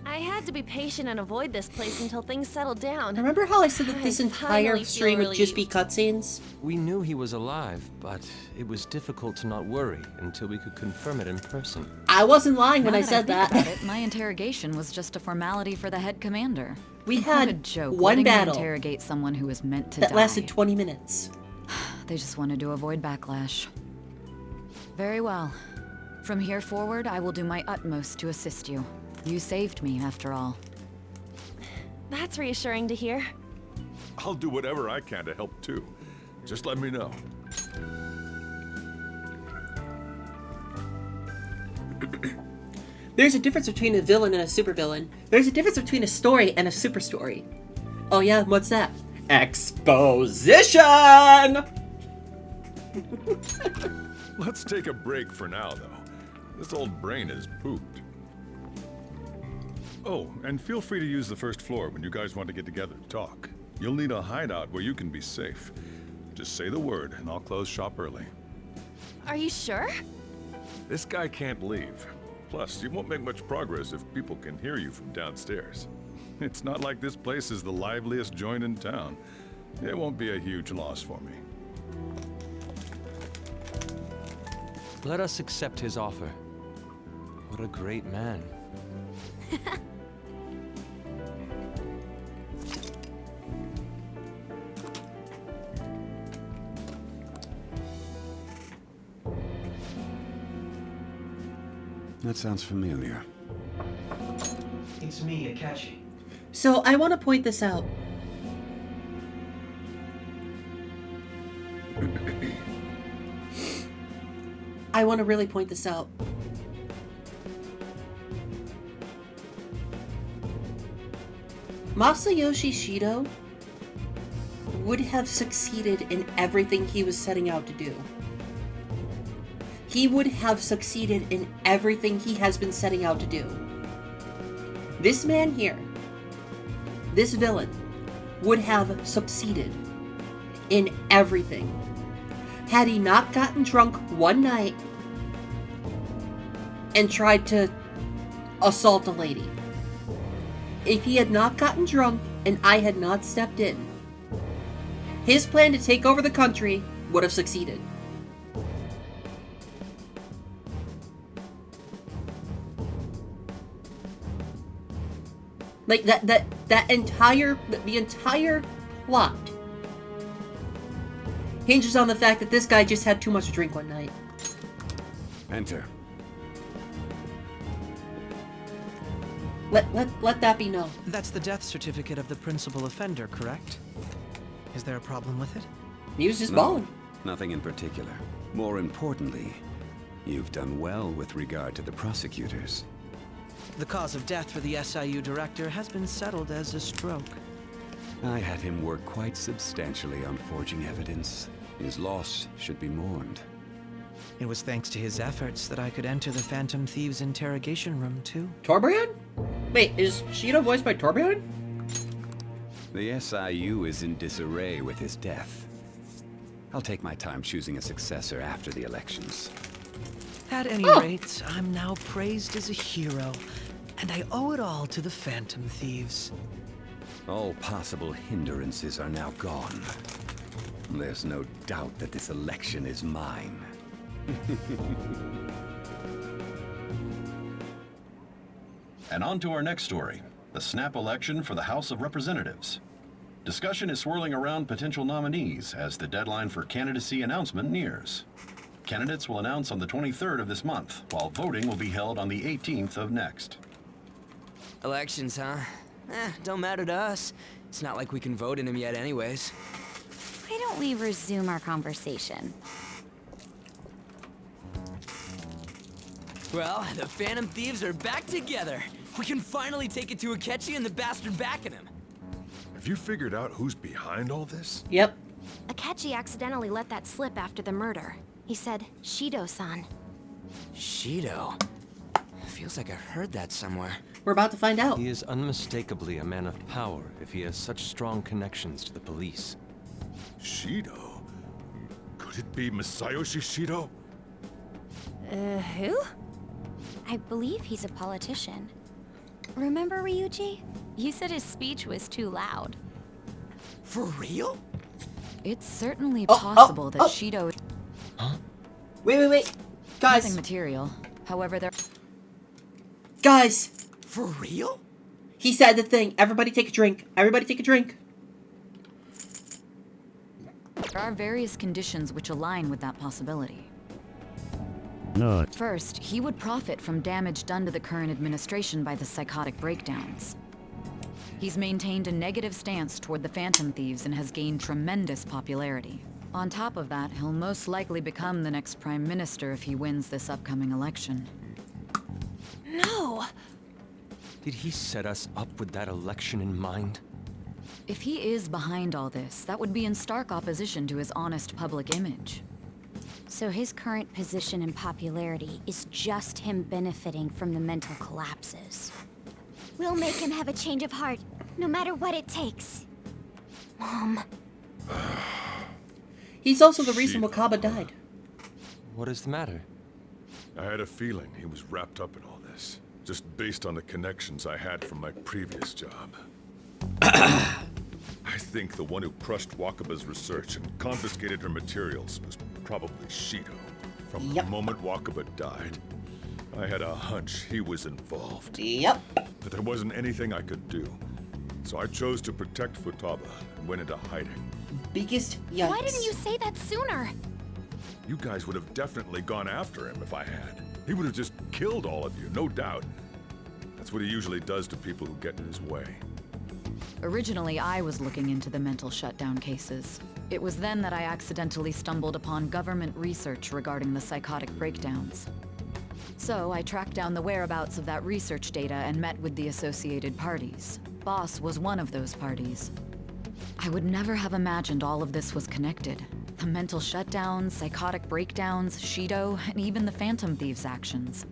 I had to be patient and avoid this place until things settled down. Remember how I said that this I entire finally stream feel would just be relieved. cutscenes? We knew he was alive, but it was difficult to not worry until we could confirm it in person. I wasn't lying when Now I said think that. about it, my interrogation was just a formality for the head commander. We What had a joke one letting me battle interrogate someone who was meant to that die. lasted 20 minutes. They just wanted to avoid backlash. Very well. From here forward, I will do my utmost to assist you. You saved me, after all. That's reassuring to hear. I'll do whatever I can to help too. Just let me know. There's a difference between a villain and a supervillain. There's a difference between a story and a super story. Oh yeah, what's that? Exposition! Let's take a break for now, though. This old brain is pooped. Oh, and feel free to use the first floor when you guys want to get together to talk. You'll need a hideout where you can be safe. Just say the word, and I'll close shop early. Are you sure? This guy can't leave. Plus, you won't make much progress if people can hear you from downstairs. It's not like this place is the liveliest joint in town. It won't be a huge loss for me. Let us accept his offer. What a great man. That sounds familiar. It's me, Akachi. So I want to point this out. I want to really point this out. Masayoshi Shido would have succeeded in everything he was setting out to do. He would have succeeded in everything he has been setting out to do. This man here, this villain, would have succeeded in everything had he not gotten drunk one night and tried to assault a lady. If he had not gotten drunk and I had not stepped in, his plan to take over the country would have succeeded. Like the entire plot hinges on the fact that this guy just had too much to drink one night. Enter. Let that be known. That's the death certificate of the principal offender, correct? Is there a problem with it? He was just No, balling. nothing in particular. More importantly, you've done well with regard to the prosecutors. The cause of death for the SIU director has been settled as a stroke. I had him work quite substantially on forging evidence. His loss should be mourned. It was thanks to his efforts that I could enter the Phantom Thieves' interrogation room, too. Torbjorn? Wait, is Shido voiced by Torbjorn? The SIU is in disarray with his death. I'll take my time choosing a successor after the elections. At any rate, I'm now praised as a hero, and I owe it all to the Phantom Thieves. All possible hindrances are now gone. There's no doubt that this election is mine. And on to our next story, the snap election for the House of Representatives. Discussion is swirling around potential nominees as the deadline for candidacy announcement nears. Candidates will announce on the 23rd of this month, while voting will be held on the 18th of next. Elections, huh? Don't matter to us. It's not like we can vote in them yet anyways. Why don't we resume our conversation? Well, the Phantom Thieves are back together. We can finally take it to Akechi and the bastard backing him. Have you figured out who's behind all this? Yep. Akechi accidentally let that slip after the murder. He said, Shido-san. Shido? Feels like I've heard that somewhere. We're about to find out. He is unmistakably a man of power if he has such strong connections to the police. Shido? Could it be Masayoshi Shido? Who? I believe he's a politician. Remember Ryuji? You said his speech was too loud. For real? It's certainly possible that Shido... Huh? Wait. Guys. Nothing material. However, there... Guys. For real? He said the thing. Everybody take a drink. Everybody take a drink. There are various conditions which align with that possibility. Not. First, he would profit from damage done to the current administration by the psychotic breakdowns. He's maintained a negative stance toward the Phantom Thieves and has gained tremendous popularity. On top of that, he'll most likely become the next Prime Minister if he wins this upcoming election. No! Did he set us up with that election in mind? If he is behind all this, that would be in stark opposition to his honest public image. So his current position and popularity is just him benefiting from the mental collapses. We'll make him have a change of heart, no matter what it takes. Mom. He's also the reason Wakaba died. What is the matter? I had a feeling he was wrapped up in all this, just based on the connections I had from my previous job. I think the one who crushed Wakaba's research and confiscated her materials was probably Shido. From the moment Wakaba died, I had a hunch he was involved. Yep. But there wasn't anything I could do. So I chose to protect Futaba and went into hiding. Biggest yikes. Why didn't you say that sooner? You guys would have definitely gone after him if I had. He would have just killed all of you, no doubt. That's what he usually does to people who get in his way. Originally, I was looking into the mental shutdown cases. It was then that I accidentally stumbled upon government research regarding the psychotic breakdowns. So I tracked down the whereabouts of that research data and met with the associated parties. Boss was one of those parties. I would never have imagined all of this was connected. The mental shutdowns, psychotic breakdowns, Shido, and even the Phantom Thieves' actions.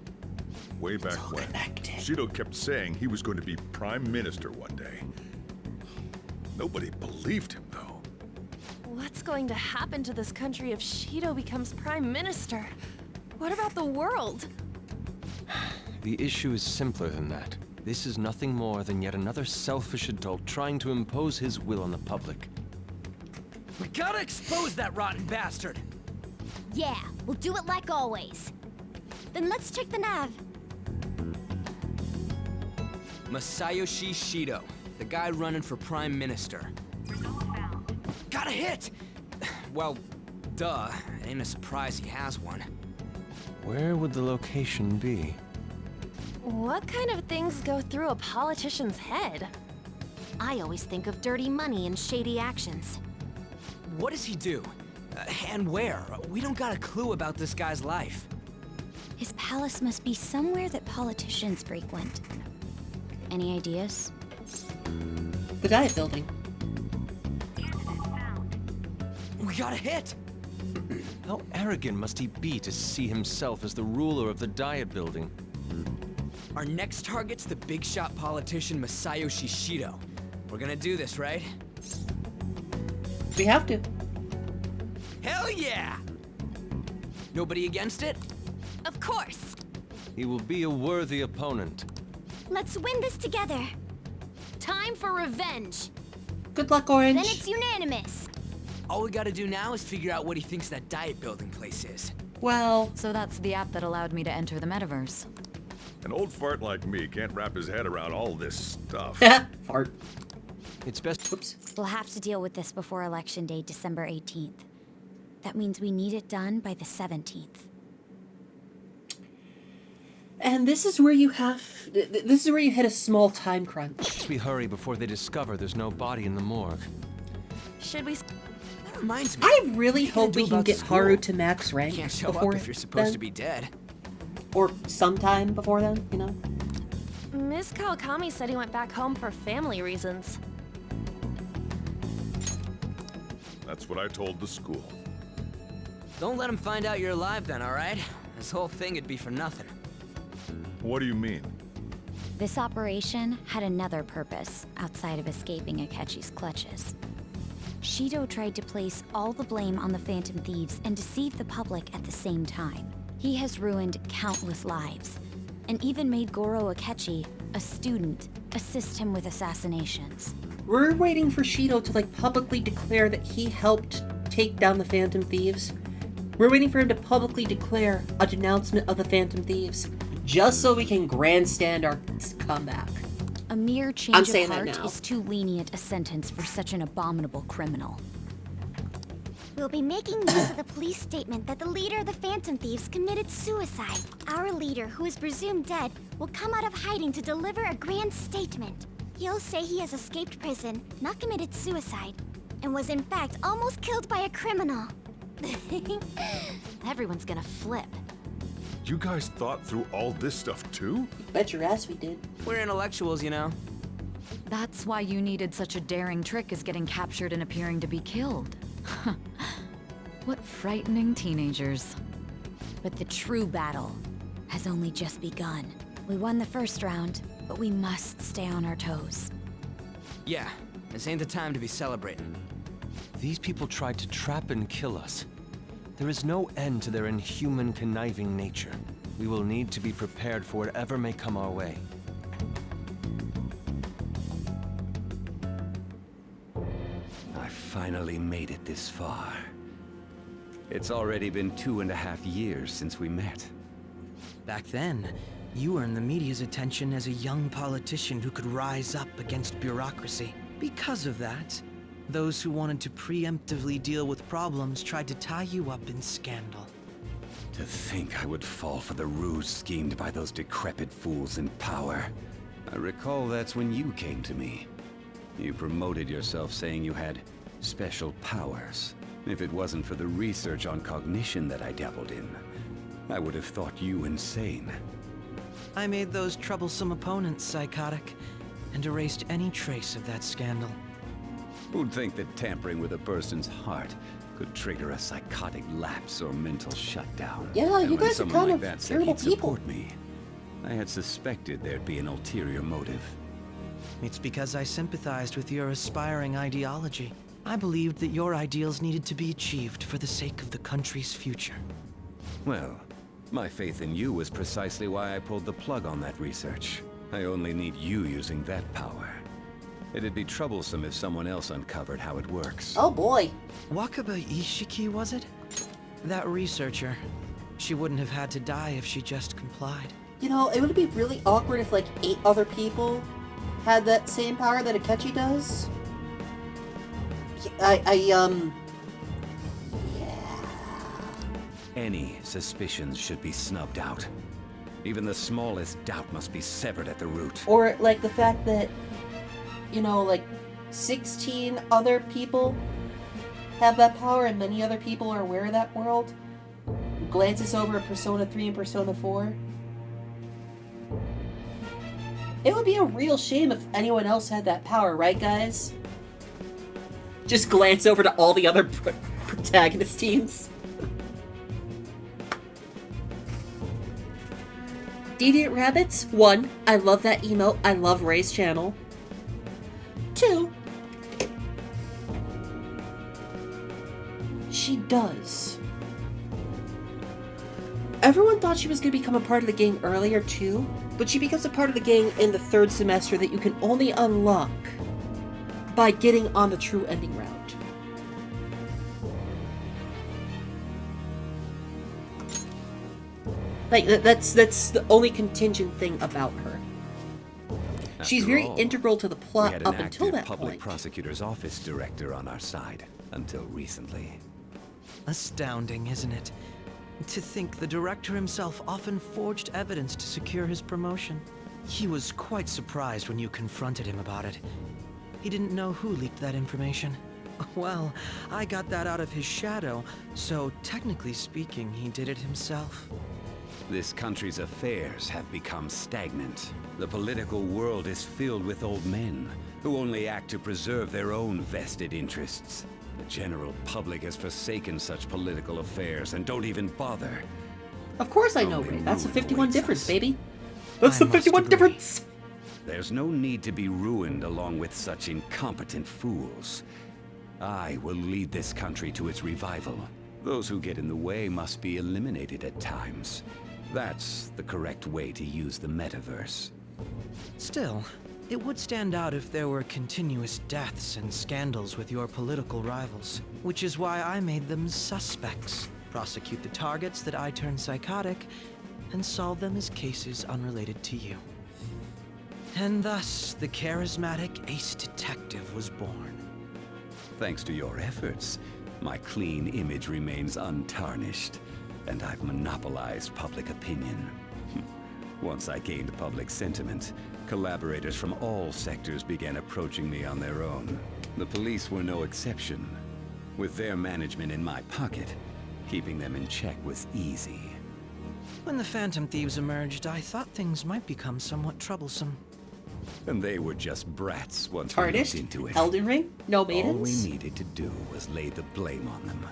Way back when, Shido kept saying he was going to be Prime Minister one day. Nobody believed him, though. What's going to happen to this country if Shido becomes Prime Minister? What about the world? The issue is simpler than that. This is nothing more than yet another selfish adult trying to impose his will on the public. We gotta expose that rotten bastard! Yeah, we'll do it like always. Then let's check the nav. Masayoshi Shido, the guy running for Prime Minister. Got a hit! Well, duh. Ain't a surprise he has one. Where would the location be? What kind of things go through a politician's head? I always think of dirty money and shady actions. What does he do? And where? We don't got a clue about this guy's life. His palace must be somewhere that politicians frequent. Any ideas? The Diet Building. We got a hit! How arrogant must he be to see himself as the ruler of the Diet Building? Our next target's the big shot politician Masayoshi Shido. We're gonna do this, right? We have to. Hell yeah! Nobody against it? Of course! He will be a worthy opponent. Let's win this together. Time for revenge! Good luck, Orange. Then it's unanimous. All we gotta do now is figure out what he thinks that Diet Building place is. Well... So that's the app that allowed me to enter the metaverse. An old fart like me can't wrap his head around all this stuff. Fart. It's best... Oops. We'll have to deal with this before Election Day, December 18th. That means we need it done by the 17th. And this is where you have... This is where you hit a small time crunch. We hurry before they discover there's no body in the morgue. Should we... That reminds me. I really hope we can get Haru to max rank Can't show before up if you're supposed then. to be dead. Or sometime before then, you know? Miss Kawakami said he went back home for family reasons. That's what I told the school. Don't let him find out you're alive then, alright? This whole thing would be for nothing. What do you mean? This operation had another purpose outside of escaping Akechi's clutches. Shido tried to place all the blame on the Phantom Thieves and deceive the public at the same time. He has ruined countless lives, and even made Goro Akechi, a student, assist him with assassinations. We're waiting for Shido to publicly declare that he helped take down the Phantom Thieves. We're waiting for him to publicly declare a denouncement of the Phantom Thieves, just so we can grandstand our comeback. A mere change of heart is too lenient a sentence for such an abominable criminal. We'll be making use of the police statement that the leader of the Phantom Thieves committed suicide. Our leader, who is presumed dead, will come out of hiding to deliver a grand statement. He'll say he has escaped prison, not committed suicide, and was in fact almost killed by a criminal. Everyone's gonna flip. You guys thought through all this stuff too? Bet your ass we did. We're intellectuals, you know. That's why you needed such a daring trick as getting captured and appearing to be killed. What frightening teenagers. But the true battle has only just begun. We won the first round, but we must stay on our toes. Yeah, this ain't the time to be celebrating. These people tried to trap and kill us. There is no end to their inhuman, conniving nature. We will need to be prepared for whatever may come our way. I finally made it this far. It's already been 2.5 years since we met. Back then, you earned the media's attention as a young politician who could rise up against bureaucracy. Because of that, those who wanted to preemptively deal with problems tried to tie you up in scandal. To think I would fall for the ruse schemed by those decrepit fools in power. I recall that's when you came to me. You promoted yourself saying you had special powers. If it wasn't for the research on cognition that I dabbled in, I would have thought you insane. I made those troublesome opponents psychotic, and erased any trace of that scandal. Who'd think that tampering with a person's heart could trigger a psychotic lapse or mental shutdown? Yeah, and you when guys are someone kind like of that said terrible he'd people. support me, I had suspected there'd be an ulterior motive. It's because I sympathized with your aspiring ideology. I believed that your ideals needed to be achieved for the sake of the country's future. Well, my faith in you was precisely why I pulled the plug on that research. I only need you using that power. It'd be troublesome if someone else uncovered how it works. Oh boy. Wakaba Ishiki, was it? That researcher. She wouldn't have had to die if she just complied. You know, it would be really awkward if 8 other people had that same power that Akechi does. Any suspicions should be snubbed out. Even the smallest doubt must be severed at the root. Or the fact that, 16 other people have that power and many other people are aware of that world. Glances over at Persona 3 and Persona 4. It would be a real shame if anyone else had that power, right guys? Just glance over to all the other protagonist teams. Deviant Rabbits, 1. I love that emote. I love Ray's channel. 2. She does. Everyone thought she was going to become a part of the gang earlier too, but she becomes a part of the gang in the 3rd semester that you can only unlock by getting on the true ending round. That's the only contingent thing about her. She's very integral to the plot we had up an until active that public point. prosecutor's office director on our side, until recently. Astounding, isn't it? To think the director himself often forged evidence to secure his promotion. He was quite surprised when you confronted him about it. He didn't know who leaked that information. Well, I got that out of his shadow, so technically speaking, he did it himself. This country's affairs have become stagnant. The political world is filled with old men who only act to preserve their own vested interests. The general public has forsaken such political affairs and don't even bother. Of course I know, Only Ray. That's a ruin 51 awaits difference, us. baby. That's I the must 51 agree. difference! There's no need to be ruined along with such incompetent fools. I will lead this country to its revival. Those who get in the way must be eliminated at times. That's the correct way to use the metaverse. Still, it would stand out if there were continuous deaths and scandals with your political rivals, which is why I made them suspects. Prosecute the targets that I turn psychotic, and solve them as cases unrelated to you. And thus, the charismatic ace detective was born. Thanks to your efforts, my clean image remains untarnished, and I've monopolized public opinion. Once I gained public sentiment, collaborators from all sectors began approaching me on their own. The police were no exception. With their management in my pocket, keeping them in check was easy. When the Phantom Thieves emerged, I thought things might become somewhat troublesome. And they were just brats once we looked Tarnished? into it. Elden Ring? No All we maidens? needed to do was lay the blame on them.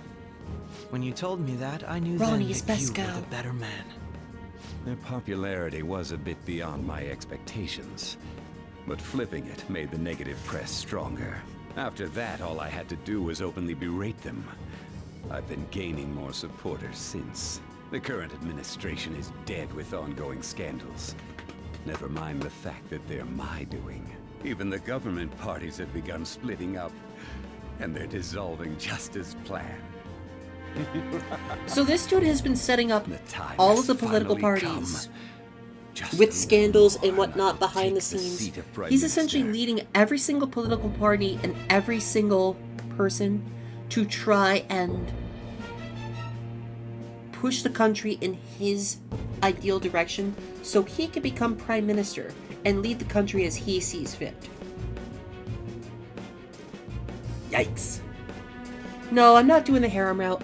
When you told me that, I knew Ronnie then is that best you were girl. the better man. Their popularity was a bit beyond my expectations, but flipping it made the negative press stronger. After that, all I had to do was openly berate them. I've been gaining more supporters since. The current administration is dead with ongoing scandals. Never mind the fact that they're my doing. Even the government parties have begun splitting up, and they're dissolving just as planned. So this dude has been setting up time all has of the political finally parties Just with a scandals little and whatnot behind the take the scenes. seat of Prime He's essentially Minister. leading every single political party and every single person to try and push the country in his ideal direction so he can become prime minister and lead the country as he sees fit. Yikes. No, I'm not doing the harem route.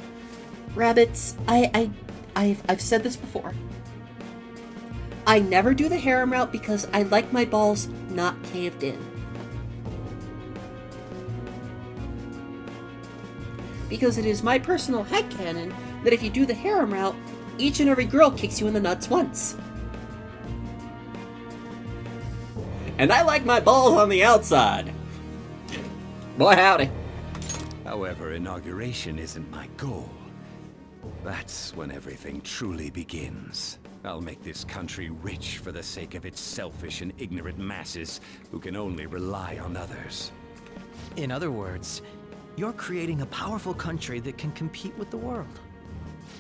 Rabbits, I've said this before. I never do the harem route because I like my balls not caved in. Because it is my personal headcanon that if you do the harem route, each and every girl kicks you in the nuts once. And I like my balls on the outside. Boy, howdy. However, inauguration isn't my goal. That's when everything truly begins. I'll make this country rich for the sake of its selfish and ignorant masses who can only rely on others. In other words, you're creating a powerful country that can compete with the world.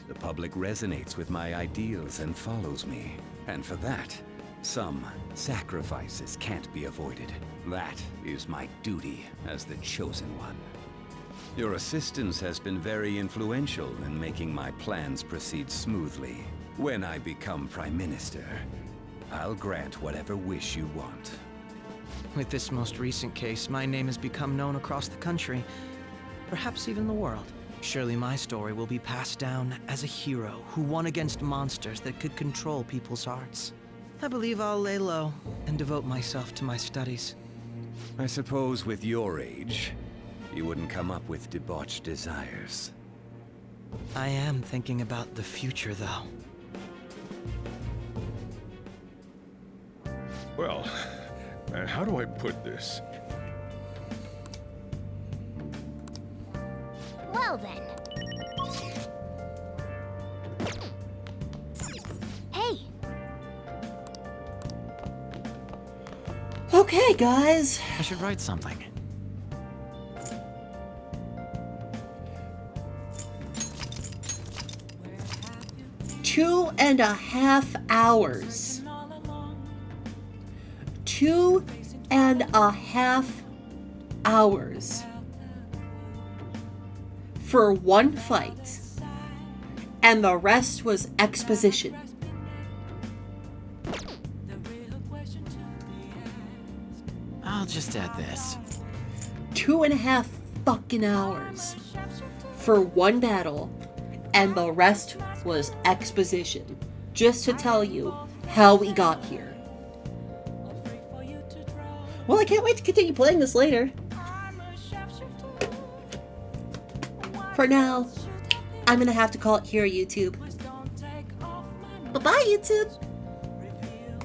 The public resonates with my ideals and follows me. And for that, some sacrifices can't be avoided. That is my duty as the chosen one. Your assistance has been very influential in making my plans proceed smoothly. When I become Prime Minister, I'll grant whatever wish you want. With this most recent case, my name has become known across the country, perhaps even the world. Surely my story will be passed down as a hero who won against monsters that could control people's hearts. I believe I'll lay low and devote myself to my studies. I suppose with your age, you wouldn't come up with debauched desires. I am thinking about the future, though. Well, how do I put this? Well then. Hey, Okay, guys. I should write something. Two and a half hours. 2.5 hours for one fight, and the rest was exposition. I'll just add this. 2.5 fucking hours for one battle, and the rest was exposition, just to tell you how we got here. Well, I can't wait to continue playing this later. For now, I'm gonna have to call it here, YouTube. Bye-bye, YouTube!